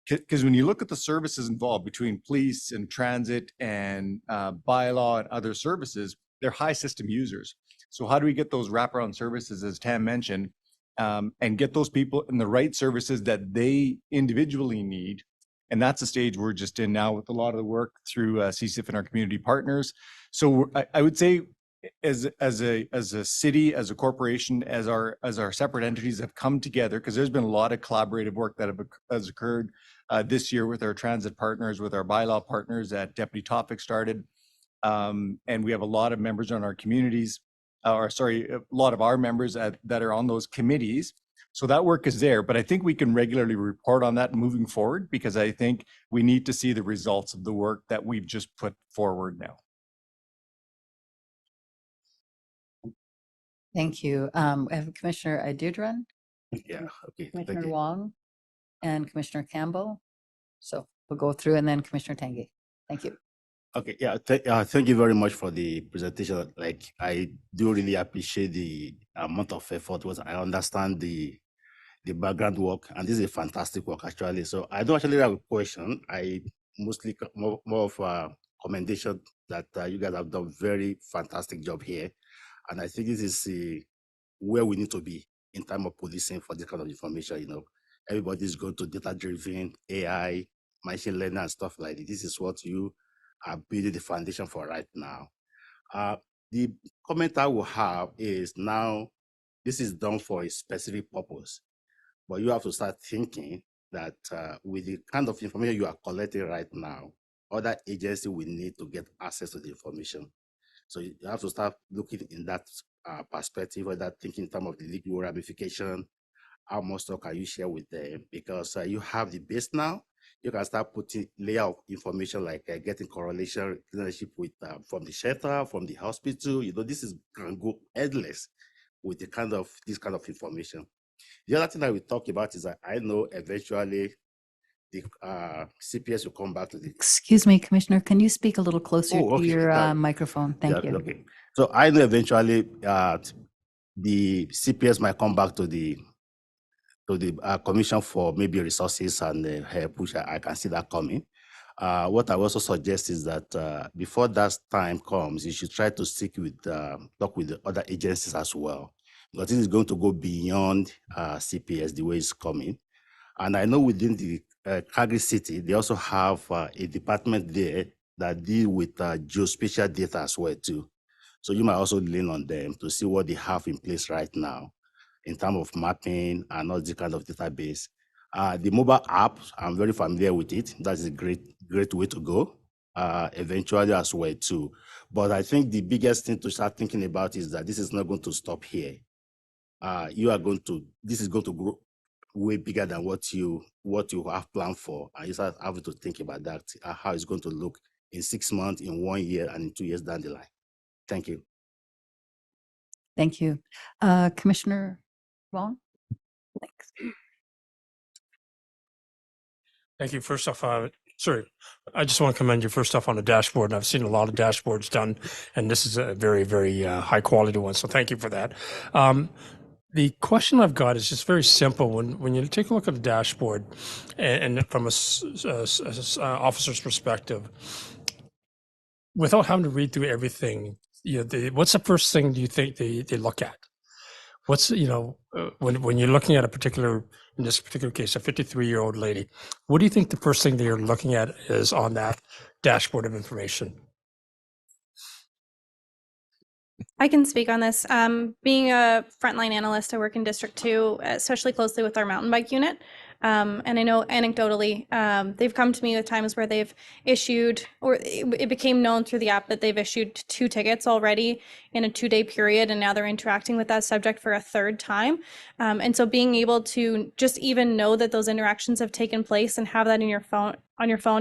because when you look at the services involved between police and transit and bylaw and other services, they're high system users. So how do we get those wraparound services, as Tam mentioned, and get those people in the right services that they individually need? And that's the stage we're just in now with a lot of the work through CSIF and our community partners. So I would say, as a city, as a corporation, as our separate entities have come together, because there's been a lot of collaborative work that has occurred this year with our transit partners, with our bylaw partners that Deputy Topic started, and we have a lot of members on our communities, a lot of our members that are on those committees. So that work is there, but I think we can regularly report on that moving forward, because I think we need to see the results of the work that we've just put forward now. Thank you. I have Commissioner Idudran, Yeah, okay. Thank Commissioner you. Wong, and Commissioner Campbell. So we'll go through, and then Commissioner Tanguy. Thank you. Okay, yeah, thank you very much for the presentation. Like, I do really appreciate the amount of effort. I understand the background work, and this is a fantastic work actually. So I don't actually have a question. I mostly more of a commendation that you guys have done very fantastic job here, and I think this is where we need to be in terms of policing for this kind of information. Everybody's going to data-driven AI, machine learning, and stuff like this. This is what you are building the foundation for right now. The comment I will have is, now this is done for a specific purpose, but you have to start thinking that with the kind of information you are collecting right now, other agencies will need to get access to the information. So you have to start looking in that perspective, or that thinking in terms of the legal ramification. How much stuff can you share with them? Because you have the base now. You can start putting layer of information, like getting correlation relationship with from the shelter, from the hospital. This can go endless with this kind of information. The other thing that we talk about is that I know eventually the CPS will come back to the. Excuse me, Commissioner, can you speak a little closer Oh, to okay. your microphone? Thank you. Okay. So I know eventually the CPS might come back to the commission for maybe resources and help, which I can see that coming. What I also suggest is that before that time comes, you should try to talk with the other agencies as well, because this is going to go beyond CPS the way it's coming. And I know within the Calgary City, they also have a department there that deal with geospatial data as well too. So you might also lean on them to see what they have in place right now in terms of mapping and all this kind of database. The mobile app, I'm very familiar with it. That's a great way to go, eventually as well too. But I think the biggest thing to start thinking about is that this is not going to stop here. you are going to, this is going to grow way bigger than what you have planned for. And you start having to think about that, how it's going to look in 6 months, in 1 year, and in 2 years down the line. Thank you. Thank you. Commissioner Wong? Thanks. Thank you. First off, sorry, I just want to commend you first off on the dashboard. And I've seen a lot of dashboards done, and this is a very, very high quality one. So thank you for that. The question I've got is just very simple. When you take a look at the dashboard, and from a officer's perspective, without having to read through everything, what's the first thing do you think they look at? What's, when you're looking at in this particular case, a 53-year-old lady, what do you think the first thing they're looking at is on that dashboard of information? I can speak on this. Being a frontline analyst, I work in District 2, especially closely with our mountain bike unit. And I know anecdotally, they've come to me with times where they've issued, or it became known through the app that they've issued 2 tickets already in a 2-day period, and now they're interacting with that subject for a 3rd time. And so being able to just even know that those interactions have taken place and have that in your phone,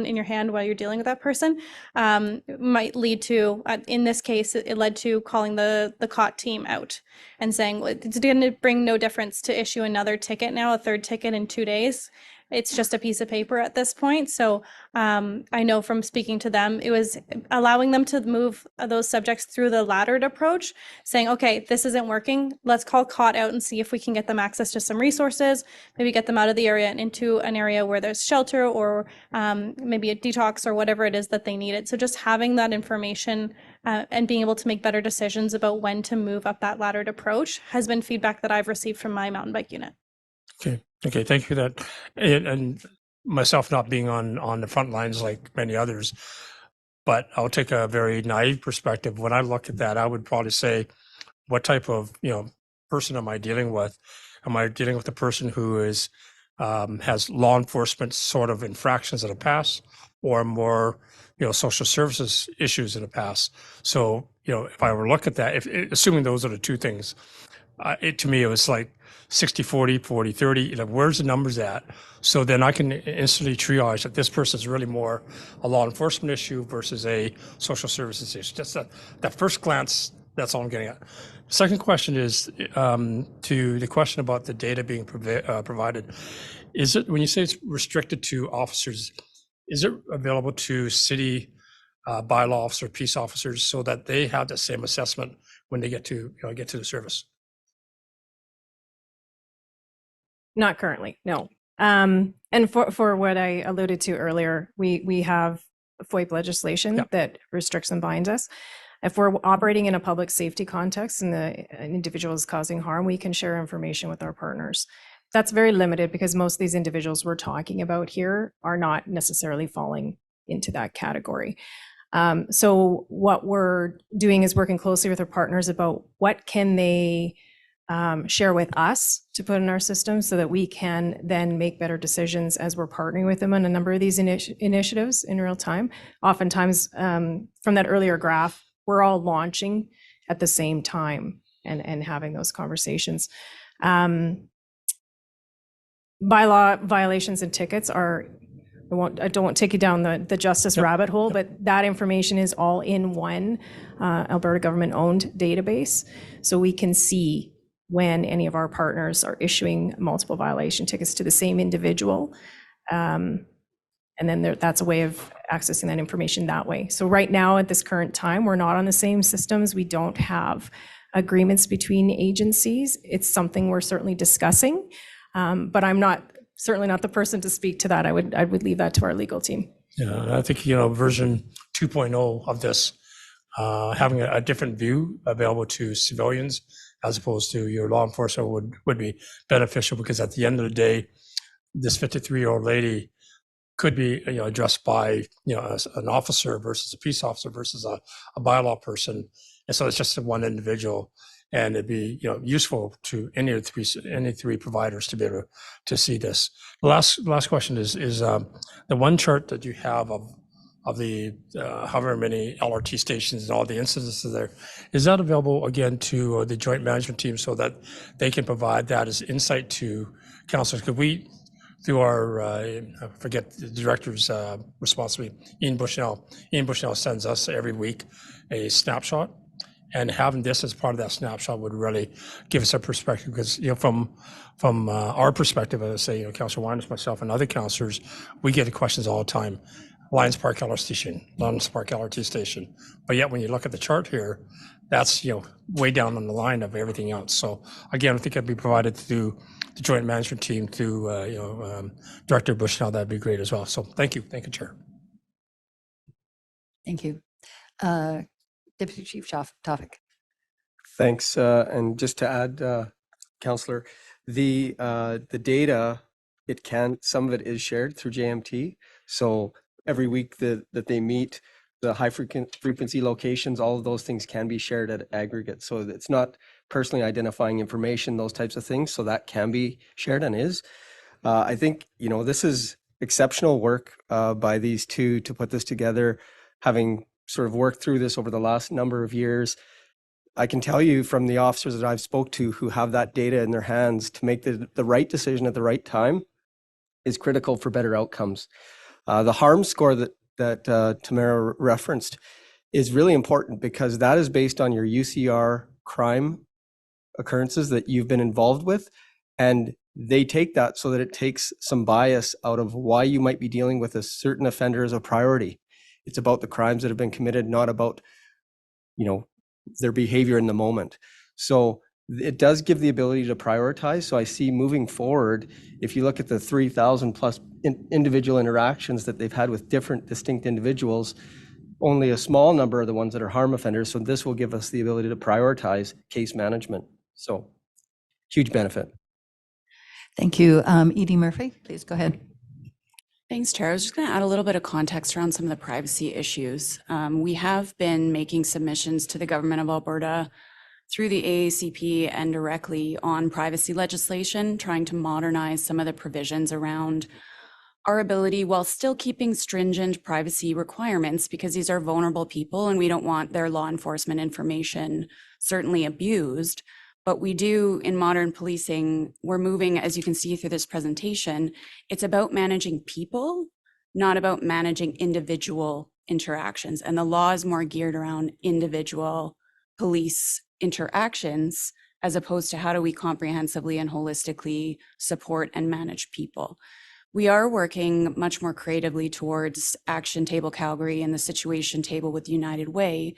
in your hand while you're dealing with that person, might lead to, in this case, it led to calling the COT team out and saying, it's going to bring no difference to issue another ticket now, a 3rd ticket in 2 days. It's just a piece of paper at this point. So I know from speaking to them, it was allowing them to move those subjects through the laddered approach, saying, okay, this isn't working. Let's call COT out and see if we can get them access to some resources, maybe get them out of the area and into an area where there's shelter, or maybe a detox, or whatever it is that they needed. So just having that information and being able to make better decisions about when to move up that laddered approach has been feedback that I've received from my mountain bike unit. Okay, thank you for that. And myself not being on the front lines like many others, but I'll take a very naive perspective. When I look at that, I would probably say, what type of person am I dealing with? Am I dealing with a person who is has law enforcement sort of infractions in the past, or more social services issues in the past? So if I were to look at that, assuming those are the 2 things, to me it was like 60-40, 40-30, where's the numbers at? So then I can instantly triage that this person is really more a law enforcement issue versus a social services issue. Just that first glance, that's all I'm getting at. Second question is to the question about the data being provided. Is it, when you say it's restricted to officers, is it available to city bylaw officer, peace officers, so that they have the same assessment when they get to the service? Not currently, no. And for what I alluded to earlier, we have FOIP legislation that restricts and binds us. If we're operating in a public safety context and the individual is causing harm, we can share information with our partners. That's very limited because most of these individuals we're talking about here are not necessarily falling into that category. So what we're doing is working closely with our partners about what can they share with us to put in our system so that we can then make better decisions as we're partnering with them on a number of these initiatives in real time. Oftentimes, from that earlier graph, we're all launching at the same time and having those conversations. Bylaw violations and tickets are, I don't want to take you down the justice rabbit hole, but that information is all in one Alberta government-owned database. So we can see when any of our partners are issuing multiple violation tickets to the same individual. And then that's a way of accessing that information that way. So right now at this current time, we're not on the same systems. We don't have agreements between agencies. It's something we're certainly discussing, but I'm certainly not the person to speak to that. I would leave that to our legal team. Yeah, I think, version 2.0 of this, having a different view available to civilians as opposed to your law enforcement would be beneficial, because at the end of the day, this 53-year-old lady could be addressed by an officer versus a peace officer versus a bylaw person, and so it's just one individual, and it'd be useful to any three providers to be able to see this. The last question is the one chart that you have of the however many LRT stations and all the incidences there. Is that available again to the joint management team so that they can provide that as insight to councilors? Could we, through our, I forget the director's responsibility, Ian Bushnell. Ian Bushnell sends us every week a snapshot, and having this as part of that snapshot would really give us a perspective, because from our perspective, as I say, Councillor Winans, myself, and other councillors, we get the questions all the time. Lions Park LRT station, Lions Park LRT station, but yet when you look at the chart here, that's way down on the line of everything else. So again, I think it'd be provided to the joint management team, to Director Bushnell. That'd be great as well. So thank you, Chair. Thank you. Deputy Chief Tawfik. Thanks. And just to add, Councillor, the data, some of it is shared through JMT. So every week that they meet, the high frequency locations, all of those things can be shared at aggregate. So it's not personally identifying information, those types of things. So that can be shared and is. I think, this is exceptional work by these two to put this together, having sort of worked through this over the last number of years. I can tell you from the officers that I've spoke to who have that data in their hands, to make the right decision at the right time is critical for better outcomes. The harm score that Tamara referenced is really important, because that is based on your UCR crime occurrences that you've been involved with. And they take that so that it takes some bias out of why you might be dealing with a certain offender as a priority. It's about the crimes that have been committed, not about, their behavior in the moment. So it does give the ability to prioritize. So I see moving forward, if you look at the 3,000 plus individual interactions that they've had with different distinct individuals, only a small number are the ones that are harm offenders. So this will give us the ability to prioritize case management. So huge benefit. Thank you. Edie Murphy, please go ahead. Thanks, Chair. I was just going to add a little bit of context around some of the privacy issues. We have been making submissions to the Government of Alberta through the AACP and directly on privacy legislation, trying to modernize some of the provisions around our ability, while still keeping stringent privacy requirements, because these are vulnerable people and we don't want their law enforcement information certainly abused. But we do, in modern policing, we're moving, as you can see through this presentation, it's about managing people, not about managing individual interactions. And the law is more geared around individual police interactions, as opposed to how do we comprehensively and holistically support and manage people. We are working much more creatively towards Action Table Calgary and the Situation Table with United Way,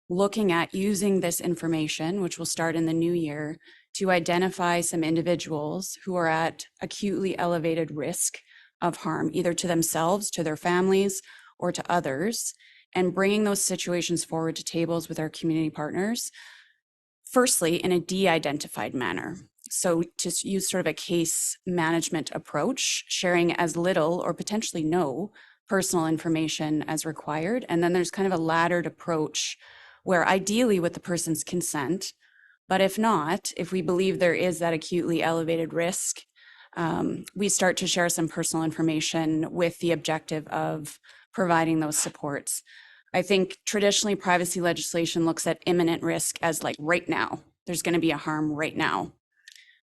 looking at using this information, which will start in the new year, to identify some individuals who are at acutely elevated risk of harm, either to themselves, to their families, or to others, and bringing those situations forward to tables with our community partners, firstly, in a de-identified manner. So to use sort of a case management approach, sharing as little or potentially no personal information as required. And then there's kind of a laddered approach where, ideally with the person's consent, but if not, if we believe there is that acutely elevated risk, we start to share some personal information with the objective of providing those supports. I think traditionally privacy legislation looks at imminent risk as like right now, there's going to be a harm right now.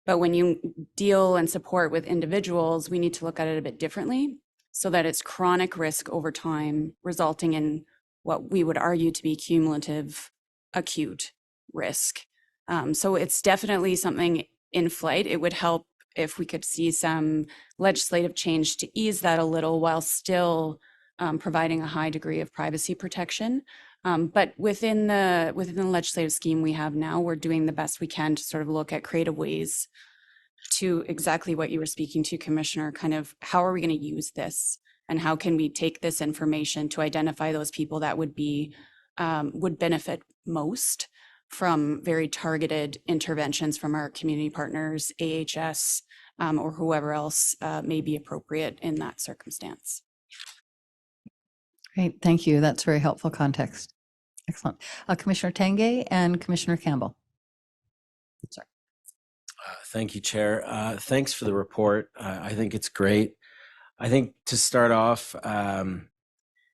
But when you deal and support with individuals, we need to look at it a bit differently, so that it's chronic risk over time, resulting in what we would argue to be cumulative acute risk. So it's definitely something in flight. It would help if we could see some legislative change to ease that a little, while still providing a high degree of privacy protection. But within the legislative scheme we have now, we're doing the best we can to sort of look at creative ways to exactly what you were speaking to, Commissioner, kind of how are we going to use this, and how can we take this information to identify those people that would benefit most from very targeted interventions from our community partners, AHS, or whoever else may be appropriate in that circumstance. Great, thank you. That's very helpful context. Excellent. Commissioner Tanguay and Commissioner Campbell. Sorry. Thank you, Chair. Thanks for the report. I think it's great. I think to start off,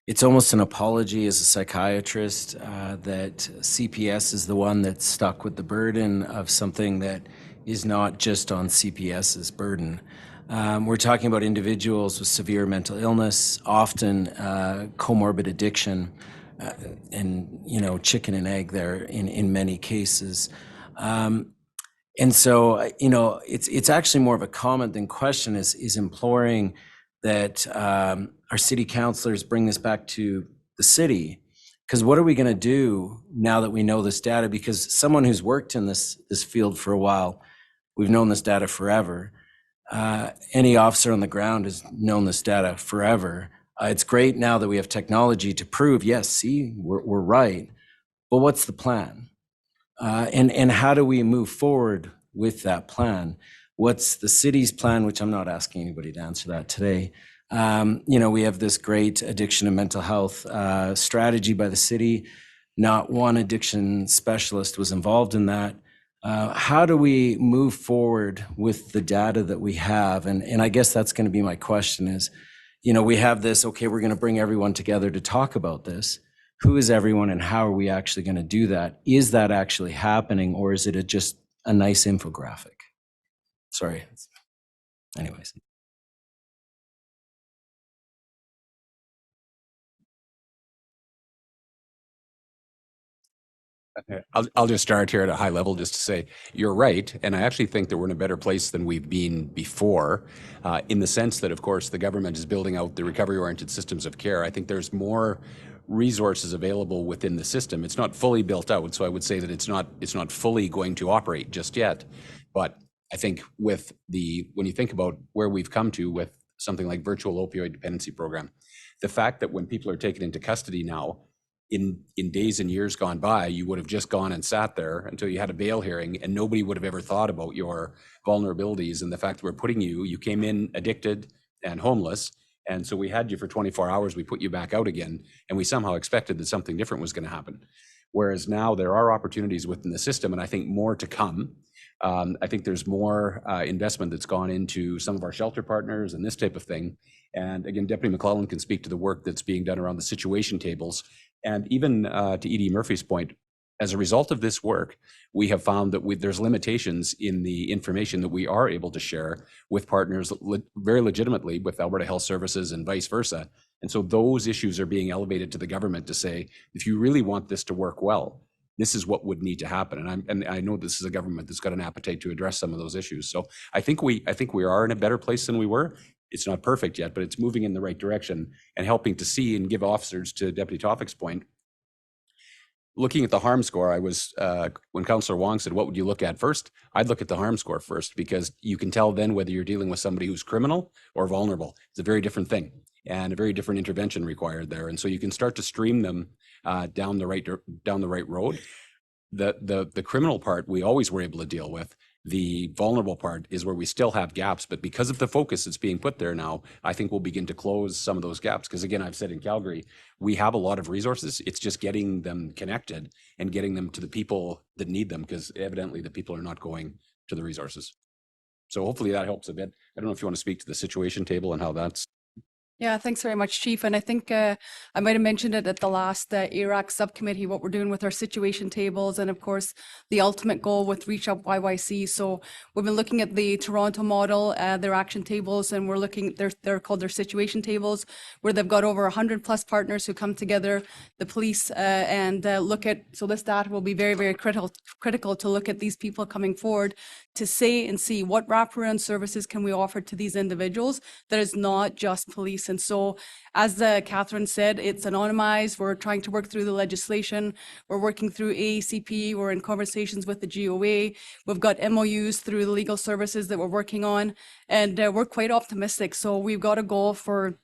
it's almost an apology as a psychiatrist that CPS is the one that's stuck with the burden of something that is not just on CPS's burden. We're talking about individuals with severe mental illness, often comorbid addiction, and chicken and egg there in many cases. And so, it's actually more of a comment than question is imploring that our city councilors bring this back to the city. Because what are we going to do now that we know this data? Because someone who's worked in this field for a while, we've known this data forever. Any officer on the ground has known this data forever. It's great now that we have technology to prove, yes, see, we're right. But what's the plan? And how do we move forward with that plan? What's the city's plan, which I'm not asking anybody to answer that today. We have this great addiction and mental health strategy by the city. Not one addiction specialist was involved in that. How do we move forward with the data that we have? And I guess that's going to be my question is, we have this, okay, we're going to bring everyone together to talk about this. Who is everyone and how are we actually going to do that? Is that actually happening or is it just a nice infographic? Sorry. Anyways. I'll just start here at a high level just to say you're right. And I actually think that we're in a better place than we've been before in the sense that, of course, the government is building out the recovery-oriented systems of care. I think there's more resources available within the system. It's not fully built out. So I would say that it's not fully going to operate just yet. But I think when you think about where we've come to with something like virtual opioid dependency program, the fact that when people are taken into custody now, in days and years gone by, you would have just gone and sat there until you had a bail hearing and nobody would have ever thought about your vulnerabilities and the fact that we're putting you came in addicted and homeless. And so we had you for 24 hours, we put you back out again, and we somehow expected that something different was going to happen. Whereas now there are opportunities within the system, and I think more to come. I think there's more investment that's gone into some of our shelter partners and this type of thing. And again, Deputy McClellan can speak to the work that's being done around the situation tables. And even to Edie Murphy's point, as a result of this work, we have found that there's limitations in the information that we are able to share with partners very legitimately with Alberta Health Services and vice versa. And so those issues are being elevated to the government to say, if you really want this to work well, this is what would need to happen. And I know this is a government that's got an appetite to address some of those issues. So I think we are in a better place than we were. It's not perfect yet, but it's moving in the right direction and helping to see and give officers, to Deputy Toffick's point, looking at the harm score. I was, when Councillor Wong said, what would you look at first? I'd look at the harm score first, because you can tell then whether you're dealing with somebody who's criminal or vulnerable. It's a very different thing and a very different intervention required there. And so you can start to stream them down the right road. The criminal part we always were able to deal with. The vulnerable part is where we still have gaps, but because of the focus that's being put there now, I think we'll begin to close some of those gaps. Because again, I've said in Calgary, we have a lot of resources. It's just getting them connected and getting them to the people that need them, because evidently the people are not going to the resources. So hopefully that helps a bit. I don't know if you want to speak to the situation table and how that's. Yeah, thanks very much, Chief. And I think I might have mentioned it at the last ARAC subcommittee, what we're doing with our situation tables, and of course, the ultimate goal with Reach Up YYC. So we've been looking at the Toronto model, their action tables, and we're looking, they're called their situation tables, where they've got over 100 plus partners who come together, the police, and look at, so this data will be very, very critical to look at these people coming forward to say and see what wraparound services can we offer to these individuals that is not just police. And so, as Catherine said, it's anonymized. We're trying to work through the legislation. We're working through AACP. We're in conversations with the GOA. We've got MOUs through the legal services that we're working on, and we're quite optimistic. So we've got a goal for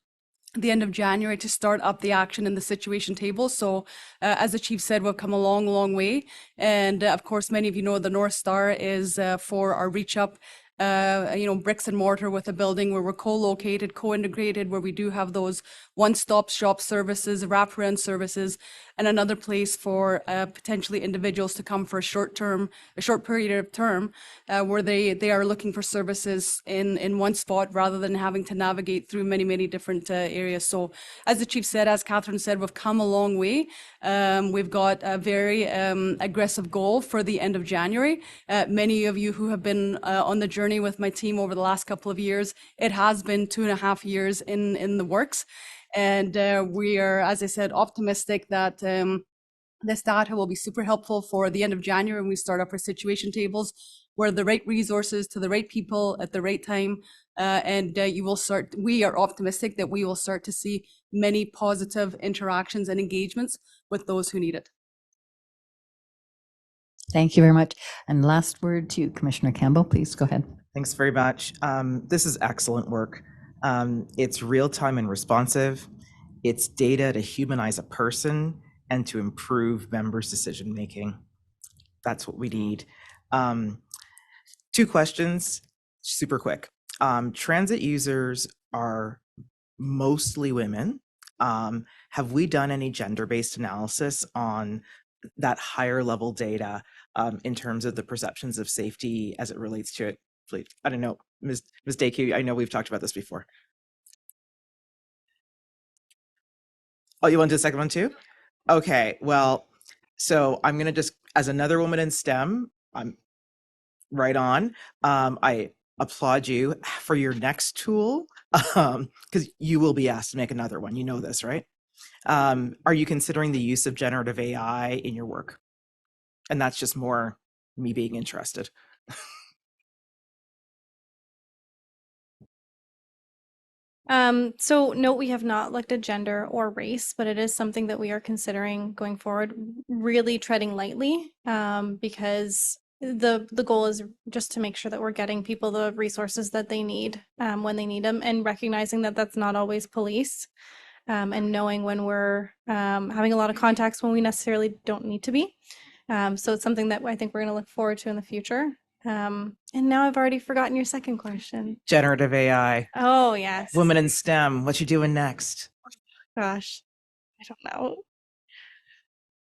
the end of January to start up the action in the situation table. So as the chief said, we've come a long, long way. And of course, many of you know the North Star is for our Reach Up, bricks and mortar with a building where we're co-located, co-integrated, where we do have those one-stop shop services, wraparound services, and another place for potentially individuals to come for a short period of term, where they are looking for services in one spot rather than having to navigate through many different areas. So as the chief said, as Catherine said, we've come a long way. We've got a very aggressive goal for the end of January. Many of you who have been on the journey with my team over the last couple of years, it has been 2.5 years in the works. And we are, as I said, optimistic that this data will be super helpful for the end of January when we start up our situation tables, where the right resources to the right people at the right time. We are optimistic that we will start to see many positive interactions and engagements with those who need it. Thank you very much. And last word to Commissioner Campbell, please go ahead. Thanks very much. This is excellent work. It's real-time and responsive. It's data to humanize a person and to improve members' decision-making. That's what we need. 2 questions, super quick. Transit users are mostly women. Have we done any gender-based analysis on that higher level data in terms of the perceptions of safety as it relates to it? I don't know, Ms. Dayke, I know we've talked about this before. Oh, you want to do the second one too? Okay, well, so I'm gonna just, as another woman in STEM, I'm right on. I applaud you for your next tool, because you will be asked to make another one. You know this, right? Are you considering the use of generative AI in your work? And that's just more me being interested. So no, we have not looked at gender or race, but it is something that we are considering going forward, really treading lightly, because the goal is just to make sure that we're getting people the resources that they need when they need them, and recognizing that that's not always police, and knowing when we're having a lot of contacts when we necessarily don't need to be. So it's something that I think we're going to look forward to in the future. And now I've already forgotten your second question. Generative AI. Oh, yes. Women in STEM, what you doing next? Gosh, I don't know.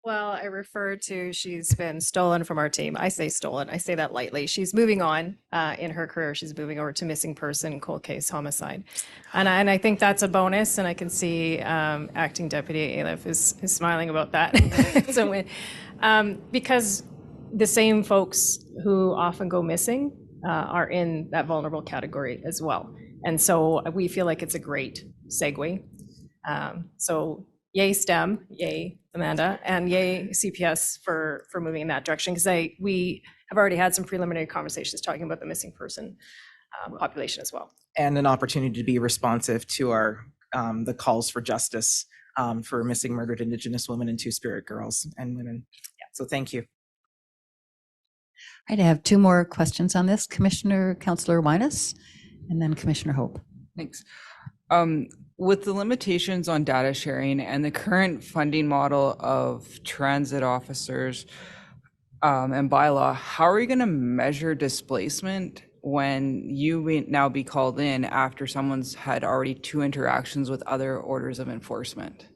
Well, I refer to she's been stolen from our team. I say stolen. I say that lightly. She's moving on in her career. She's moving over to missing person, cold case, homicide. And I think that's a bonus. And I can see Acting Deputy Ailiff is smiling about that. So, because the same folks who often go missing are in that vulnerable category as well. And so we feel like it's a great segue. So yay STEM, yay Amanda, and yay CPS for moving in that direction, because we have already had some preliminary conversations talking about the missing person population as well. And an opportunity to be responsive to our the calls for justice for missing murdered Indigenous women and Two-Spirit girls and women. Yeah, so thank you. All right, I have 2 more questions on this. Councillor Winus, and then Commissioner Hope. Thanks. With the limitations on data sharing and the current funding model of transit officers and bylaw, how are you going to measure displacement when you may now be called in after someone's had already 2 interactions with other orders of enforcement?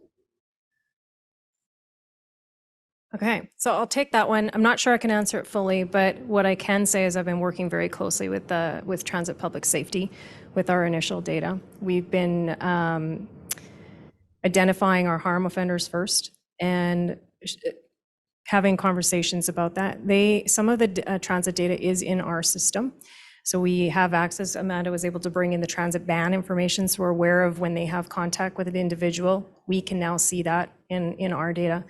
Okay, so I'll take that one. I'm not sure I can answer it fully, but what I can say is I've been working very closely with Transit Public Safety with our initial data. We've been identifying our harm offenders first and having conversations about that. Some of the transit data is in our system. So we have access. Amanda was able to bring in the transit ban information, so we're aware of when they have contact with an individual. We can now see that in our data.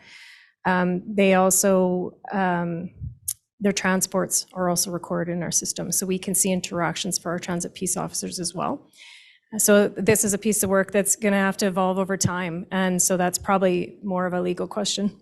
They also, their transports are also recorded in our system, so we can see interactions for our transit peace officers as well. So this is a piece of work that's going to have to evolve over time, and so that's probably more of a legal question.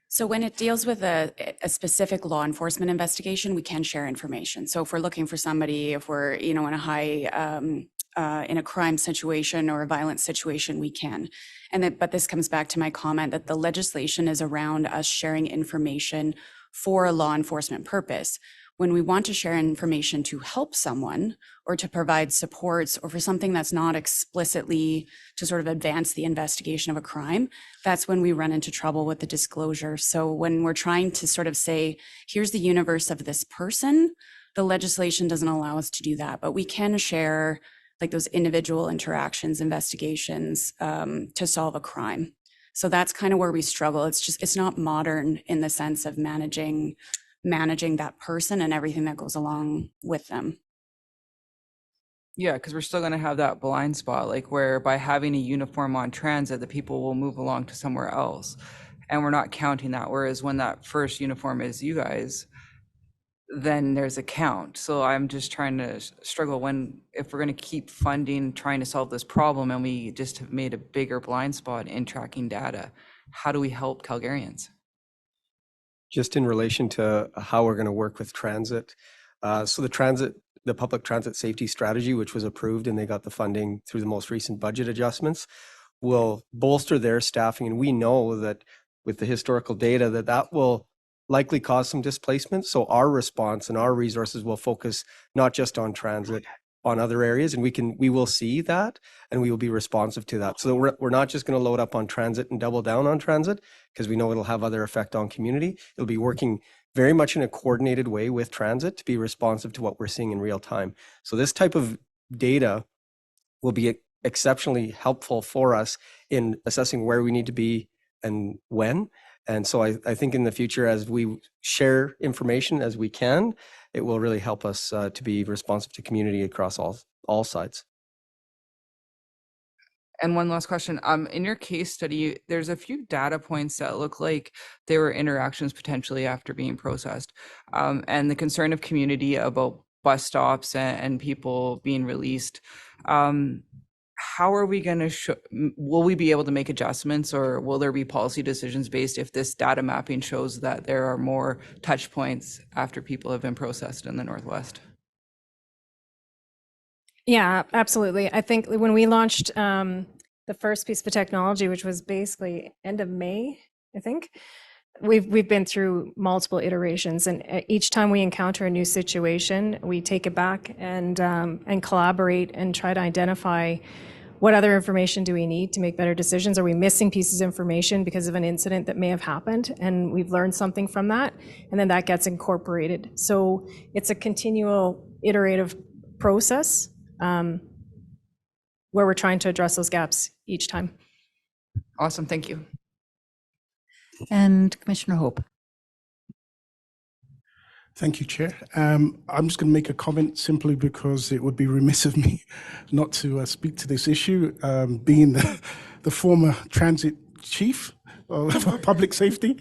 So when it deals with a specific law enforcement investigation, we can share information. So if we're looking for somebody, if we're in a high in a crime situation or a violent situation, we can. But this comes back to my comment that the legislation is around us sharing information for a law enforcement purpose. when we want to share information to help someone or to provide supports or for something that's not explicitly to sort of advance the investigation of a crime, that's when we run into trouble with the disclosure. So when we're trying to sort of say, here's the universe of this person, the legislation doesn't allow us to do that, but we can share like those individual interactions, investigations to solve a crime. So that's kind of where we struggle. It's not modern in the sense of managing that person and everything that goes along with them. Yeah, because we're still going to have that blind spot, like where by having a uniform on transit, the people will move along to somewhere else. And we're not counting that. Whereas when that first uniform is you guys, then there's a count. So I'm just trying to struggle if we're going to keep funding, trying to solve this problem, and we just have made a bigger blind spot in tracking data. How do we help Calgarians? Just in relation to how we're going to work with transit. So the public transit safety strategy, which was approved and they got the funding through the most recent budget adjustments, will bolster their staffing. And we know that with the historical data that will likely cause some displacement. So our response and our resources will focus not just on transit, on other areas, and we will see that and we will be responsive to that. So we're not just going to load up on transit and double down on transit because we know it'll have other effect on community. It'll be working very much in a coordinated way with transit to be responsive to what we're seeing in real time. So this type of data will be exceptionally helpful for us in assessing where we need to be and when. And so I think in the future, as we share information as we can, it will really help us to be responsive to community across all sides. And one last question. In your case study, there's a few data points that look like there were interactions potentially after being processed. And the concern of community about bus stops and people being released. How are we going to will we be able to make adjustments, or will there be policy decisions based if this data mapping shows that there are more touch points after people have been processed in the Northwest? Yeah, absolutely. I think when we launched the first piece of technology, which was basically end of May, I think, we've been through multiple iterations, and each time we encounter a new situation, we take it back and collaborate and try to identify what other information do we need to make better decisions. Are we missing pieces of information because of an incident that may have happened, and we've learned something from that, and then that gets incorporated. So it's a continual iterative process where we're trying to address those gaps each time. Awesome, thank you. And Commissioner Hope. Thank you, Chair. I'm just going to make a comment simply because it would be remiss of me not to speak to this issue. Being the former transit chief of public safety,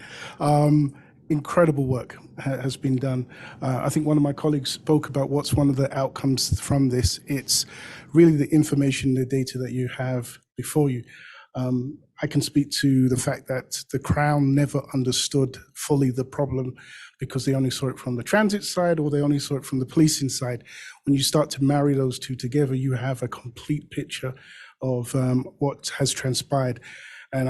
incredible work has been done. I think one of my colleagues spoke about what's one of the outcomes from this. It's really the information, the data that you have before you. I can speak to the fact that the Crown never understood fully the problem because they only saw it from the transit side or they only saw it from the policing side. When you start to marry those two together, you have a complete picture of what has transpired. And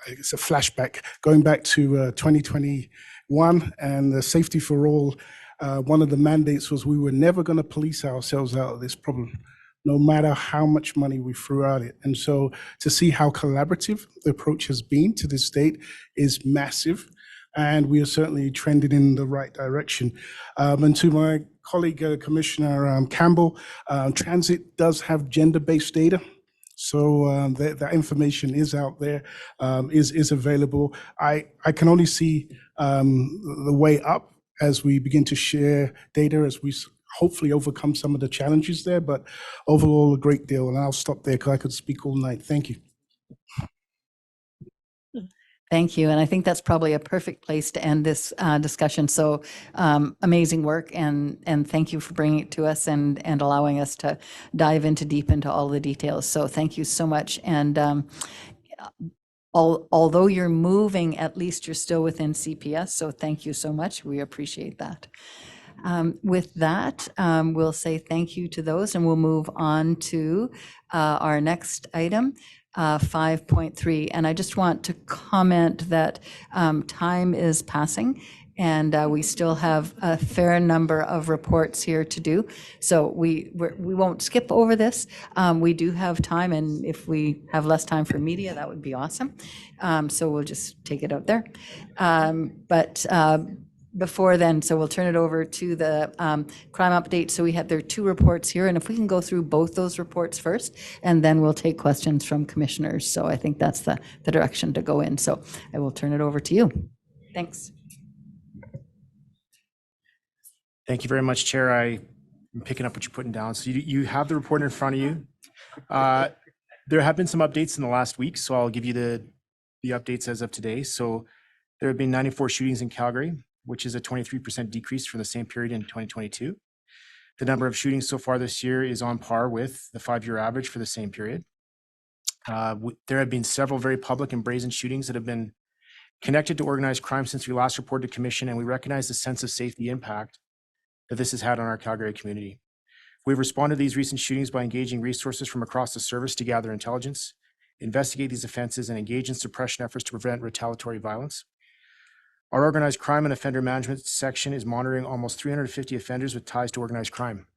it's a flashback, going back to 2021 and the Safety for All. One of the mandates was we were never going to police ourselves out of this problem, no matter how much money we threw at it. And so to see how collaborative the approach has been to this date is massive. And we are certainly trending in the right direction. And to my colleague, Commissioner Campbell, transit does have gender-based data. So that information is out there, is available. I can only see the way up as we begin to share data, as we hopefully overcome some of the challenges there, but overall a great deal. And I'll stop there because I could speak all night. Thank you. Thank you. And I think that's probably a perfect place to end this discussion. So amazing work, and thank you for bringing it to us and allowing us to dive deep into all the details. So thank you so much. And although you're moving, at least you're still within CPS. So thank you so much. We appreciate that. With that, we'll say thank you to those, and we'll move on to our next item. 5.3, and I just want to comment that time is passing, And we still have a fair number of reports here to do. So we won't skip over this. We do have time, and if we have less time for media, that would be awesome. So we'll just take it out there. But before then, so we'll turn it over to the crime update. So there are 2 reports here, and if we can go through both those reports first, and then we'll take questions from commissioners. So I think that's the direction to go in. So I will turn it over to you. Thanks. Thank you very much, Chair. I'm picking up what you're putting down. So you have the report in front of you. There have been some updates in the last week, so I'll give you the updates as of today. So there have been 94 shootings in Calgary, which is a 23% decrease from the same period in 2022. The number of shootings so far this year is on par with the 5-year average for the same period. There have been several very public and brazen shootings that have been connected to organized crime since we last reported to Commission, and we recognize the sense of safety impact that this has had on our Calgary community. We've responded to these recent shootings by engaging resources from across the service to gather intelligence, investigate these offenses, and engage in suppression efforts to prevent retaliatory violence. Our organized crime and offender management section is monitoring almost 350 offenders with ties to organized crime.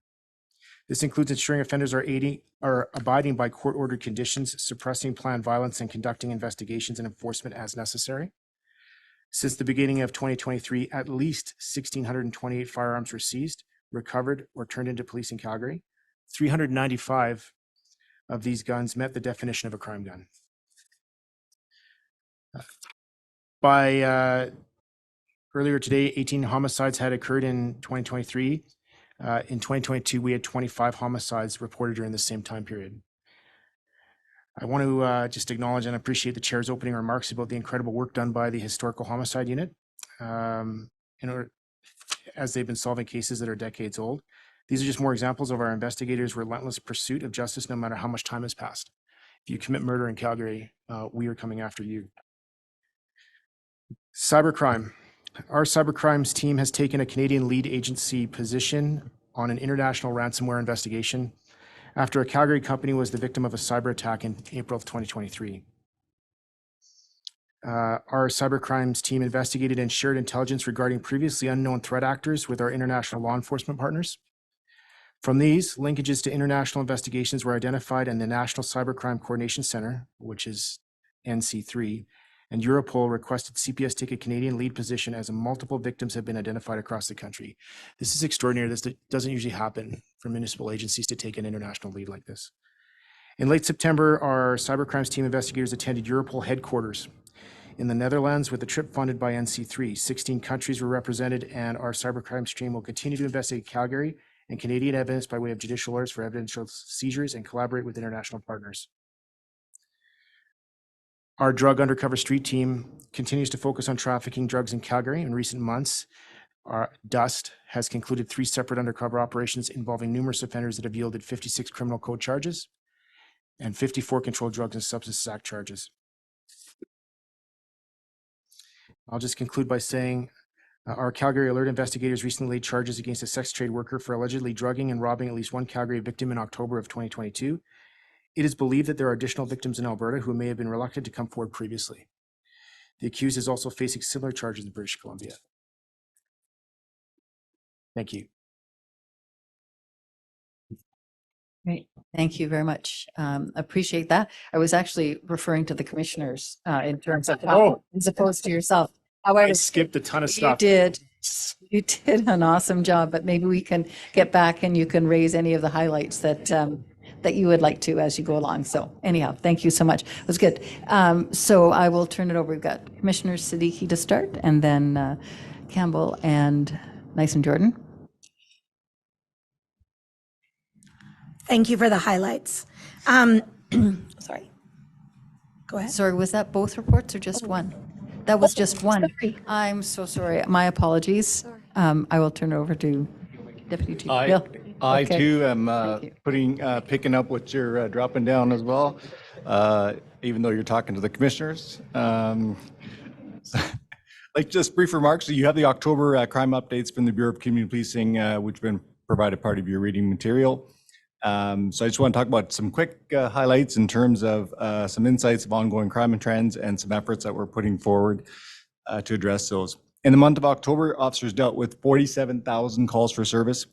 This includes ensuring offenders are abiding by court-ordered conditions, suppressing planned violence, and conducting investigations and enforcement as necessary. Since the beginning of 2023, at least 1,628 firearms were seized, recovered, or turned into police in Calgary. 395 of these guns met the definition of a crime gun. By earlier today, 18 homicides had occurred in 2023. In 2022, we had 25 homicides reported during the same time period. I want to just acknowledge and appreciate the Chair's opening remarks about the incredible work done by the Historical Homicide Unit as they've been solving cases that are decades old. These are just more examples of our investigators' relentless pursuit of justice no matter how much time has passed. If you commit murder in Calgary, we are coming after you. Cybercrime. Our cybercrimes team has taken a Canadian lead agency position on an international ransomware investigation after a Calgary company was the victim of a cyber attack in April of 2023. Our cybercrimes team investigated and shared intelligence regarding previously unknown threat actors with our international law enforcement partners. From these, linkages to international investigations were identified, and the National Cybercrime Coordination Center, which is NC3, and Europol requested CPS take a Canadian lead position as multiple victims have been identified across the country. This is extraordinary. This doesn't usually happen for municipal agencies to take an international lead like this. In late September, our cybercrimes team investigators attended Europol headquarters in the Netherlands with a trip funded by NC3. 16 countries were represented, and our cybercrimes team will continue to investigate Calgary and Canadian evidence by way of judicial orders for evidential seizures and collaborate with international partners. Our drug undercover street team continues to focus on trafficking drugs in Calgary. In recent months, our DUST has concluded 3 separate undercover operations involving numerous offenders that have yielded 56 criminal code charges and 54 Controlled Drugs and Substances Act charges. I'll just conclude by saying our Calgary Alert investigators recently laid charges against a sex trade worker for allegedly drugging and robbing at least one Calgary victim in October of 2022. It is believed that there are additional victims in Alberta who may have been reluctant to come forward previously. The accused is also facing similar charges in British Columbia. Thank you. Great. Thank you very much. Appreciate that. I was actually referring to the commissioners in terms of as opposed to yourself. However, I skipped a ton of stuff. You did an awesome job, but maybe we can get back and you can raise any of the highlights that that you would like to as you go along. So anyhow, thank you so much. It was good. So I will turn it over. We've got Commissioner Siddiqui to start, and then Campbell and Nyson-Jordan. Thank you for the highlights. Sorry. Go ahead. Sorry, was that both reports or just one? That was just one. Sorry. I'm so sorry. My apologies. I will turn it over to Deputy Chief Bill. I too am picking up what you're dropping down as well, even though you're talking to the commissioners. Like just brief remarks. So you have the October crime updates from the Bureau of Community Policing, which have been provided part of your reading material. So I just want to talk about some quick highlights in terms of some insights of ongoing crime and trends and some efforts that we're putting forward to address those. In the month of October, officers dealt with 47,000 calls for service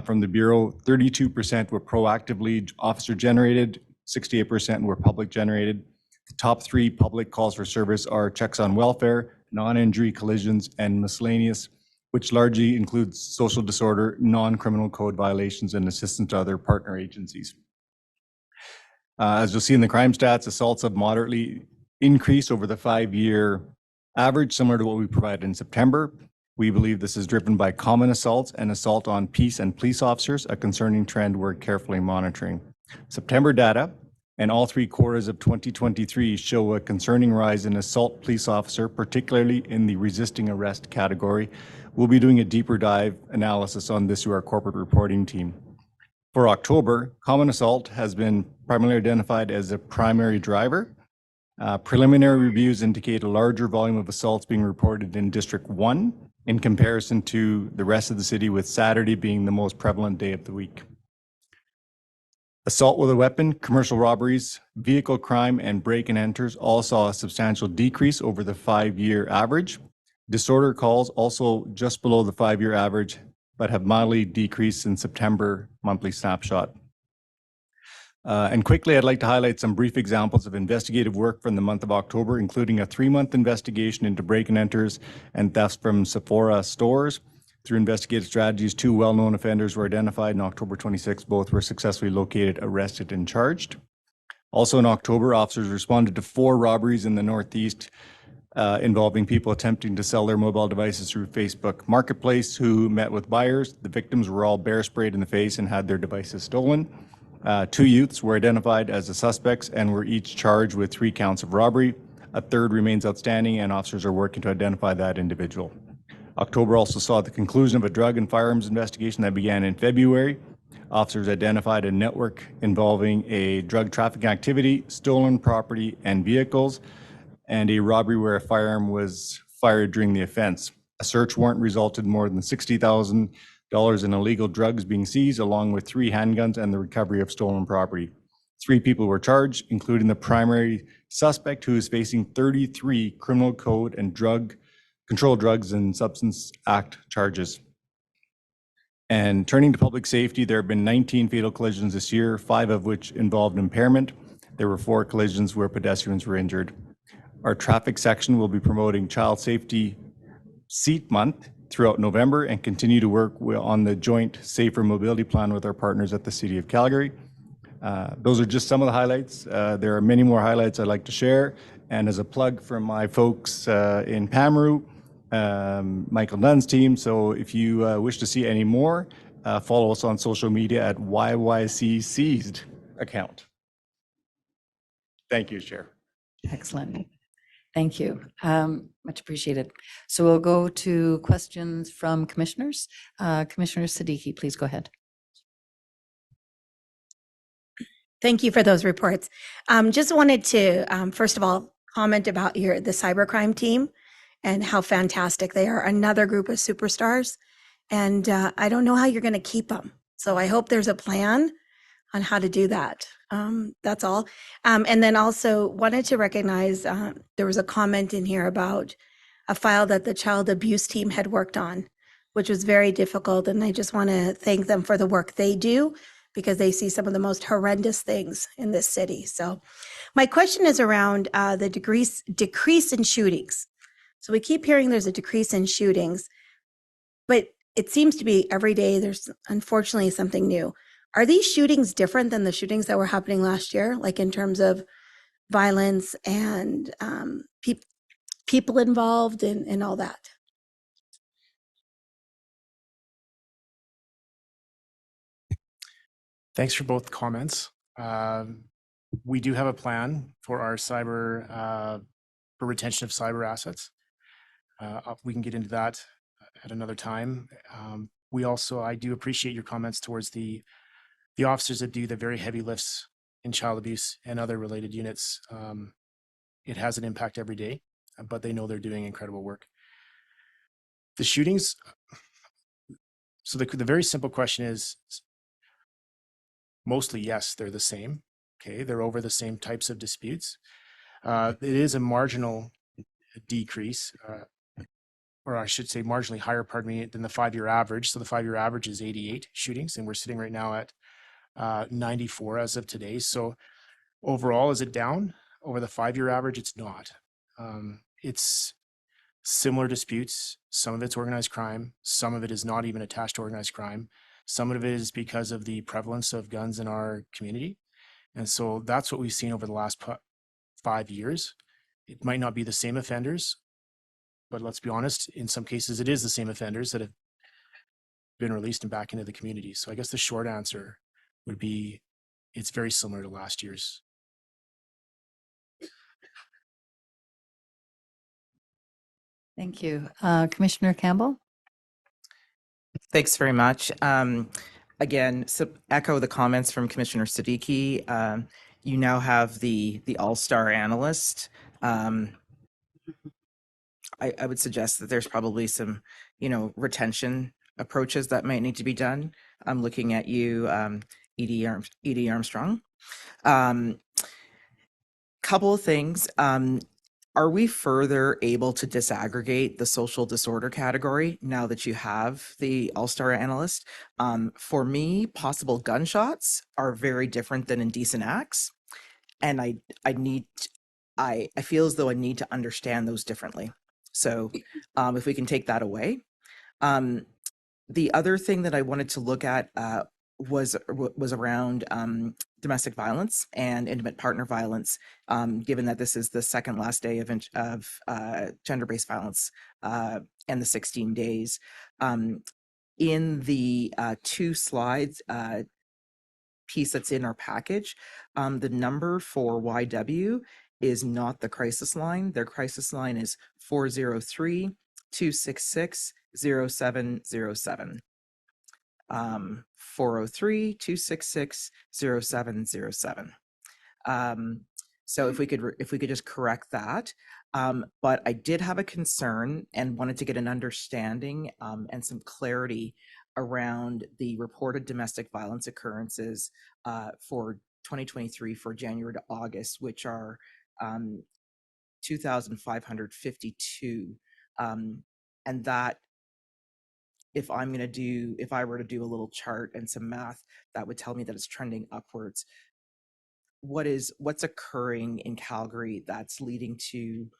from the Bureau. 32% were proactively officer generated, 68% were public generated. The top 3 public calls for service are checks on welfare, non-injury collisions, and miscellaneous, which largely includes social disorder, non-criminal code violations, and assistance to other partner agencies. As you'll see in the crime stats, assaults have moderately increased over the 5-year average, similar to what we provided in September. We believe this is driven by common assaults and assault on peace and police officers, a concerning trend we're carefully monitoring. September data and all 3 quarters of 2023 show a concerning rise in assault police officer, particularly in the resisting arrest category. We'll be doing a deeper dive analysis on this through our corporate reporting team. For October, common assault has been primarily identified as a primary driver. Preliminary reviews indicate a larger volume of assaults being reported in District 1 in comparison to the rest of the city, with Saturday being the most prevalent day of the week. Assault with a weapon, commercial robberies, vehicle crime, and break and enters all saw a substantial decrease over the 5-year average. Disorder calls also just below the 5-year average, but have mildly decreased in September monthly snapshot. And quickly, I'd like to highlight some brief examples of investigative work from the month of October, including a 3-month investigation into break and enters and thefts from Sephora stores. Through investigative strategies, 2 well-known offenders were identified. On October 26, both were successfully located, arrested, and charged. Also in October, officers responded to 4 robberies in the Northeast involving people attempting to sell their mobile devices through Facebook Marketplace who met with buyers. The victims were all bear sprayed in the face and had their devices stolen. 2 youths were identified as the suspects and were each charged with 3 counts of robbery. A third remains outstanding, and officers are working to identify that individual. October also saw the conclusion of a drug and firearms investigation that began in February. Officers identified a network involving a drug trafficking activity, stolen property and vehicles, and a robbery where a firearm was fired during the offense. A search warrant resulted in more than $60,000 in illegal drugs being seized, along with 3 handguns and the recovery of stolen property. 3 people were charged, including the primary suspect, who is facing 33 criminal code and controlled drugs and substance act charges. And turning to public safety, there have been 19 fatal collisions this year, 5 of which involved impairment. There were 4 collisions where pedestrians were injured. Our traffic section will be promoting Child Safety Seat Month throughout November and continue to work on the joint safer mobility plan with our partners at the City of Calgary. Those are just some of the highlights. There are many more highlights I'd like to share. And as a plug for my folks in Pameru, Michael Dunn's team, so if you wish to see any more, follow us on social media at YYC Seized account. Thank you, Chair. Excellent. Thank you. Much appreciated. So we'll go to questions from commissioners. Commissioner Siddiqui, please go ahead. Thank you for those reports. Just wanted to, first of all, comment about the cybercrime team and how fantastic they are. Another group of superstars. And I don't know how you're going to keep them. So I hope there's a plan on how to do that. That's all. And then also wanted to recognize there was a comment in here about a file that the child abuse team had worked on, which was very difficult. And I just want to thank them for the work they do, because they see some of the most horrendous things in this city. So my question is around the decrease in shootings. So we keep hearing there's a decrease in shootings, but it seems to be every day there's unfortunately something new. Are these shootings different than the shootings that were happening last year, like in terms of violence and people involved and all that? Thanks for both comments. We do have a plan for our for retention of cyber assets. We can get into that at another time. I do appreciate your comments towards the officers that do the very heavy lifts in child abuse and other related units. It has an impact every day, but they know they're doing incredible work. The shootings, so the very simple question is, mostly, yes, they're the same. Okay, they're over the same types of disputes. It is a marginal decrease. or I should say marginally higher, pardon me, than the 5-year average. So the 5-year average is 88 shootings, and we're sitting right now at 94 as of today. So overall, is it down? Over the 5-year average, it's not. It's similar disputes. Some of it's organized crime. Some of it is not even attached to organized crime. Some of it is because of the prevalence of guns in our community. And so that's what we've seen over the last 5 years. It might not be the same offenders, but let's be honest, in some cases, it is the same offenders that have been released and back into the community. So I guess the short answer would be it's very similar to last year's. Thank you. Commissioner Campbell? Thanks very much. Again, so echo the comments from Commissioner Siddiqui. You now have the all-star analyst. I would suggest that there's probably some, retention approaches that might need to be done. I'm looking at you, Edie Armstrong. Couple of things. Are we further able to disaggregate the social disorder category now that you have the all-star analyst? For me, possible gunshots are very different than indecent acts. And I feel as though I need to understand those differently. So if we can take that away. The other thing that I wanted to look at was around domestic violence and intimate partner violence, given that this is the second last day of gender-based violence and the 16 days. In the 2 slides piece that's in our package, the number for YW is not the crisis line. Their crisis line is 403-266-0707. 403-266-0707. So if we could just correct that. But I did have a concern and wanted to get an understanding and some clarity around the reported domestic violence occurrences for 2023 for January to August, which are 2,552. And that, if I were to do a little chart and some math, that would tell me that it's trending upwards. What's occurring in Calgary that's leading to,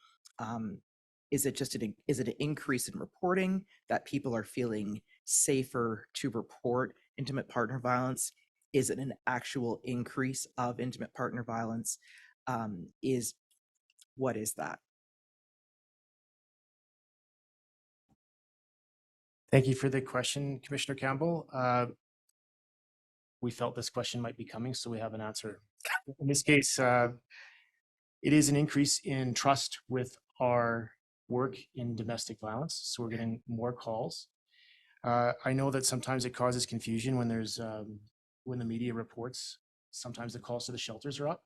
is it an increase in reporting that people are feeling safer to report intimate partner violence? Is it an actual increase of intimate partner violence? What is that? Thank you for the question, Commissioner Campbell. We felt this question might be coming, so we have an answer. In this case, it is an increase in trust with our work in domestic violence, so we're getting more calls. I know that sometimes it causes confusion when when the media reports, sometimes the calls to the shelters are up.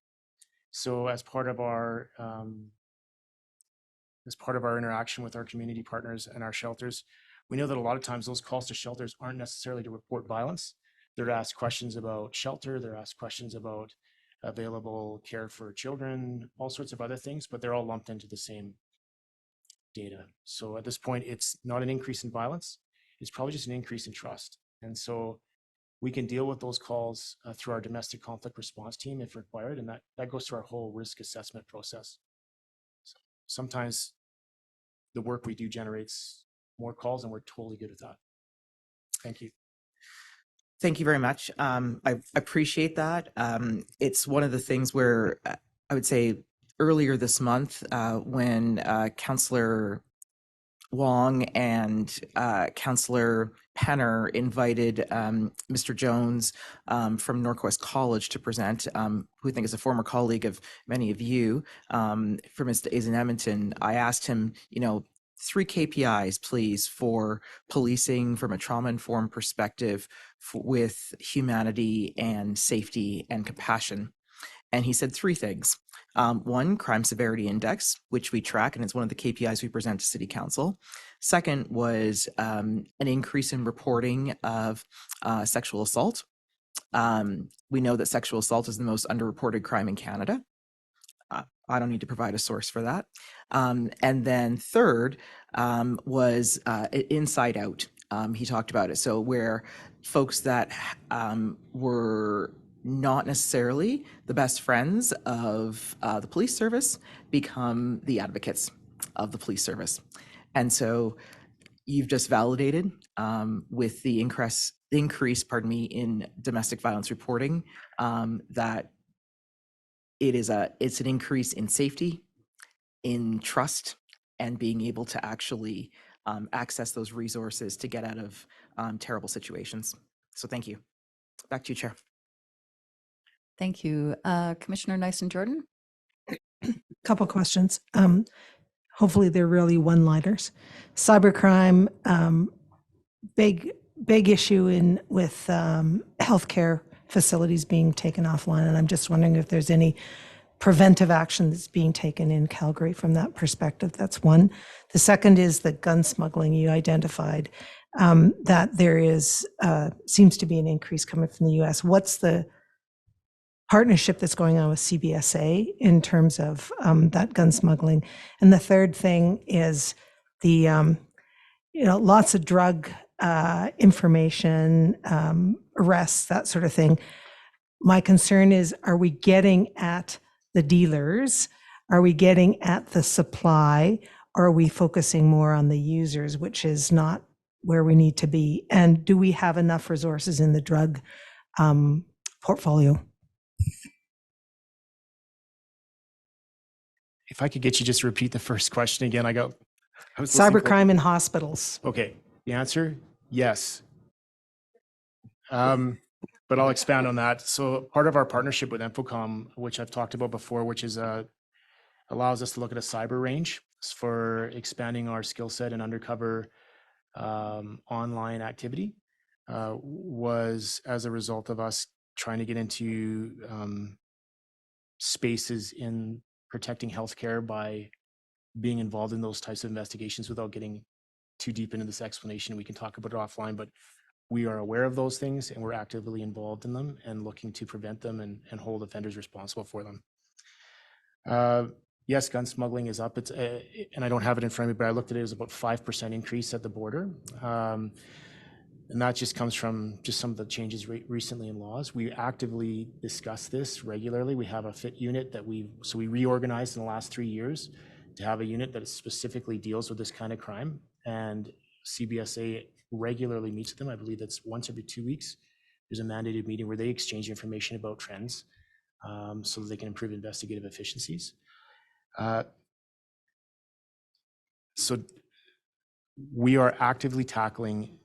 So as part of our interaction with our community partners and our shelters, we know that a lot of times those calls to shelters aren't necessarily to report violence. They're to ask questions about shelter, they're asked questions about available care for children, all sorts of other things, but they're all lumped into the same data. So at this point, it's not an increase in violence, it's probably just an increase in trust. And so we can deal with those calls through our domestic conflict response team if required, and that goes through our whole risk assessment process. So sometimes the work we do generates more calls, and we're totally good with that. Thank you. Thank you very much. I appreciate that. It's one of the things where I would say earlier this month when Councillor Wong and Councillor Penner invited Mr. Jones from Northwest College to present, who I think is a former colleague of many of you, from his days in Edmonton. I asked him, 3 KPIs, please, for policing from a trauma-informed perspective with humanity and safety and compassion. And he said 3 things. 1, crime severity index, which we track, and it's one of the KPIs we present to City Council. Second was an increase in reporting of sexual assault. We know that sexual assault is the most underreported crime in Canada. I don't need to provide a source for that. And then third was Inside Out. He talked about it. So where folks that were not necessarily the best friends of the police service become the advocates of the police service. And so you've just validated with the increase, in domestic violence reporting that it's an increase in safety, in trust, and being able to actually access those resources to get out of terrible situations. So thank you. Back to you, Chair. Thank you. Commissioner Nyson-Jordan? Couple questions. Hopefully they're really one-liners. Cybercrime, big issue with healthcare facilities being taken offline, and I'm just wondering if there's any preventive action that's being taken in Calgary from that perspective. That's one. The second is the gun smuggling. You identified that there is seems to be an increase coming from the U.S. What's the partnership that's going on with CBSA in terms of that gun smuggling? And the third thing is the lots of drug information, arrests, that sort of thing. My concern is, are we getting at the dealers? Are we getting at the supply? Or are we focusing more on the users, which is not where we need to be? And do we have enough resources in the drug portfolio? If I could get you just to repeat the first question again, I was Cybercrime in hospitals. Okay, the answer, yes. But I'll expand on that. So part of our partnership with Infocom, which I've talked about before, which is allows us to look at a cyber range for expanding our skill set and undercover online activity, was as a result of us trying to get into spaces in protecting healthcare by being involved in those types of investigations. Without getting too deep into this explanation, we can talk about it offline, but we are aware of those things and we're actively involved in them and looking to prevent them and hold offenders responsible for them. Yes, gun smuggling is up. It's and I don't have it in front of me, but I looked at it as about 5% increase at the border. And that just comes from just some of the changes recently in laws. We actively discuss this regularly. We have a FIT unit that we reorganized in the last 3 years to have a unit that specifically deals with this kind of crime. And CBSA regularly meets with them. I believe that's once every 2 weeks. There's a mandated meeting where they exchange information about trends so that they can improve investigative efficiencies. So we are actively tackling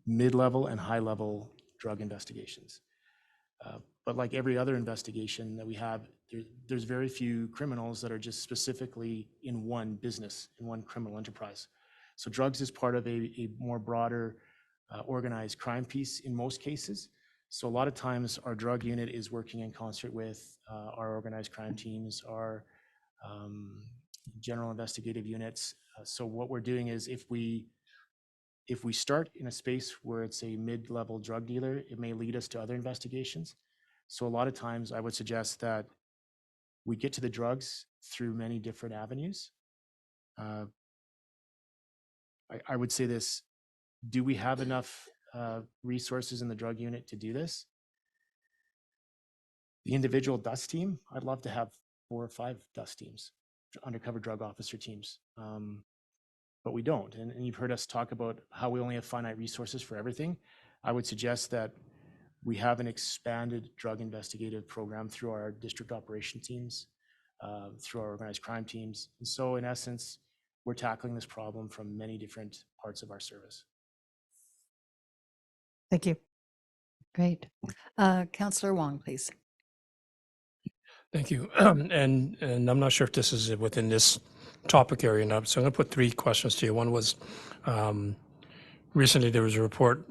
mid-level and high-level drug investigations. But like every other investigation that we have, there's very few criminals that are just specifically in one business, in one criminal enterprise. So drugs is part of a more broader organized crime piece in most cases. So a lot of times our drug unit is working in concert with our organized crime teams, our general investigative units. So what we're doing is if we start in a space where it's a mid-level drug dealer, it may lead us to other investigations. So a lot of times I would suggest that we get to the drugs through many different avenues. I would say this, do we have enough resources in the drug unit to do this? The individual dust team, I'd love to have 4 or 5 dust teams, undercover drug officer teams. But we don't. And you've heard us talk about how we only have finite resources for everything. I would suggest that we have an expanded drug investigative program through our district operation teams, through our organized crime teams. And so in essence, we're tackling this problem from many different parts of our service. Thank you. Great. Councillor Wong, please. Thank you. And I'm not sure if this is within this topic area now, so I'm going to put 3 questions to you. One was, recently there was a report,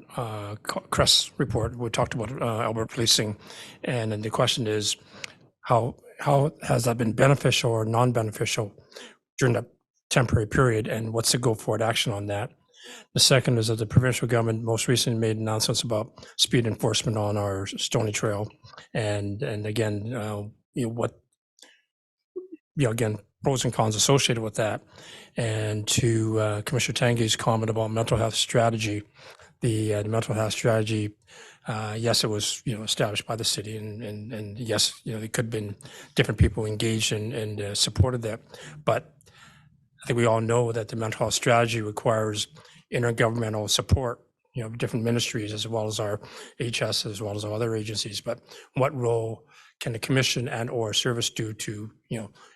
CRESS report, we talked about Alberta policing, and then the question is, how has that been beneficial or non-beneficial during that temporary period, and what's the go-forward action on that? The second is that the provincial government most recently made announcements about speed enforcement on our Stony Trail, and again, again, pros and cons associated with that. And to Commissioner Tanguay's comment about mental health strategy, the mental health strategy, yes, it was, established by the city, and yes, there could have been different people engaged and supported that. But I think we all know that the mental health strategy requires intergovernmental support, different ministries as well as our HS, as well as our other agencies. But what role can the commission and or service do to,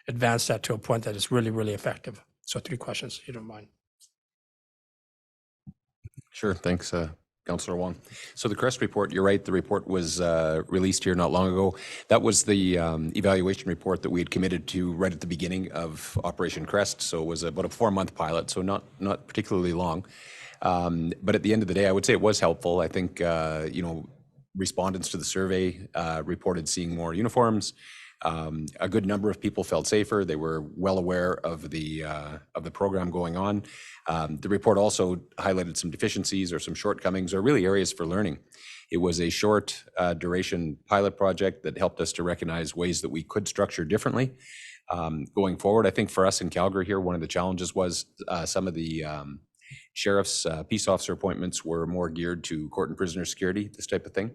advance that to a point that is really, really effective? So 3 questions, if you don't mind. Sure, thanks, Councillor Wong. So the CREST report, you're right, the report was released here not long ago. That was the evaluation report that we had committed to right at the beginning of Operation CREST. So it was about a 4-month pilot, so not particularly long. But at the end of the day, I would say it was helpful. I think, respondents to the survey reported seeing more uniforms. A good number of people felt safer. They were well aware of the program going on. The report also highlighted some deficiencies or some shortcomings or really areas for learning. It was a short duration pilot project that helped us to recognize ways that we could structure differently. Going forward, I think for us in Calgary here, one of the challenges was some of the sheriff's peace officer appointments were more geared to court and prisoner security, this type of thing.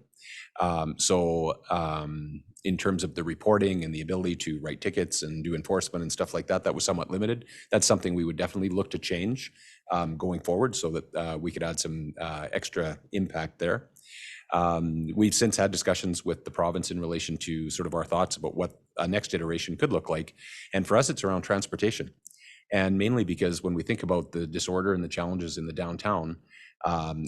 In terms of the reporting and the ability to write tickets and do enforcement and stuff like that, that was somewhat limited. That's something we would definitely look to change going forward so that we could add some extra impact there. We've since had discussions with the province in relation to sort of our thoughts about what a next iteration could look like. And for us, it's around transportation. And mainly because when we think about the disorder and the challenges in the downtown,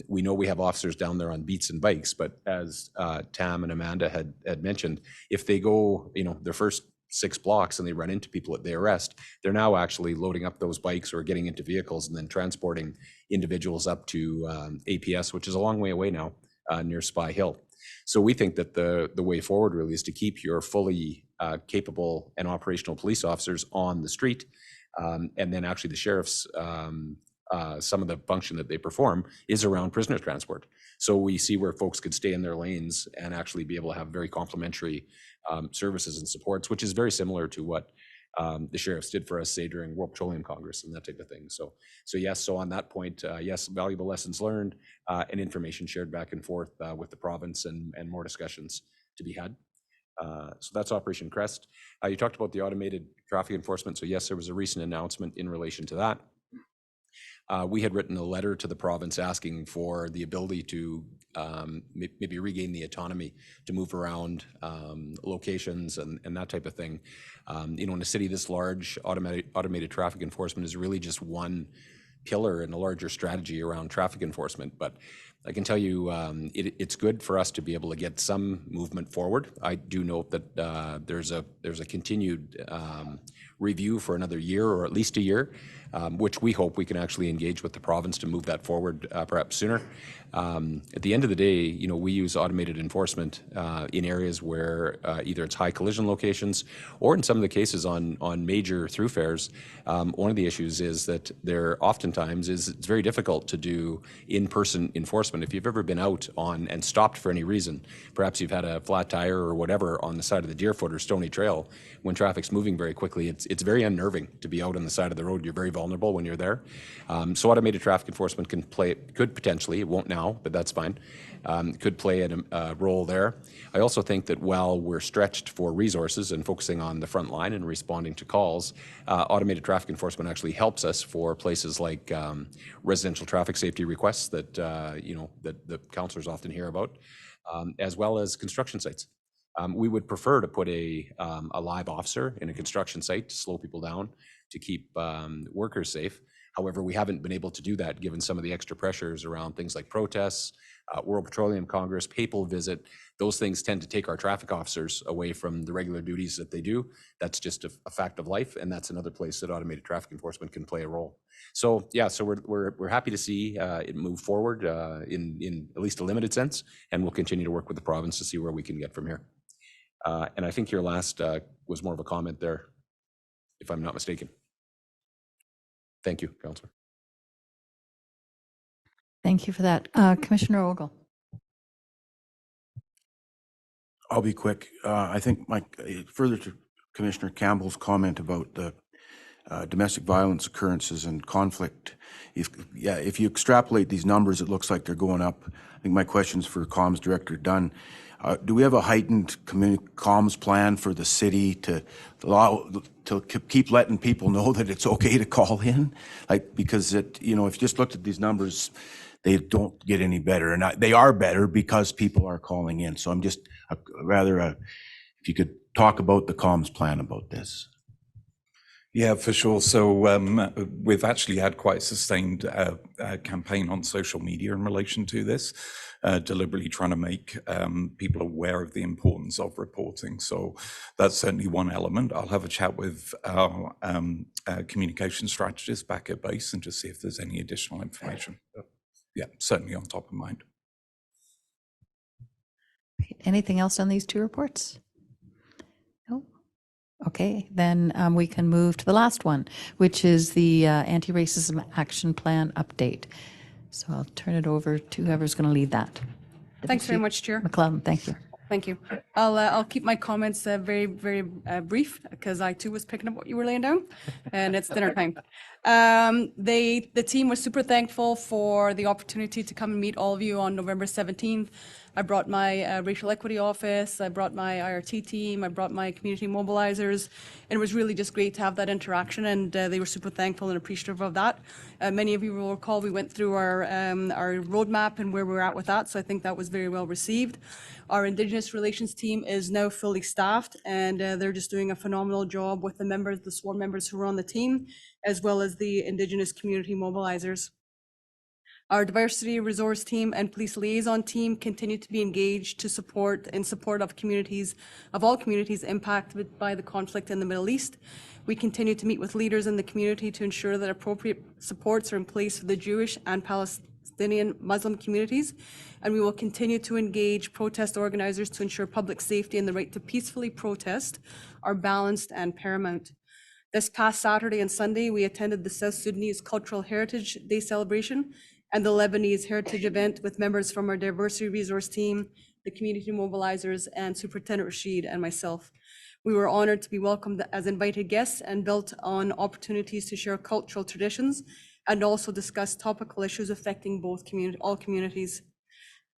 we know we have officers down there on beats and bikes, but as Tam and Amanda had mentioned, if they go, their first 6 blocks and they run into people that they arrest, they're now actually loading up those bikes or getting into vehicles and then transporting individuals up to APS, which is a long way away now, near Spy Hill. So we think that the way forward really is to keep your fully capable and operational police officers on the street. And then actually the sheriffs, some of the function that they perform is around prisoner transport. So we see where folks could stay in their lanes and actually be able to have very complementary services and supports, which is very similar to what the sheriffs did for us, say, during World Petroleum Congress and that type of thing. So yes, so on that point, yes, valuable lessons learned and information shared back and forth with the province and more discussions to be had. So that's Operation CREST. You talked about the automated traffic enforcement. So yes, there was a recent announcement in relation to that. We had written a letter to the province asking for the ability to maybe regain the autonomy to move around locations and that type of thing. In a city this large, automated traffic enforcement is really just one pillar in a larger strategy around traffic enforcement. But I can tell you it's good for us to be able to get some movement forward. I do note that there's a continued review for another year or at least a year, which we hope we can actually engage with the province to move that forward perhaps sooner. At the end of the day, we use automated enforcement in areas where either it's high collision locations or in some of the cases on major thoroughfares. One of the issues is that there oftentimes it's very difficult to do in-person enforcement. If you've ever been out on and stopped for any reason, perhaps you've had a flat tire or whatever on the side of the Deerfoot or Stony Trail, when traffic's moving very quickly, it's very unnerving to be out on the side of the road. You're very vulnerable when you're there. So automated traffic enforcement could potentially, it won't now, but that's fine, could play a role there. I also think that while we're stretched for resources and focusing on the front line and responding to calls, automated traffic enforcement actually helps us for places like residential traffic safety requests that that the councillors often hear about, as well as construction sites. We would prefer to put a live officer in a construction site to slow people down, to keep workers safe. However, we haven't been able to do that given some of the extra pressures around things like protests, World Petroleum Congress, papal visit. Those things tend to take our traffic officers away from the regular duties that they do. That's just a fact of life, and that's another place that automated traffic enforcement can play a role. So yeah, so we're happy to see it move forward in at least a limited sense, and we'll continue to work with the province to see where we can get from here. And I think your last was more of a comment there, if I'm not mistaken. Thank you, Councillor. Thank you for that. Commissioner Ogle. I'll be quick. I think, Mike, further to Commissioner Campbell's comment about the domestic violence occurrences and conflict. If you extrapolate these numbers, it looks like they're going up. I think my question's for Comms Director Dunn. Do we have a heightened comms plan for the city to keep letting people know that it's okay to call in? Like, because if you just looked at these numbers, they don't get any better, and they are better because people are calling in. So I'm just if you could talk about the comms plan about this. Yeah, for sure. So we've actually had quite a sustained campaign on social media in relation to this, deliberately trying to make people aware of the importance of reporting. So that's certainly one element. I'll have a chat with our communication strategist back at base and just see if there's any additional information. Yeah, certainly on top of mind. Anything else on these two reports? No? Okay, then we can move to the last one, which is the Anti-Racism Action Plan update. So I'll turn it over to whoever's going to lead that. Thanks very much, Chair. McLeod, thank you. Thank you. I'll keep my comments very, very brief because I too was picking up what you were laying down, and it's dinner time. The team was super thankful for the opportunity to come and meet all of you on November 17th. I brought my racial equity office, I brought my IRT team, I brought my community mobilizers, and it was really just great to have that interaction, and they were super thankful and appreciative of that. Many of you will recall we went through our roadmap and where we're at with that, so I think that was very well received. Our Indigenous Relations team is now fully staffed, and they're just doing a phenomenal job with the sworn members who are on the team, as well as the Indigenous community mobilizers. Our diversity resource team and police liaison team continue to be engaged in support of all communities impacted by the conflict in the Middle East. We continue to meet with leaders in the community to ensure that appropriate supports are in place for the Jewish and Palestinian Muslim communities, and we will continue to engage protest organizers to ensure public safety and the right to peacefully protest are balanced and paramount. This past Saturday and Sunday, we attended the South Sudanese Cultural Heritage Day celebration and the Lebanese Heritage event with members from our diversity resource team, the community mobilizers, and Superintendent Rashid and myself. We were honored to be welcomed as invited guests and built on opportunities to share cultural traditions and also discuss topical issues affecting all communities.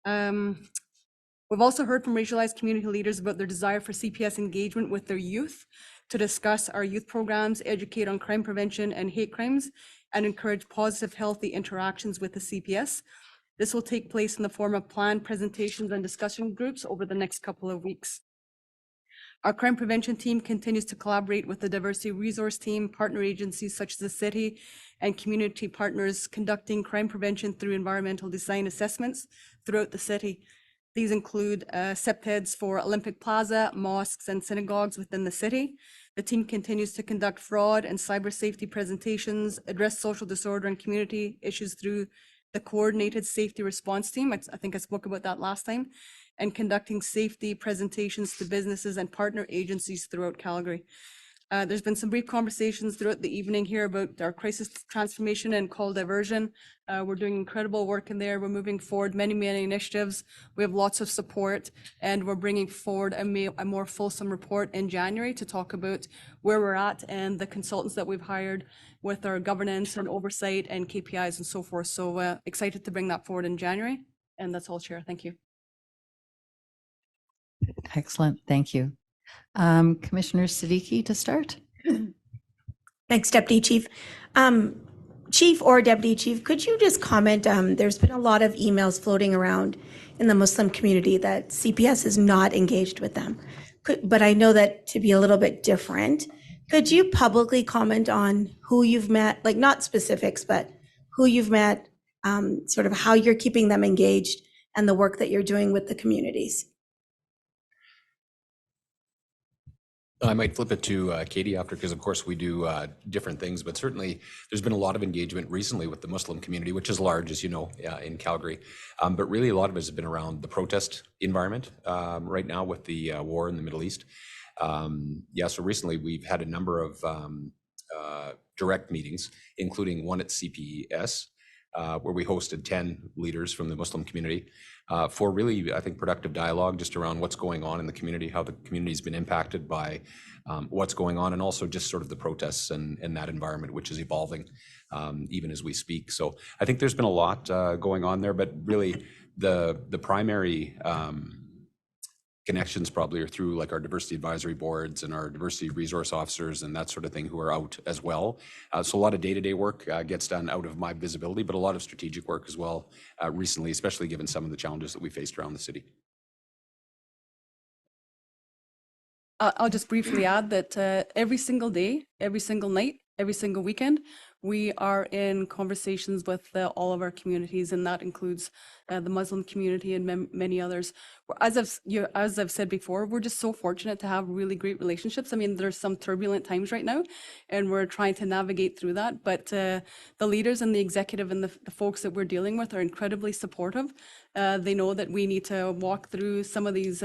We've also heard from racialized community leaders about their desire for CPS engagement with their youth to discuss our youth programs, educate on crime prevention and hate crimes, and encourage positive, healthy interactions with the CPS. This will take place in the form of planned presentations and discussion groups over the next couple of weeks. Our crime prevention team continues to collaborate with the diversity resource team, partner agencies such as the city, and community partners conducting crime prevention through environmental design assessments throughout the city. These include CPTEDs for Olympic Plaza, mosques, and synagogues within the city. The team continues to conduct fraud and cyber safety presentations, address social disorder and community issues through the coordinated safety response team. I think I spoke about that last time, and conducting safety presentations to businesses and partner agencies throughout Calgary. There's been some brief conversations throughout the evening here about our crisis transformation and call diversion. We're doing incredible work in there. We're moving forward many, many initiatives. We have lots of support, and we're bringing forward a more fulsome report in January to talk about where we're at and the consultants that we've hired with our governance and oversight and KPIs and so forth. So excited to bring that forward in January. And that's all, Chair. Thank you. Excellent, thank you. Commissioner Siddiqui to start. Thanks, Deputy Chief. Chief or Deputy Chief, could you just comment, there's been a lot of emails floating around in the Muslim community that CPS is not engaged with them. But I know that to be a little bit different. Could you publicly comment on who you've met, like not specifics, but who you've met, sort of how you're keeping them engaged and the work that you're doing with the communities? I might flip it to Katie after, because of course we do different things, but certainly there's been a lot of engagement recently with the Muslim community, which is large, as you know, in Calgary. But really a lot of it has been around the protest environment right now with the war in the Middle East. So recently we've had a number of direct meetings, including one at CPS, where we hosted 10 leaders from the Muslim community for really, I think, productive dialogue just around what's going on in the community, how the community's been impacted by what's going on, and also just sort of the protests and that environment, which is evolving even as we speak. So I think there's been a lot going on there, but really the primary connections probably are through like our diversity advisory boards and our diversity resource officers and that sort of thing who are out as well. So a lot of day-to-day work gets done out of my visibility, but a lot of strategic work as well recently, especially given some of the challenges that we faced around the city. I'll just briefly add that every single day, every single night, every single weekend, we are in conversations with all of our communities, and that includes the Muslim community and many others. As I've said before, we're just so fortunate to have really great relationships. I mean, there's some turbulent times right now, and we're trying to navigate through that. But the leaders and the executive and the folks that we're dealing with are incredibly supportive. They know that we need to walk through some of these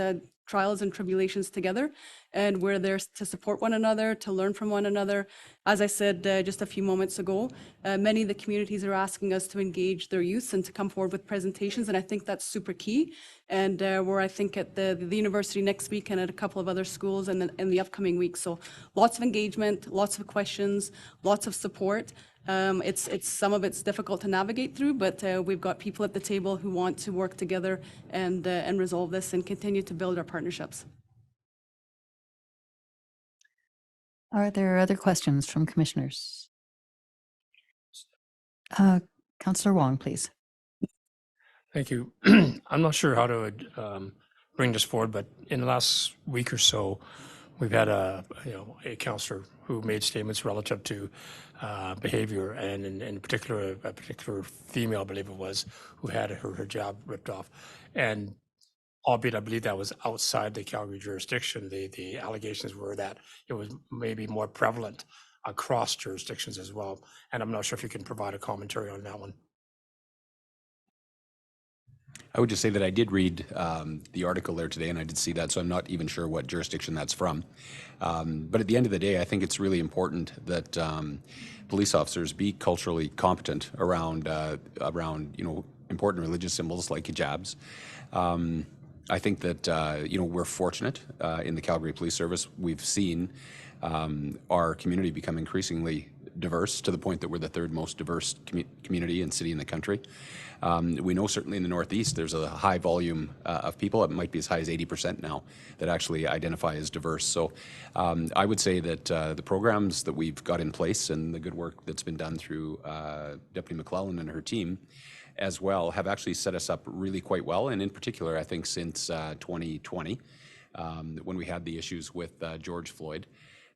trials and tribulations together, and we're there to support one another, to learn from one another. As I said just a few moments ago, many of the communities are asking us to engage their youth and to come forward with presentations, and I think that's super key. And we're, I think, at the university next week and at a couple of other schools in the upcoming weeks. So lots of engagement, lots of questions, lots of support. It's some of it's difficult to navigate through, but we've got people at the table who want to work together and resolve this and continue to build our partnerships. Are there other questions from commissioners? Councillor Wong, please. Thank you. I'm not sure how to bring this forward, but in the last week or so, we've had a councillor who made statements relative to behavior, and in particular, a particular female, I believe it was, who had her hijab ripped off. And albeit I believe that was outside the Calgary jurisdiction, the allegations were that it was maybe more prevalent across jurisdictions as well. And I'm not sure if you can provide a commentary on that one. I would just say that I did read the article there today, and I did see that, so I'm not even sure what jurisdiction that's from. But at the end of the day, I think it's really important that police officers be culturally competent around important religious symbols like hijabs. I think that we're fortunate in the Calgary Police Service. We've seen our community become increasingly diverse to the point that we're the third most diverse community and city in the country. We know certainly in the Northeast there's a high volume of people, it might be as high as 80% now, that actually identify as diverse. So I would say that the programs that we've got in place and the good work that's been done through Deputy McClellan and her team as well have actually set us up really quite well. And in particular, I think since 2020, when we had the issues with George Floyd,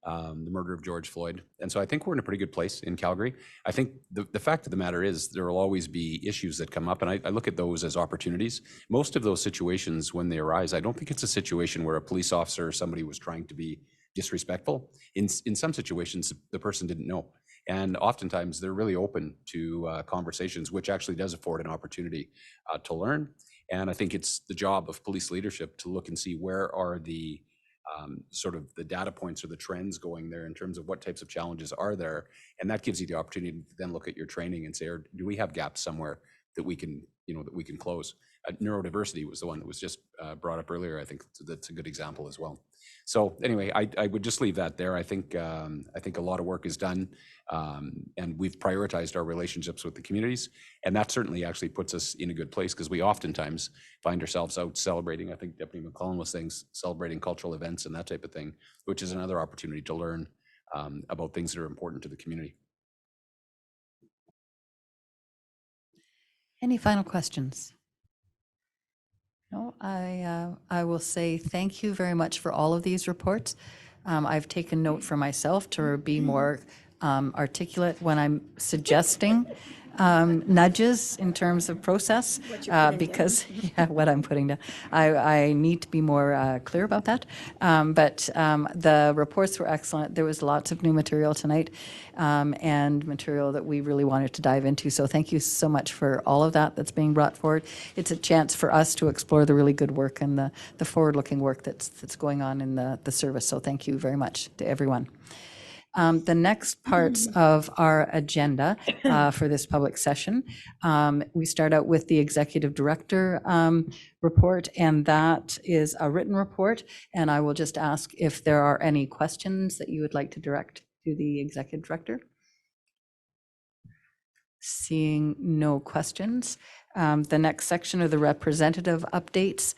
the murder of George Floyd. And so I think we're in a pretty good place in Calgary. I think the fact of the matter is there will always be issues that come up, and I look at those as opportunities. Most of those situations, when they arise, I don't think it's a situation where a police officer or somebody was trying to be disrespectful. In some situations, the person didn't know. And oftentimes they're really open to conversations, which actually does afford an opportunity to learn. And I think it's the job of police leadership to look and see where are the sort of the data points or the trends going there in terms of what types of challenges are there. And that gives you the opportunity to then look at your training and say, do we have gaps somewhere that we can, that we can close? Neurodiversity was the one that was just brought up earlier. I think that's a good example as well. So anyway, I would just leave that there. I think a lot of work is done, and we've prioritized our relationships with the communities, and that certainly actually puts us in a good place because we oftentimes find ourselves out celebrating. I think Deputy McClellan was saying celebrating cultural events and that type of thing, which is another opportunity to learn about things that are important to the community. Any final questions? No, I will say thank you very much for all of these reports. I've taken note for myself to be more articulate when I'm suggesting nudges in terms of process, because what I'm putting down, I need to be more clear about that. But the reports were excellent. There was lots of new material tonight, and material that we really wanted to dive into. So thank you so much for all of that that's being brought forward. It's a chance for us to explore the really good work and the forward-looking work that's going on in the service. So thank you very much to everyone. The next parts of our agenda for this public session, we start out with the Executive Director report, and that is a written report. And I will just ask if there are any questions that you would like to direct to the Executive Director. Seeing no questions. The next section are the representative updates.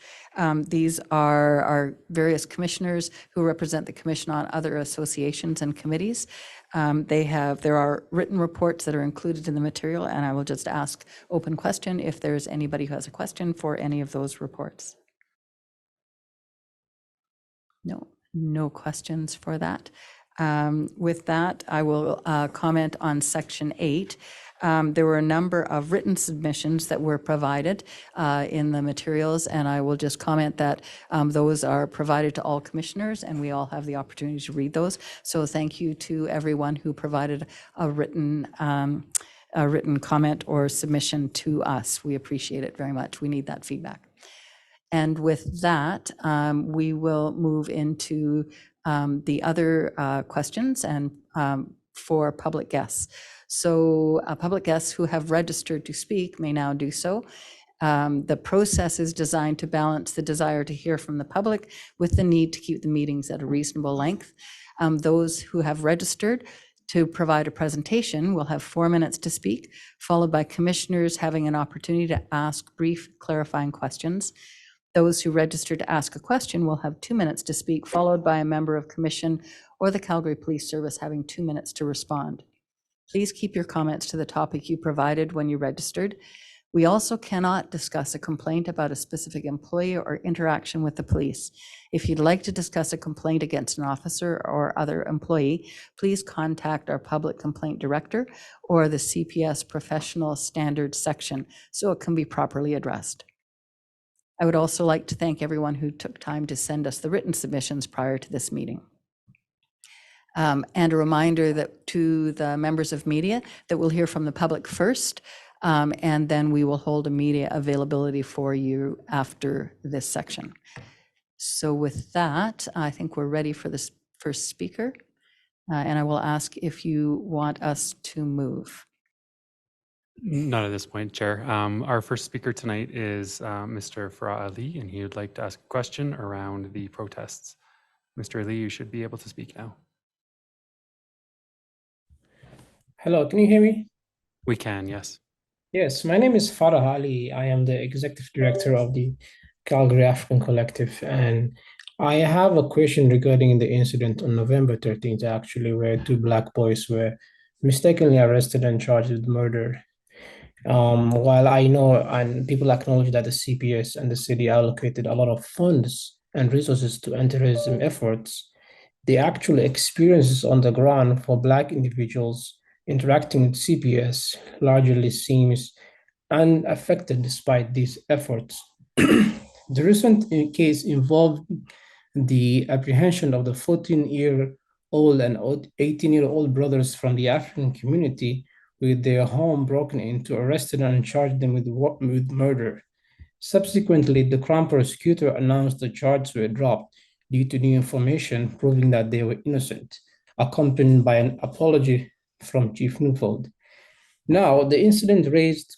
These are our various commissioners who represent the commission on other associations and committees. There are written reports that are included in the material, and I will just ask open question if there's anybody who has a question for any of those reports. No questions for that. With that, I will comment on section 8. There were a number of written submissions that were provided in the materials, and I will just comment that those are provided to all commissioners, and we all have the opportunity to read those. So thank you to everyone who provided a written comment or submission to us. We appreciate it very much. We need that feedback. And with that, we will move into the other questions and for public guests. So public guests who have registered to speak may now do so. The process is designed to balance the desire to hear from the public with the need to keep the meetings at a reasonable length. Those who have registered to provide a presentation will have 4 minutes to speak, followed by commissioners having an opportunity to ask brief clarifying questions. Those who register to ask a question will have 2 minutes to speak, followed by a member of commission or the Calgary Police Service having 2 minutes to respond. Please keep your comments to the topic you provided when you registered. We also cannot discuss a complaint about a specific employee or interaction with the police. If you'd like to discuss a complaint against an officer or other employee, please contact our public complaint director or the CPS professional standards section so it can be properly addressed. I would also like to thank everyone who took time to send us the written submissions prior to this meeting. And a reminder that to the members of media that we'll hear from the public first, and then we will hold a media availability for you after this section. So with that, I think we're ready for this first speaker. And I will ask if you want us to move. Not at this point, Chair. Our first speaker tonight is Mr. Farah Ali, and he would like to ask a question around the protests. Mr. Ali, you should be able to speak now. Hello, can you hear me? We can, yes. Yes, my name is Farah Ali. I am the Executive Director of the Calgary African Collective, and I have a question regarding the incident on November 13th, actually, where 2 Black boys were mistakenly arrested and charged with murder. While I know and people acknowledge that the CPS and the city allocated a lot of funds and resources to anti-racism efforts, the actual experiences on the ground for Black individuals interacting with CPS largely seems unaffected despite these efforts. The recent case involved the apprehension of the 14-year-old and 18-year-old brothers from the African community with their home broken into, arrested and charged them with murder. Subsequently, the Crown Prosecutor announced the charges were dropped due to new information proving that they were innocent, accompanied by an apology from Chief Newfold. Now, the incident raised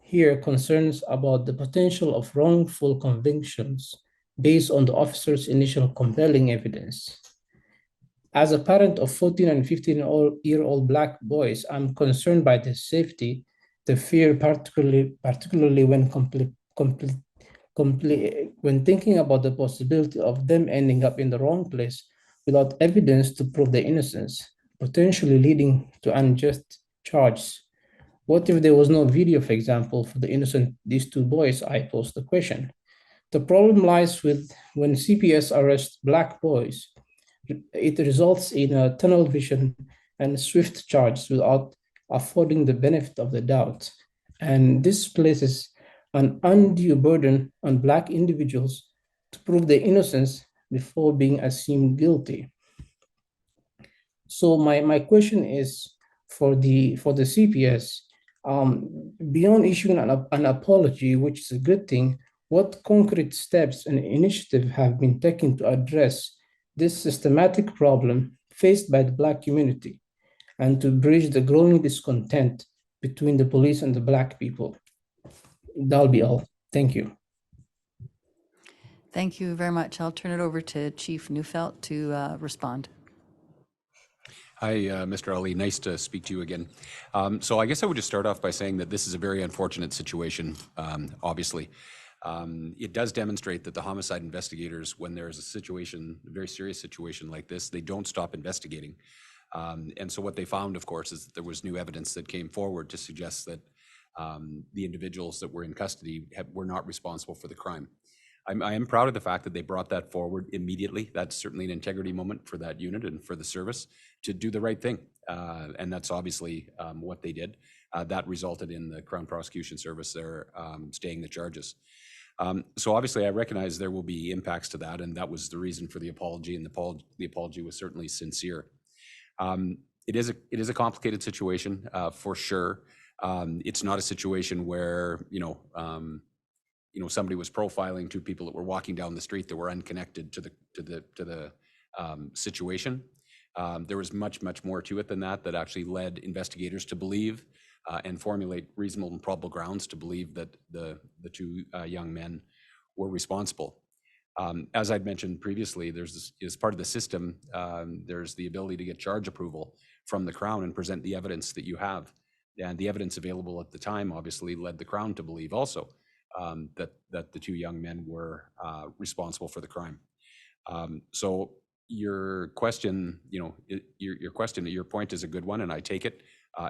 here concerns about the potential of wrongful convictions based on the officer's initial compelling evidence. As a parent of 14 and 15-year-old Black boys, I'm concerned by their safety, the fear particularly when when thinking about the possibility of them ending up in the wrong place without evidence to prove their innocence, potentially leading to unjust charges. What if there was no video, for example, for these 2 boys? I pose the question. The problem lies with when CPS arrests Black boys, it results in a tunnel vision and swift charge without affording the benefit of the doubt. And this places an undue burden on Black individuals to prove their innocence before being assumed guilty. So my question is for the CPS, beyond issuing an apology, which is a good thing, what concrete steps and initiatives have been taken to address this systematic problem faced by the Black community and to bridge the growing discontent between the police and the Black people. That'll be all. Thank you. Thank you very much. I'll turn it over to Chief Neufeld to respond. Hi, Mr. Ali. Nice to speak to you again. So I guess I would just start off by saying that this is a very unfortunate situation, obviously. It does demonstrate that the homicide investigators, when there's a situation, a very serious situation like this, they don't stop investigating. And so what they found, of course, is that there was new evidence that came forward to suggest that the individuals that were in custody were not responsible for the crime. I am proud of the fact that they brought that forward immediately. That's certainly an integrity moment for that unit and for the service to do the right thing. And that's obviously what they did. That resulted in the Crown Prosecution Service there staying the charges. So obviously I recognize there will be impacts to that, and that was the reason for the apology, and the apology was certainly sincere. It is a complicated situation for sure. It's not a situation where, somebody was profiling two people that were walking down the street that were unconnected to the situation. There was much more to it than that actually led investigators to believe and formulate reasonable and probable grounds to believe that the two young men were responsible. As I'd mentioned previously, as part of the system, there's the ability to get charge approval from the Crown and present the evidence that you have. And the evidence available at the time obviously led the Crown to believe also that the two young men were responsible for the crime. So your question, your point is a good one, and I take it,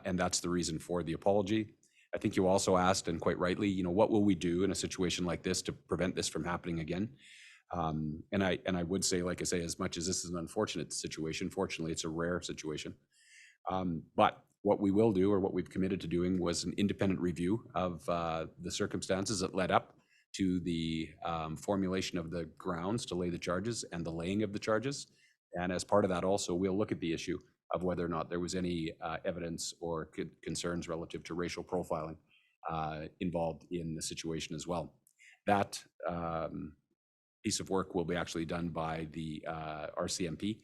and that's the reason for the apology. I think you also asked, and quite rightly, what will we do in a situation like this to prevent this from happening again? And I would say, like I say, as much as this is an unfortunate situation, fortunately, it's a rare situation. But what we will do, or what we've committed to doing, was an independent review of the circumstances that led up to the formulation of the grounds to lay the charges and the laying of the charges. And as part of that also, we'll look at the issue of whether or not there was any evidence or concerns relative to racial profiling involved in the situation as well. That piece of work will be actually done by the RCMP.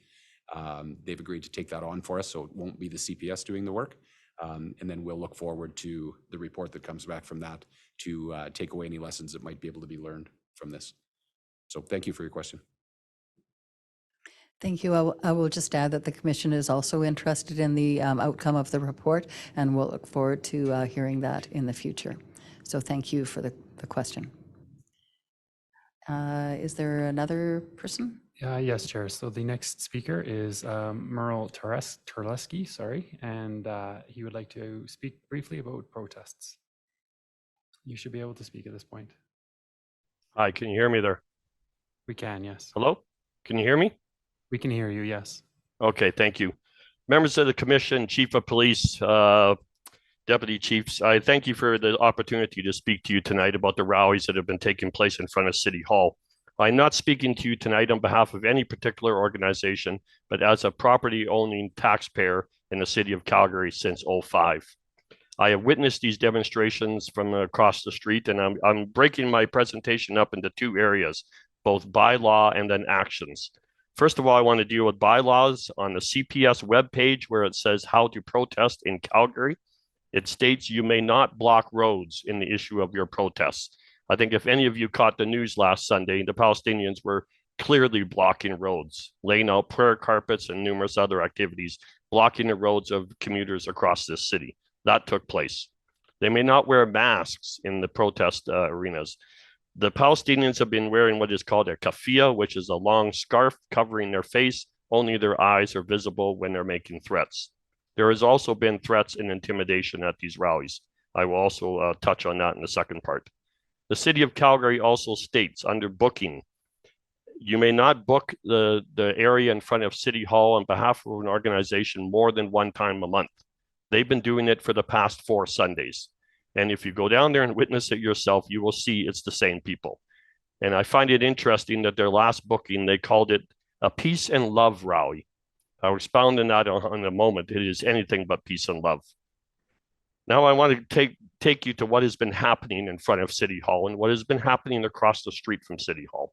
They've agreed to take that on for us, so it won't be the CPS doing the work. And then we'll look forward to the report that comes back from that to take away any lessons that might be able to be learned from this. So thank you for your question. Thank you. I will just add that the Commission is also interested in the outcome of the report, and we'll look forward to hearing that in the future. So thank you for the question. Is there another person? Yes, Chair. So the next speaker is Merle Terleski, and he would like to speak briefly about protests. You should be able to speak at this point. Hi, can you hear me there? We can, yes. Hello? Can you hear me? We can hear you, yes. Okay, thank you. Members of the Commission, Chief of Police, Deputy Chiefs, I thank you for the opportunity to speak to you tonight about the rallies that have been taking place in front of City Hall. I'm not speaking to you tonight on behalf of any particular organization, but as a property-owning taxpayer in the city of Calgary since 2005. I have witnessed these demonstrations from across the street, and I'm breaking my presentation up into two areas, both bylaw and then actions. First of all, I want to deal with bylaws on the CPS webpage where it says how to protest in Calgary. It states you may not block roads in the issue of your protests. I think if any of you caught the news last Sunday, the Palestinians were clearly blocking roads, laying out prayer carpets and numerous other activities, blocking the roads of commuters across this city. That took place. They may not wear masks in the protest arenas. The Palestinians have been wearing what is called a kafia, which is a long scarf covering their face. Only their eyes are visible when they're making threats. There has also been threats and intimidation at these rallies. I will also touch on that in the second part. The city of Calgary also states under booking, you may not book the area in front of City Hall on behalf of an organization more than one time a month. They've been doing it for the past 4 Sundays. And if you go down there and witness it yourself, you will see it's the same people. And I find it interesting that their last booking, they called it a peace and love rally. I'll expound on that in a moment. It is anything but peace and love. Now I want to take you to what has been happening in front of City Hall and what has been happening across the street from City Hall.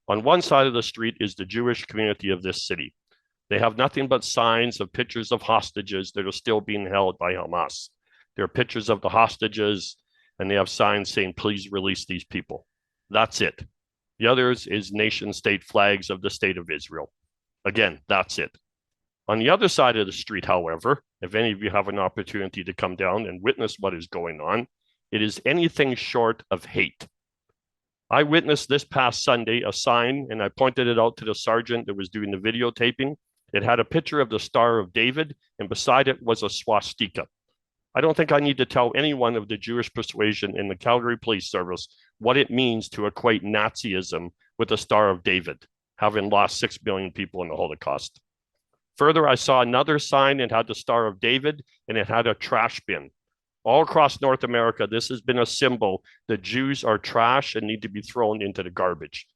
On one side of the street is the Jewish community of this city. They have nothing but signs of pictures of hostages that are still being held by Hamas. There are pictures of the hostages, and they have signs saying, please release these people. That's it. The others is nation state flags of the state of Israel. Again, that's it. On the other side of the street, however, if any of you have an opportunity to come down and witness what is going on, it is anything short of hate. I witnessed this past Sunday a sign, and I pointed it out to the sergeant that was doing the videotaping. It had a picture of the Star of David, and beside it was a swastika. I don't think I need to tell anyone of the Jewish persuasion in the Calgary Police Service what it means to equate Nazism with the Star of David, having lost 6 million people in the Holocaust. Further, I saw another sign. It had the Star of David, and it had a trash bin. All across North America, this has been a symbol that Jews are trash and need to be thrown into the garbage.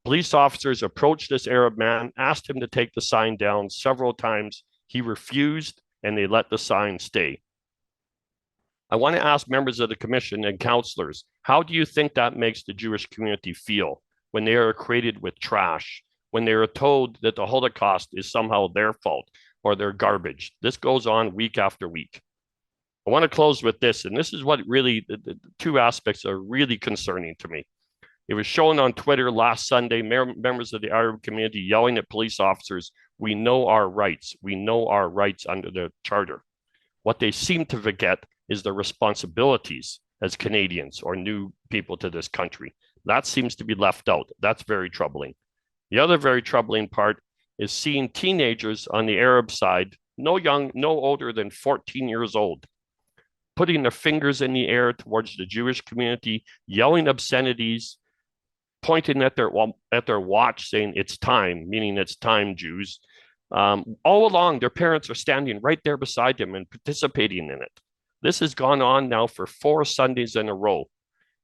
Police officers approached this Arab man, asked him to take the sign down several times. He refused, and they let the sign stay. I want to ask members of the commission and councillors, how do you think that makes the Jewish community feel when they are equated with trash, when they are told that the Holocaust is somehow their fault or their garbage? This goes on week after week. I want to close with this, and this is what really, the two aspects are really concerning to me. It was shown on Twitter last Sunday, members of the Arab community yelling at police officers, we know our rights. We know our rights under the charter. What they seem to forget is the responsibilities as Canadians or new people to this country. That seems to be left out. That's very troubling. The other very troubling part is seeing teenagers on the Arab side, no older than 14 years old, putting their fingers in the air towards the Jewish community, yelling obscenities, pointing at their watch saying, it's time, meaning it's time, Jews. All along, their parents are standing right there beside them and participating in it. This has gone on now for 4 Sundays in a row.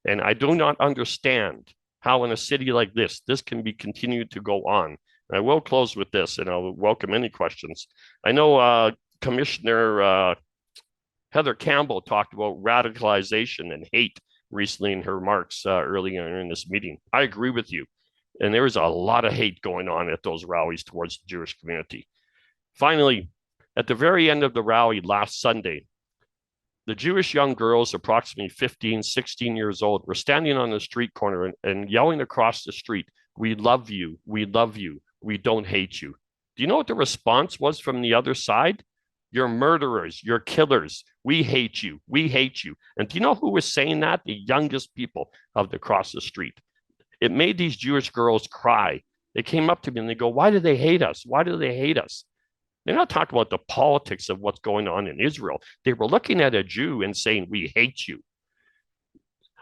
And I do not understand how in a city like this can be continued to go on. And I will close with this, and I'll welcome any questions. I know Commissioner Heather Campbell talked about radicalization and hate recently in her remarks earlier in this meeting. I agree with you. And there is a lot of hate going on at those rallies towards the Jewish community. Finally, at the very end of the rally last Sunday, the Jewish young girls, approximately 15, 16 years old, were standing on the street corner and yelling across the street, we love you, we love you, we don't hate you. Do you know what the response was from the other side? You're murderers, you're killers, we hate you, we hate you. And do you know who was saying that? The youngest people across the street. It made these Jewish girls cry. They came up to me and they go, why do they hate us? Why do they hate us? They're not talking about the politics of what's going on in Israel. They were looking at a Jew and saying, we hate you.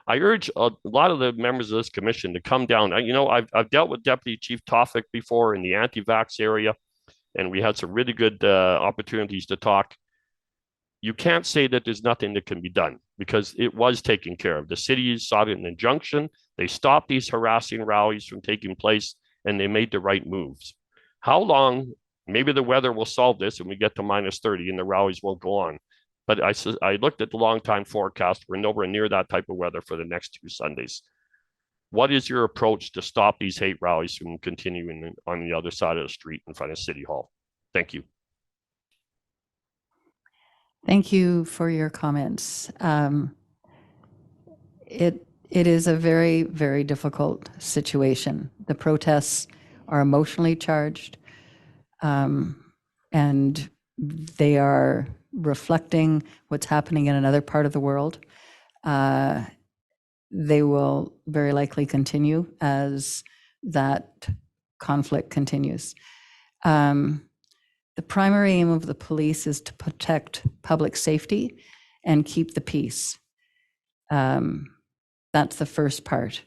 I urge a lot of the members of this commission to come down. I've dealt with Deputy Chief Tofik before in the anti-vax area, and we had some really good opportunities to talk. You can't say that there's nothing that can be done because it was taken care of. The city sought an injunction. They stopped these harassing rallies from taking place, and they made the right moves. How long? Maybe the weather will solve this and we get to -30 and the rallies won't go on. But I looked at the long time forecast. We're nowhere near that type of weather for the next 2 Sundays. What is your approach to stop these hate rallies from continuing on the other side of the street in front of City Hall? Thank you. Thank you for your comments. It is a very, very difficult situation. The protests are emotionally charged, and they are reflecting what's happening in another part of the world. They will very likely continue as that conflict continues. The primary aim of the police is to protect public safety and keep the peace. That's the first part.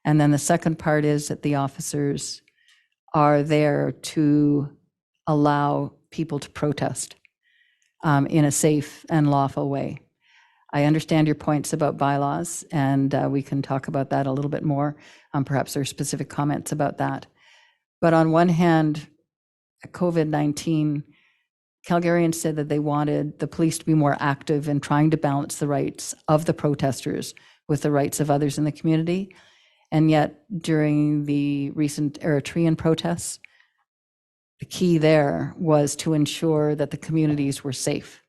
And then the second part is that the officers are there to allow people to protest in a safe and lawful way. I understand your points about bylaws, and we can talk about that a little bit more. Perhaps there are specific comments about that. But on one hand, COVID-19, Calgarians said that they wanted the police to be more active in trying to balance the rights of the protesters with the rights of others in the community. And yet, during the recent Eritrean protests, the key there was to ensure that the communities were safe.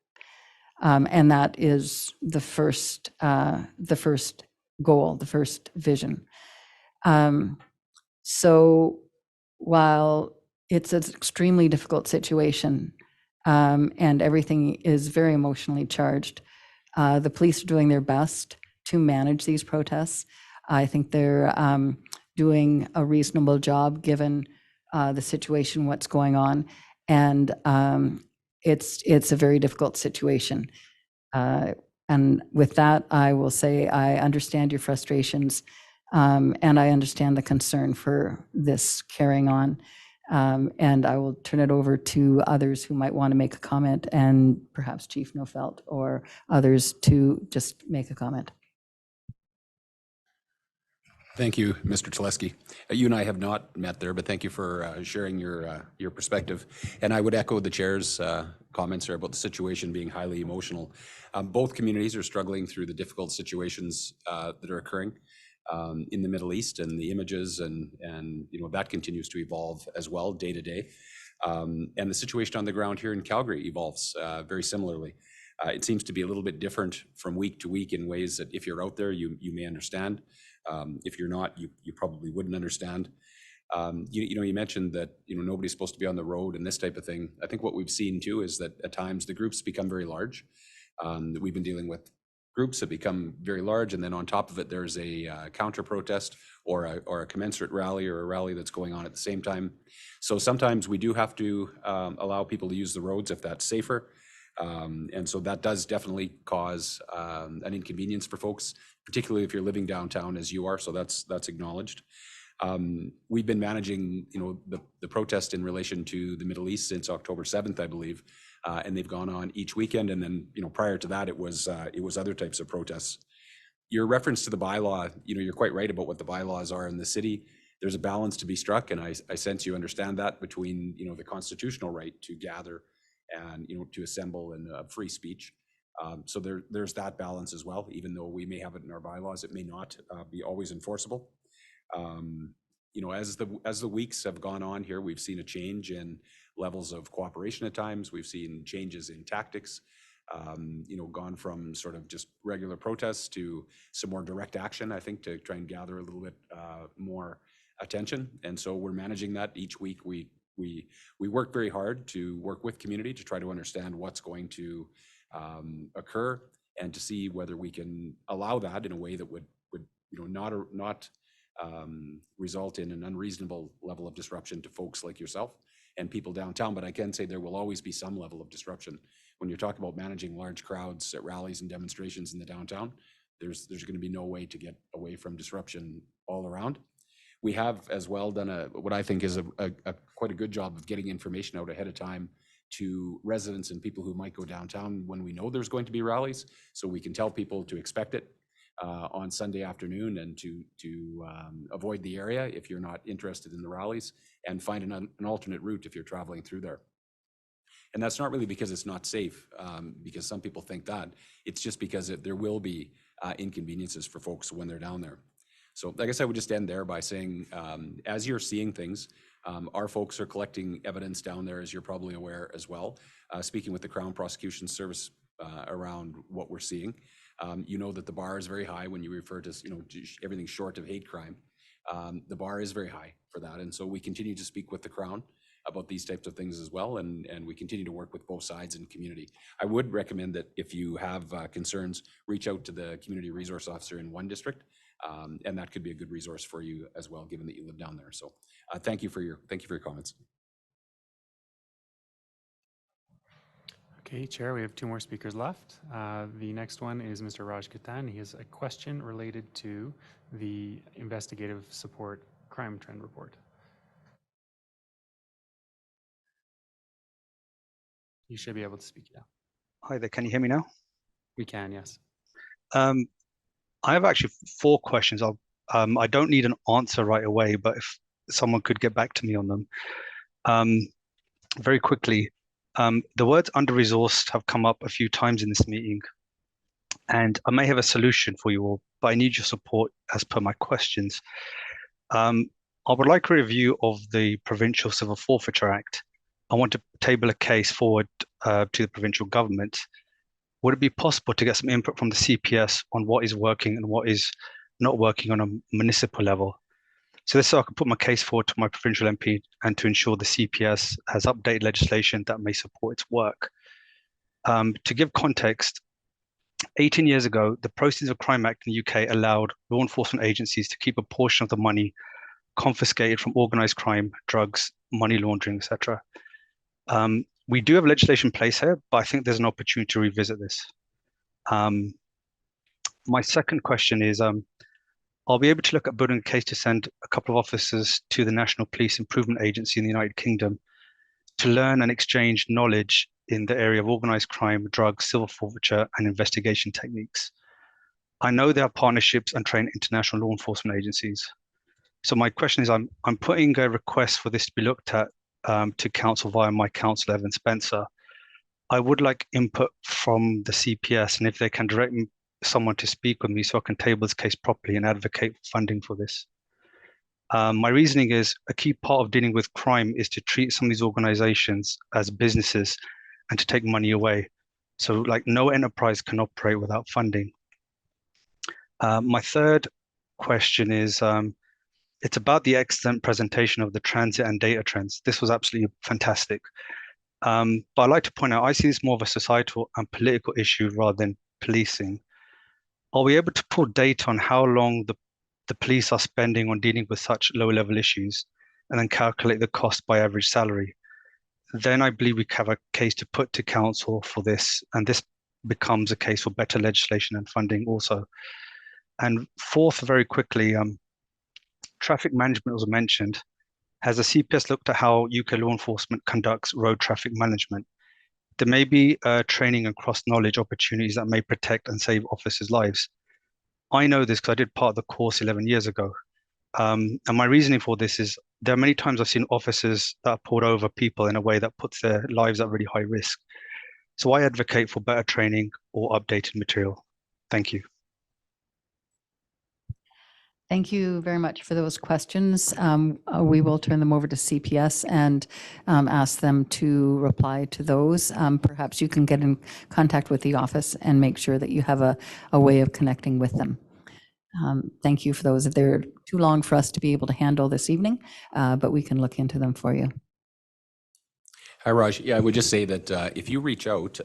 And that is the first goal, the first vision. So while it's an extremely difficult situation, and everything is very emotionally charged, the police are doing their best to manage these protests. I think they're doing a reasonable job given the situation, what's going on. And it's a very difficult situation. And with that, I will say I understand your frustrations, and I understand the concern for this carrying on. And I will turn it over to others who might want to make a comment, and perhaps Chief Nofelt or others to just make a comment. Thank you, Mr. Teleski. You and I have not met there, but thank you for sharing your perspective. And I would echo the chair's comments here about the situation being highly emotional. Both communities are struggling through the difficult situations that are occurring in the Middle East, and the images and that continues to evolve as well day to day. And the situation on the ground here in Calgary evolves very similarly. It seems to be a little bit different from week to week in ways that if you're out there, you may understand. If you're not, you probably wouldn't understand. You mentioned that nobody's supposed to be on the road and this type of thing. I think what we've seen too is that at times the groups become very large. We've been dealing with groups that become very large, and then on top of it, there's a counter protest or a commensurate rally or a rally that's going on at the same time. So sometimes we do have to allow people to use the roads if that's safer. And so that does definitely cause an inconvenience for folks, particularly if you're living downtown as you are. So that's acknowledged. We've been managing, the protest in relation to the Middle East since October 7th, I believe, and they've gone on each weekend. And then, prior to that, it was other types of protests. Your reference to the bylaw, you're quite right about what the bylaws are in the city. There's a balance to be struck, and I sense you understand that between, the constitutional right to gather and to assemble and free speech. So there's that balance as well. Even though we may have it in our bylaws, it may not be always enforceable. As the weeks have gone on here, we've seen a change in levels of cooperation at times. We've seen changes in tactics. Gone from sort of just regular protests to some more direct action, I think, to try and gather a little bit more attention. And so we're managing that each week. We work very hard to work with community to try to understand what's going to occur, and to see whether we can allow that in a way that would not result in an unreasonable level of disruption to folks like yourself and people downtown. But I can say there will always be some level of disruption. When you're talking about managing large crowds at rallies and demonstrations in the downtown, there's going to be no way to get away from disruption all around. We have as well done what I think is quite a good job of getting information out ahead of time to residents and people who might go downtown when we know there's going to be rallies, so we can tell people to expect it on Sunday afternoon, and to avoid the area if you're not interested in the rallies, and find an alternate route if you're traveling through there. And that's not really because it's not safe, because some people think that. It's just because there will be inconveniences for folks when they're down there. So I guess I would just end there by saying, as you're seeing things, our folks are collecting evidence down there, as you're probably aware as well, speaking with the Crown Prosecution Service around what we're seeing. That the bar is very high when you refer to everything short of hate crime. The bar is very high for that. And so we continue to speak with the Crown about these types of things as well, and we continue to work with both sides and community. I would recommend that if you have concerns, reach out to the community resource officer in one district, and that could be a good resource for you as well, given that you live down there. So thank you for your comments. Okay, Chair, we have two more speakers left. The next one is Mr. Raj Khaitan. He has a question related to the investigative support crime trend report. You should be able to speak now. Hi there, can you hear me now? We can, yes. I have actually 4 questions. I don't need an answer right away, but if someone could get back to me on them. Very quickly, the words under-resourced have come up a few times in this meeting, and I may have a solution for you all, but I need your support as per my questions. I would like a review of the Provincial Civil Forfeiture Act. I want to table a case forward to the provincial government. Would it be possible to get some input from the CPS on what is working and what is not working on a municipal level? So this so I can put my case forward to my provincial MP and to ensure the CPS has updated legislation that may support its work. To give context, 18 years ago, the Proceeds of Crime Act in the UK allowed law enforcement agencies to keep a portion of the money confiscated from organized crime, drugs, money laundering, etc. We do have legislation in place here, but I think there's an opportunity to revisit this. My second question is, I'll be able to look at building a case to send a couple of officers to the National Police Improvement Agency in the United Kingdom to learn and exchange knowledge in the area of organized crime, drugs, civil forfeiture, and investigation techniques. I know there are partnerships and train international law enforcement agencies. So my question is, I'm putting a request for this to be looked at to council via my councillor, Evan Spencer. I would like input from the CPS, and if they can direct someone to speak with me so I can table this case properly and advocate for funding for this. My reasoning is a key part of dealing with crime is to treat some of these organizations as businesses and to take money away. So like no enterprise can operate without funding. My third question is, it's about the excellent presentation of the transit and data trends. This was absolutely fantastic. But I'd like to point out, I see this more of a societal and political issue rather than policing. Are we able to pull data on how long the police are spending on dealing with such low-level issues and then calculate the cost by average salary? Then I believe we have a case to put to council for this, and this becomes a case for better legislation and funding also. And fourth, very quickly, traffic management was mentioned. Has the CPS looked at how UK law enforcement conducts road traffic management? There may be training and cross-knowledge opportunities that may protect and save officers' lives. I know this because I did part of the course 11 years ago. And my reasoning for this is there are many times I've seen officers that pulled over people in a way that puts their lives at really high risk. So I advocate for better training or updated material. Thank you. Thank you very much for those questions. We will turn them over to CPS and ask them to reply to those. Perhaps you can get in contact with the office and make sure that you have a way of connecting with them. Thank you for those. If they're too long for us to be able to handle this evening, but we can look into them for you. Hi, Raj. Yeah, I would just say that if you reach out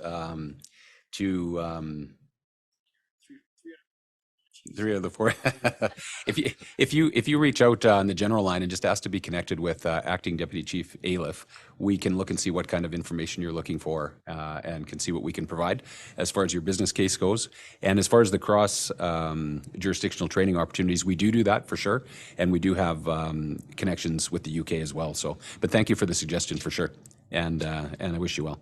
to three of the four. if you reach out on the general line and just ask to be connected with Acting Deputy Chief Aliff, we can look and see what kind of information you're looking for and can see what we can provide as far as your business case goes. And as far as the cross jurisdictional training opportunities, we do that for sure, and we do have connections with the UK as well. So, but thank you for the suggestion for sure, and I wish you well.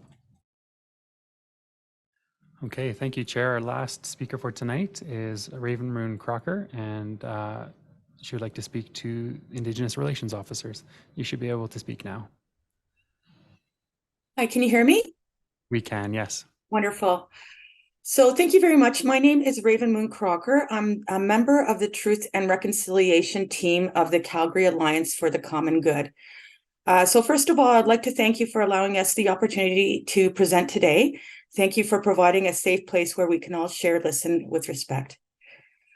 Okay, thank you, Chair. Our last speaker for tonight is Raven Maroon Crocker, and she would like to speak to Indigenous Relations Officers. You should be able to speak now. Hi, can you hear me? We can, yes. Wonderful. So thank you very much. My name is Raven Moon Crocker. I'm a member of the Truth and Reconciliation team of the Calgary Alliance for the Common Good. So first of all, I'd like to thank you for allowing us the opportunity to present today. Thank you for providing a safe place where we can all share, listen with respect.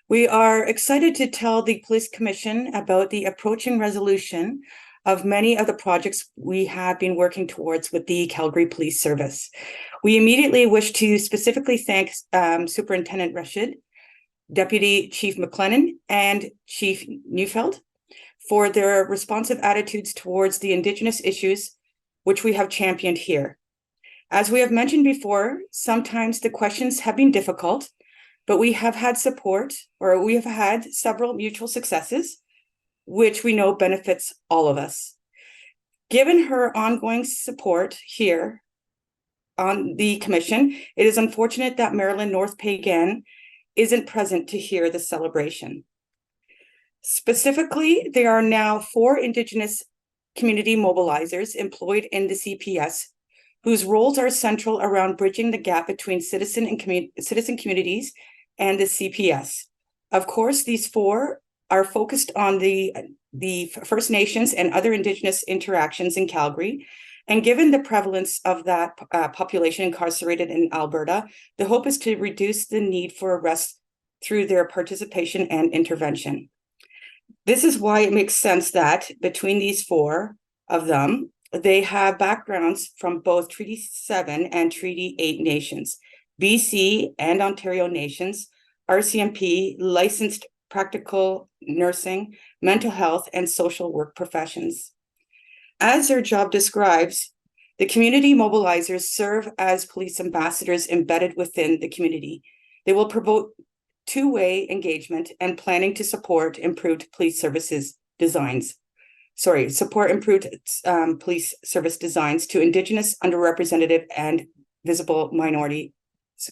We are excited to tell the Police Commission about the approaching resolution of many of the projects we have been working towards with the Calgary Police Service. We immediately wish to specifically thank Superintendent Rashid, Deputy Chief McLennan, and Chief Neufeld for their responsive attitudes towards the Indigenous issues, which we have championed here. As we have mentioned before, sometimes the questions have been difficult, but we have had support, or we have had several mutual successes, which we know benefits all of us. Given her ongoing support here on the commission, it is unfortunate that Marilyn North Pagan isn't present to hear the celebration. Specifically, there are now 4 Indigenous community mobilizers employed in the CPS whose roles are central around bridging the gap between citizen communities and the CPS. Of course, these 4 are focused on the First Nations and other Indigenous interactions in Calgary, And given the prevalence of that population incarcerated in Alberta, the hope is to reduce the need for arrests through their participation and intervention. This is why it makes sense that between these four of them, they have backgrounds from both Treaty 7 and Treaty 8 nations, BC and Ontario nations, RCMP, licensed practical nursing, mental health, and social work professions. As their job describes, the community mobilizers serve as police ambassadors embedded within the community. They will promote two-way engagement and planning to support improved police services designs. Support improved police service designs to Indigenous, underrepresented, and visible minority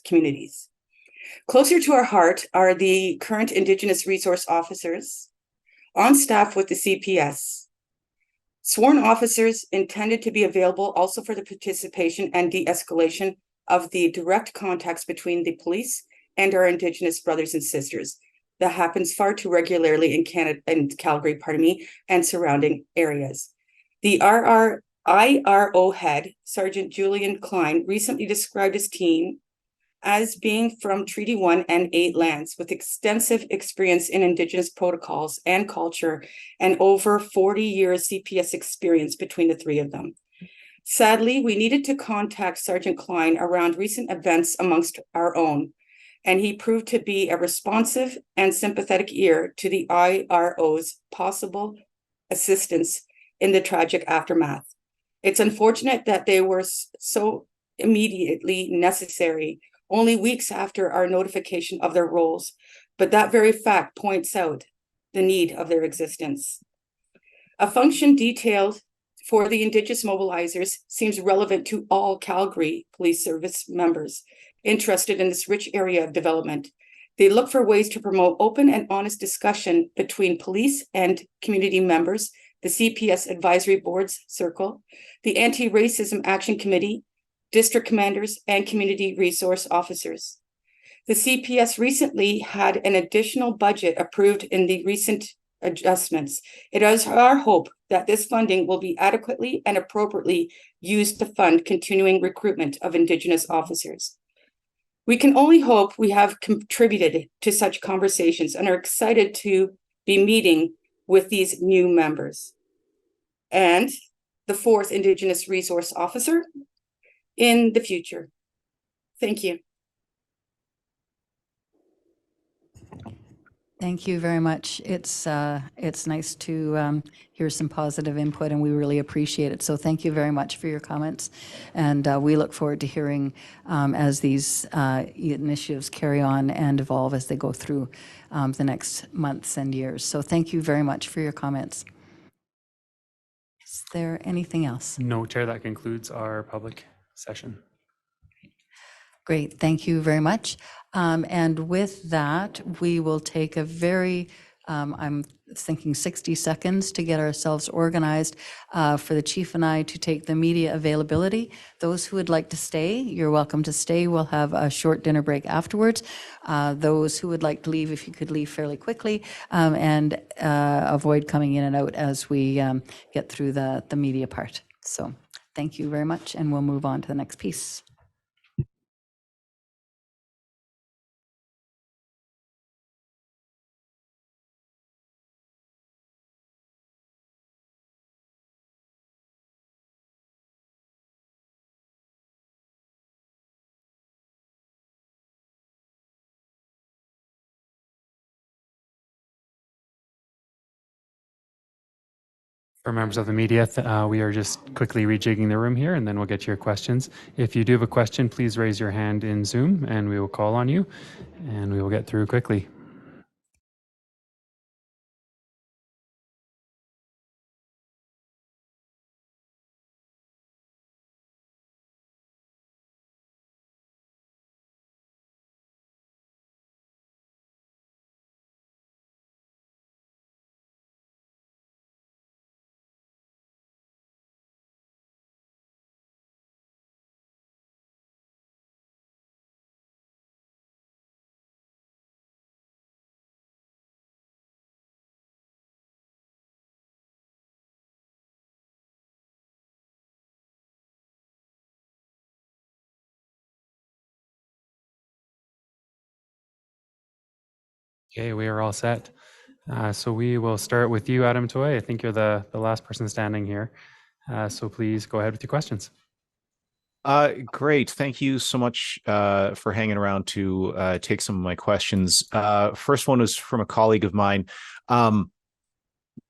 communities. Closer to our heart are the current Indigenous resource officers on staff with the CPS. Sworn officers intended to be available also for the participation and de-escalation of the direct contacts between the police and our Indigenous brothers and sisters. That happens far too regularly in Canada and Calgary, and surrounding areas. The IRO head, Sergeant Julian Klein, recently described his team as being from Treaty 1 and 8 lands with extensive experience in Indigenous protocols and culture and over 40 years CPS experience between the three of them. Sadly, we needed to contact Sergeant Klein around recent events amongst our own, and he proved to be a responsive and sympathetic ear to the IRO's possible assistance in the tragic aftermath. It's unfortunate that they were so immediately necessary only weeks after our notification of their roles, but that very fact points out the need of their existence. A function detailed for the Indigenous mobilizers seems relevant to all Calgary Police Service members interested in this rich area of development. They look for ways to promote open and honest discussion between police and community members, the CPS Advisory Board's Circle, the Anti-Racism Action Committee, district commanders, and community resource officers. The CPS recently had an additional budget approved in the recent adjustments. It is our hope that this funding will be adequately and appropriately used to fund continuing recruitment of Indigenous officers. We can only hope we have contributed to such conversations and are excited to be meeting with these new members. And the fourth Indigenous resource officer in the future. Thank you. Thank you very much. It's nice to hear some positive input, and we really appreciate it. So thank you very much for your comments, and we look forward to hearing as these initiatives carry on and evolve as they go through the next months and years. So thank you very much for your comments. Is there anything else? No, Chair, that concludes our public session. Great, thank you very much. And with that, we will take a very, I'm thinking 60 seconds to get ourselves organized for the chief and I to take the media availability. Those who would like to stay, you're welcome to stay. We'll have a short dinner break afterwards. Those who would like to leave, if you could leave fairly quickly and avoid coming in and out as we get through the media part. So thank you very much, and we'll move on to the next piece. For members of the media, we are just quickly rejigging the room here, and then we'll get to your questions. If you do have a question, please raise your hand in Zoom, and we will call on you, and we will get through quickly. Okay, we are all set. So we will start with you, Adam Toy. I think you're the last person standing here. So please go ahead with your questions. Great. Thank you so much for hanging around to take some of my questions. First one is from a colleague of mine.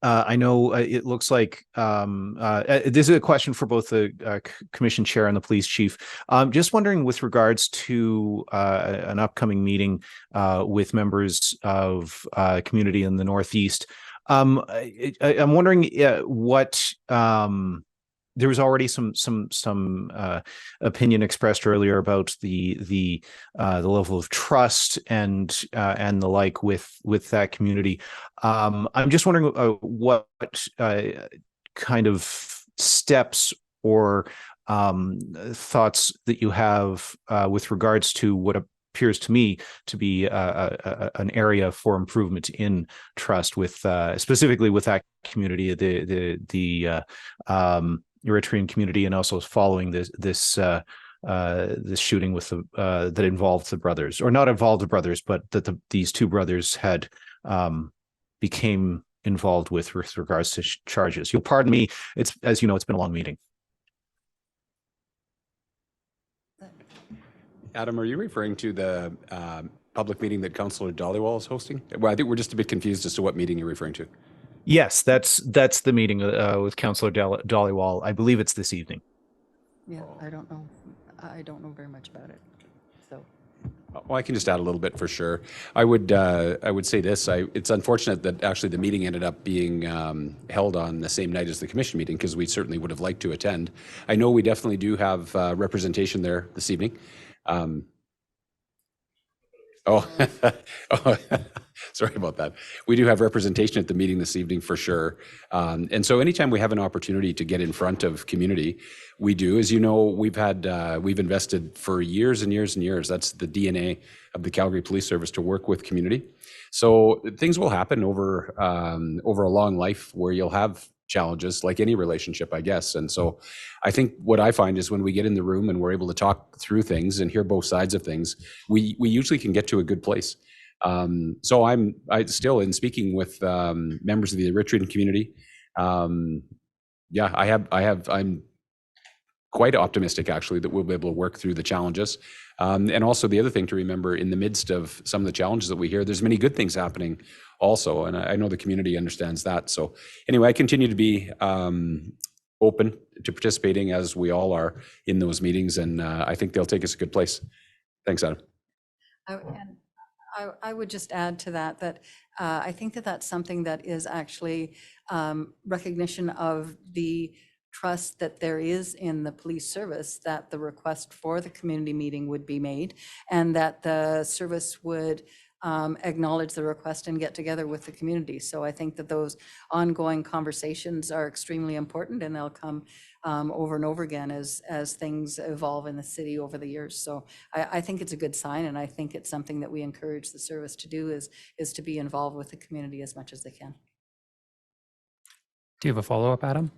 I know it looks like this is a question for both the commission chair and the police chief. Just wondering, with regards to an upcoming meeting with members of community in the Northeast, I'm wondering what there was already some opinion expressed earlier about the level of trust and the like with that community. I'm just wondering what kind of steps or thoughts that you have with regards to what appears to me to be an area for improvement in trust with specifically with that community, the Eritrean community, and also following this shooting with that involved the brothers, or not involved the brothers, but that these two brothers had became involved with regards to charges. You'll pardon me. It's, as you know, it's been a long meeting. Adam, are you referring to the public meeting that Councillor Dhaliwal is hosting? Well, I think we're just a bit confused as to what meeting you're referring to. Yes, that's the meeting with Councillor Dhaliwal. I believe it's this evening. Yeah, I don't know. I don't know very much about it. So. Well, I can just add a little bit for sure. I would say this. It's unfortunate that actually the meeting ended up being held on the same night as the commission meeting, because we certainly would have liked to attend. I know we definitely do have representation there this evening. Oh, sorry about that. We do have representation at the meeting this evening for sure. And so anytime we have an opportunity to get in front of community, we do. As you know, we've invested for years and years and years. That's the DNA of the Calgary Police Service, to work with community. So things will happen over a long life where you'll have challenges, like any relationship, I guess. And so I think what I find is when we get in the room and we're able to talk through things and hear both sides of things, we usually can get to a good place. So I still, in speaking with members of the Eritrean community, I'm quite optimistic actually that we'll be able to work through the challenges. And also the other thing to remember, in the midst of some of the challenges that we hear, there's many good things happening also. And I know the community understands that. So anyway, I continue to be open to participating, as we all are, in those meetings. And I think they'll take us a good place. Thanks, Adam. I would just add to that I think that's something that is actually recognition of the trust that there is in the police service, that the request for the community meeting would be made, and that the service would acknowledge the request and get together with the community. So I think that those ongoing conversations are extremely important, and they'll come over and over again as things evolve in the city over the years. So I think it's a good sign, and I think it's something that we encourage the service to do, is to be involved with the community as much as they can. Do you have a follow-up, Adam?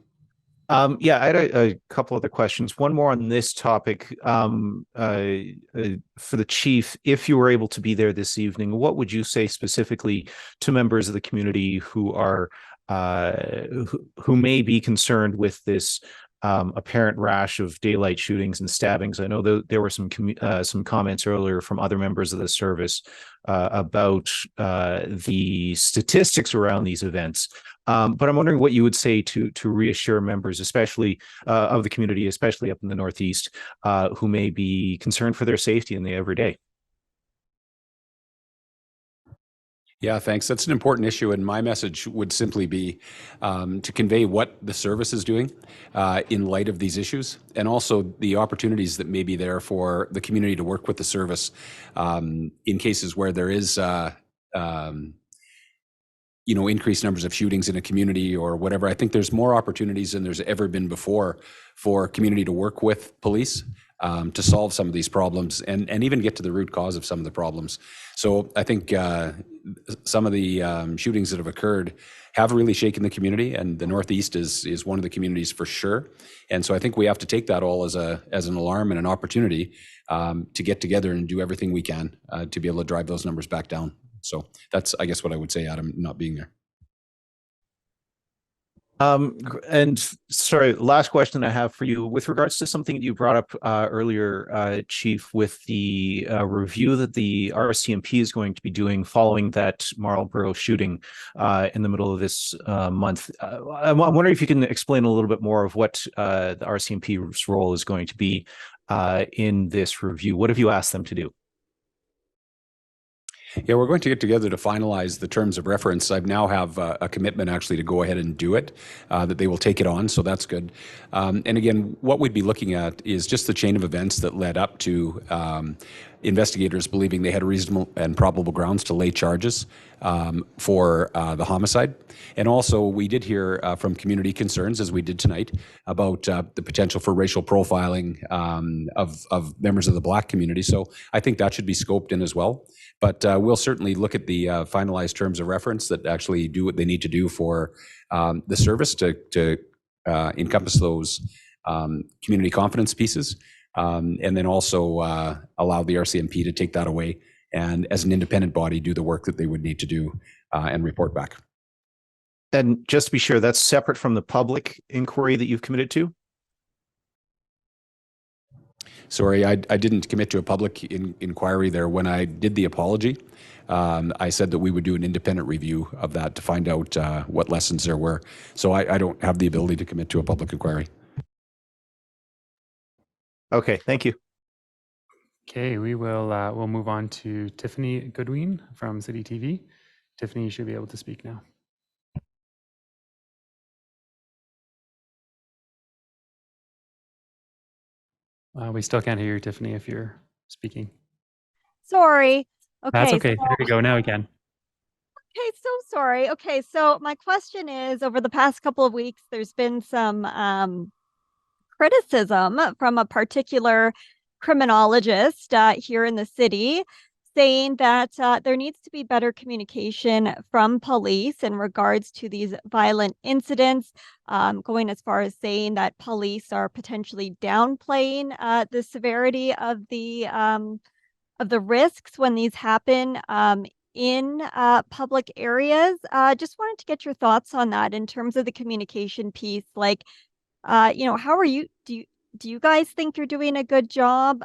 Yeah, I had a couple other questions. One more on this topic. For the chief, if you were able to be there this evening, what would you say specifically to members of the community who are who may be concerned with this apparent rash of daylight shootings and stabbings? I know there were some comments earlier from other members of the service about the statistics around these events. But I'm wondering what you would say to reassure members, especially of the community, especially up in the Northeast, who may be concerned for their safety in the everyday. Yeah, thanks. That's an important issue, and my message would simply be to convey what the service is doing in light of these issues, and also the opportunities that may be there for the community to work with the service in cases where there is increased numbers of shootings in a community or whatever. I think there's more opportunities than there's ever been before for community to work with police to solve some of these problems and even get to the root cause of some of the problems. So I think some of the shootings that have occurred have really shaken the community, and the Northeast is one of the communities for sure. And so I think we have to take that all as an alarm and an opportunity to get together and do everything we can to be able to drive those numbers back down. So that's, I guess, what I would say, Adam, not being there. And sorry, last question I have for you with regards to something you brought up earlier, Chief, with the review that the RCMP is going to be doing following that Marlborough shooting in the middle of this month. I'm wondering if you can explain a little bit more of what the RCMP's role is going to be in this review. What have you asked them to do? Yeah, we're going to get together to finalize the terms of reference. I now have a commitment actually to go ahead and do it, that they will take it on, so that's good. And again, what we'd be looking at is just the chain of events that led up to investigators believing they had reasonable and probable grounds to lay charges for the homicide. And also, we did hear from community concerns, as we did tonight, about the potential for racial profiling of members of the Black community. So I think that should be scoped in as well. But we'll certainly look at the finalized terms of reference that actually do what they need to do for the service to encompass those community confidence pieces, and then also allow the RCMP to take that away and, as an independent body, do the work that they would need to do and report back. And just to be sure, that's separate from the public inquiry that you've committed to? Sorry, I didn't commit to a public inquiry there. When I did the apology, I said that we would do an independent review of that to find out what lessons there were. So I don't have the ability to commit to a public inquiry. Okay, thank you. Okay, we'll move on to Tiffany Goodwin from City TV. Tiffany, you should be able to speak now. We still can't hear you, Tiffany, if you're speaking. Sorry. Okay. That's okay. So, There you go. Now we can. okay, so sorry. Okay, so my question is, over the past couple of weeks, there's been some criticism from a particular criminologist here in the city, saying that there needs to be better communication from police in regards to these violent incidents, going as far as saying that police are potentially downplaying the severity of the risks when these happen in public areas. Just wanted to get your thoughts on that in terms of the communication piece. Like, how are you? Do you guys think you're doing a good job?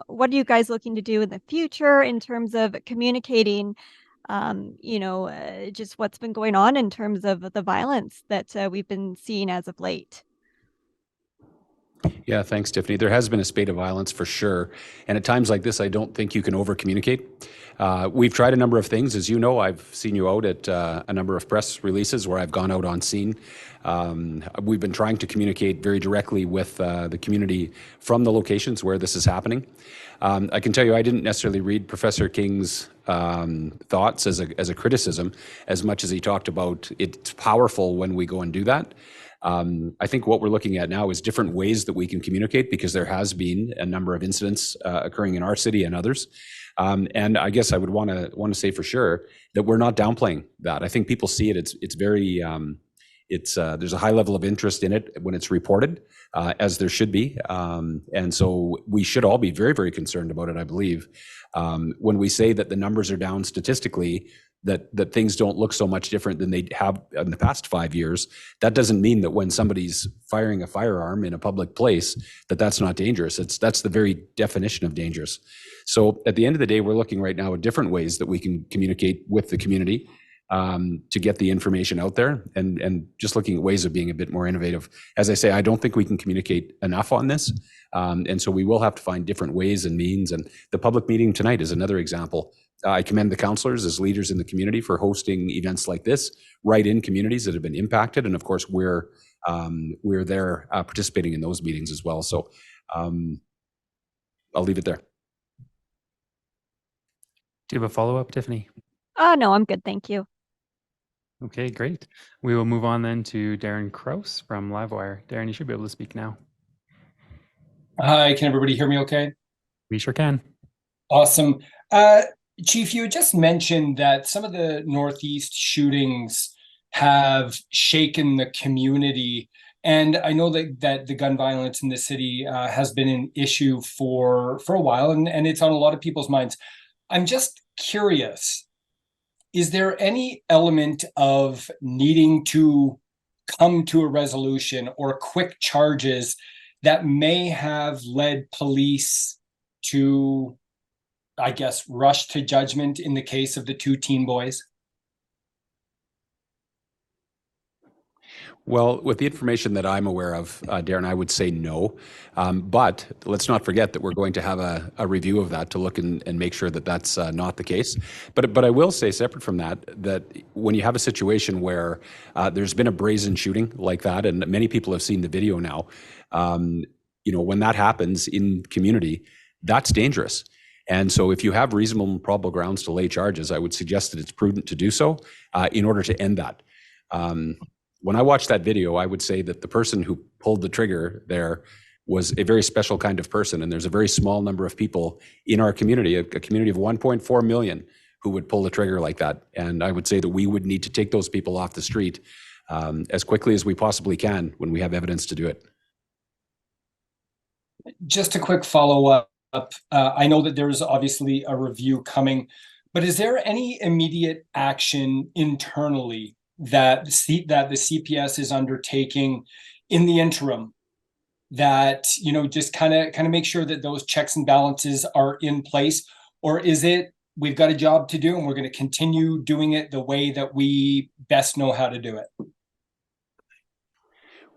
What are you guys looking to do in the future in terms of communicating, just what's been going on in terms of the violence that we've been seeing as of late? Yeah, thanks, Tiffany. There has been a spate of violence for sure. And at times like this, I don't think you can over-communicate. We've tried a number of things. As you know, I've seen you out at a number of press releases where I've gone out on scene. We've been trying to communicate very directly with the community from the locations where this is happening. I can tell you, I didn't necessarily read Professor King's thoughts as a criticism as much as he talked about it's powerful when we go and do that. I think what we're looking at now is different ways that we can communicate, because there has been a number of incidents occurring in our city and others. And I guess I would want to say for sure that we're not downplaying that. I think people see it. It's very there's a high level of interest in it when it's reported, as there should be. And so we should all be very, very concerned about it, I believe. When we say that the numbers are down statistically, that things don't look so much different than they have in the past 5 years, that doesn't mean that when somebody's firing a firearm in a public place, that's not dangerous. That's the very definition of dangerous. So at the end of the day, we're looking right now at different ways that we can communicate with the community to get the information out there, and just looking at ways of being a bit more innovative. As I say, I don't think we can communicate enough on this. And so we will have to find different ways and means. And the public meeting tonight is another example. I commend the councillors as leaders in the community for hosting events like this right in communities that have been impacted. And of course, we're there participating in those meetings as well. So I'll leave it there. Do you have a follow-up, Tiffany? No, I'm good. Thank you. Okay, great. We will move on then to Darren Kraus from Livewire. Darren, you should be able to speak now. Hi, can everybody hear me okay? We sure can. Awesome. Chief, you had just mentioned that some of the Northeast shootings have shaken the community. And I know that the gun violence in the city has been an issue for a while, and it's on a lot of people's minds. I'm just curious, is there any element of needing to come to a resolution or quick charges that may have led police to, I guess, rush to judgment in the case of the 2 teen boys? Well, with the information that I'm aware of, Darren, I would say no. But let's not forget that we're going to have a review of that to look and make sure that that's not the case. But I will say, separate from that, that when you have a situation where there's been a brazen shooting like that, and many people have seen the video now, when that happens in community, that's dangerous. And so if you have reasonable and probable grounds to lay charges, I would suggest that it's prudent to do so in order to end that. When I watched that video, I would say that the person who pulled the trigger there was a very special kind of person. And there's a very small number of people in our community, a community of 1.4 million, who would pull the trigger like that. And I would say that we would need to take those people off the street as quickly as we possibly can when we have evidence to do it. Just a quick follow-up. I know that there's obviously a review coming, but is there any immediate action internally that the CPS is undertaking in the interim that, just kind of make sure that those checks and balances are in place? Or is it, we've got a job to do and we're going to continue doing it the way that we best know how to do it?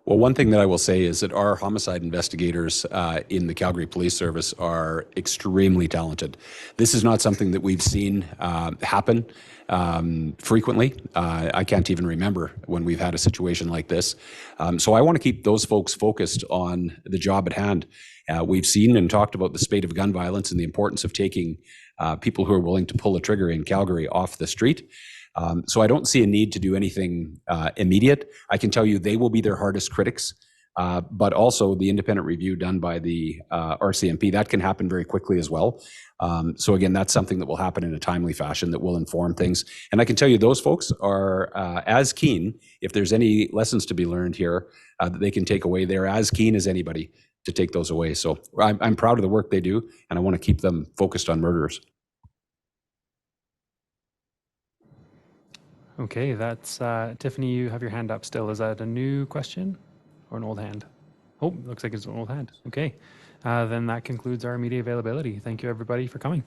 Well, one thing that I will say is that our homicide investigators in the Calgary Police Service are extremely talented. This is not something that we've seen happen frequently. I can't even remember when we've had a situation like this. So I want to keep those folks focused on the job at hand. We've seen and talked about the spate of gun violence and the importance of taking people who are willing to pull a trigger in Calgary off the street. So I don't see a need to do anything immediate. I can tell you they will be their hardest critics, but also the independent review done by the RCMP, that can happen very quickly as well. So again, that's something that will happen in a timely fashion that will inform things. And I can tell you those folks are as keen, if there's any lessons to be learned here that they can take away, they're as keen as anybody to take those away. So I'm proud of the work they do, and I want to keep them focused on murderers. Okay, that's Tiffany, you have your hand up still. Is that a new question or an old hand? Oh, looks like it's an old hand. Okay, then that concludes our media availability. Thank you everybody for coming.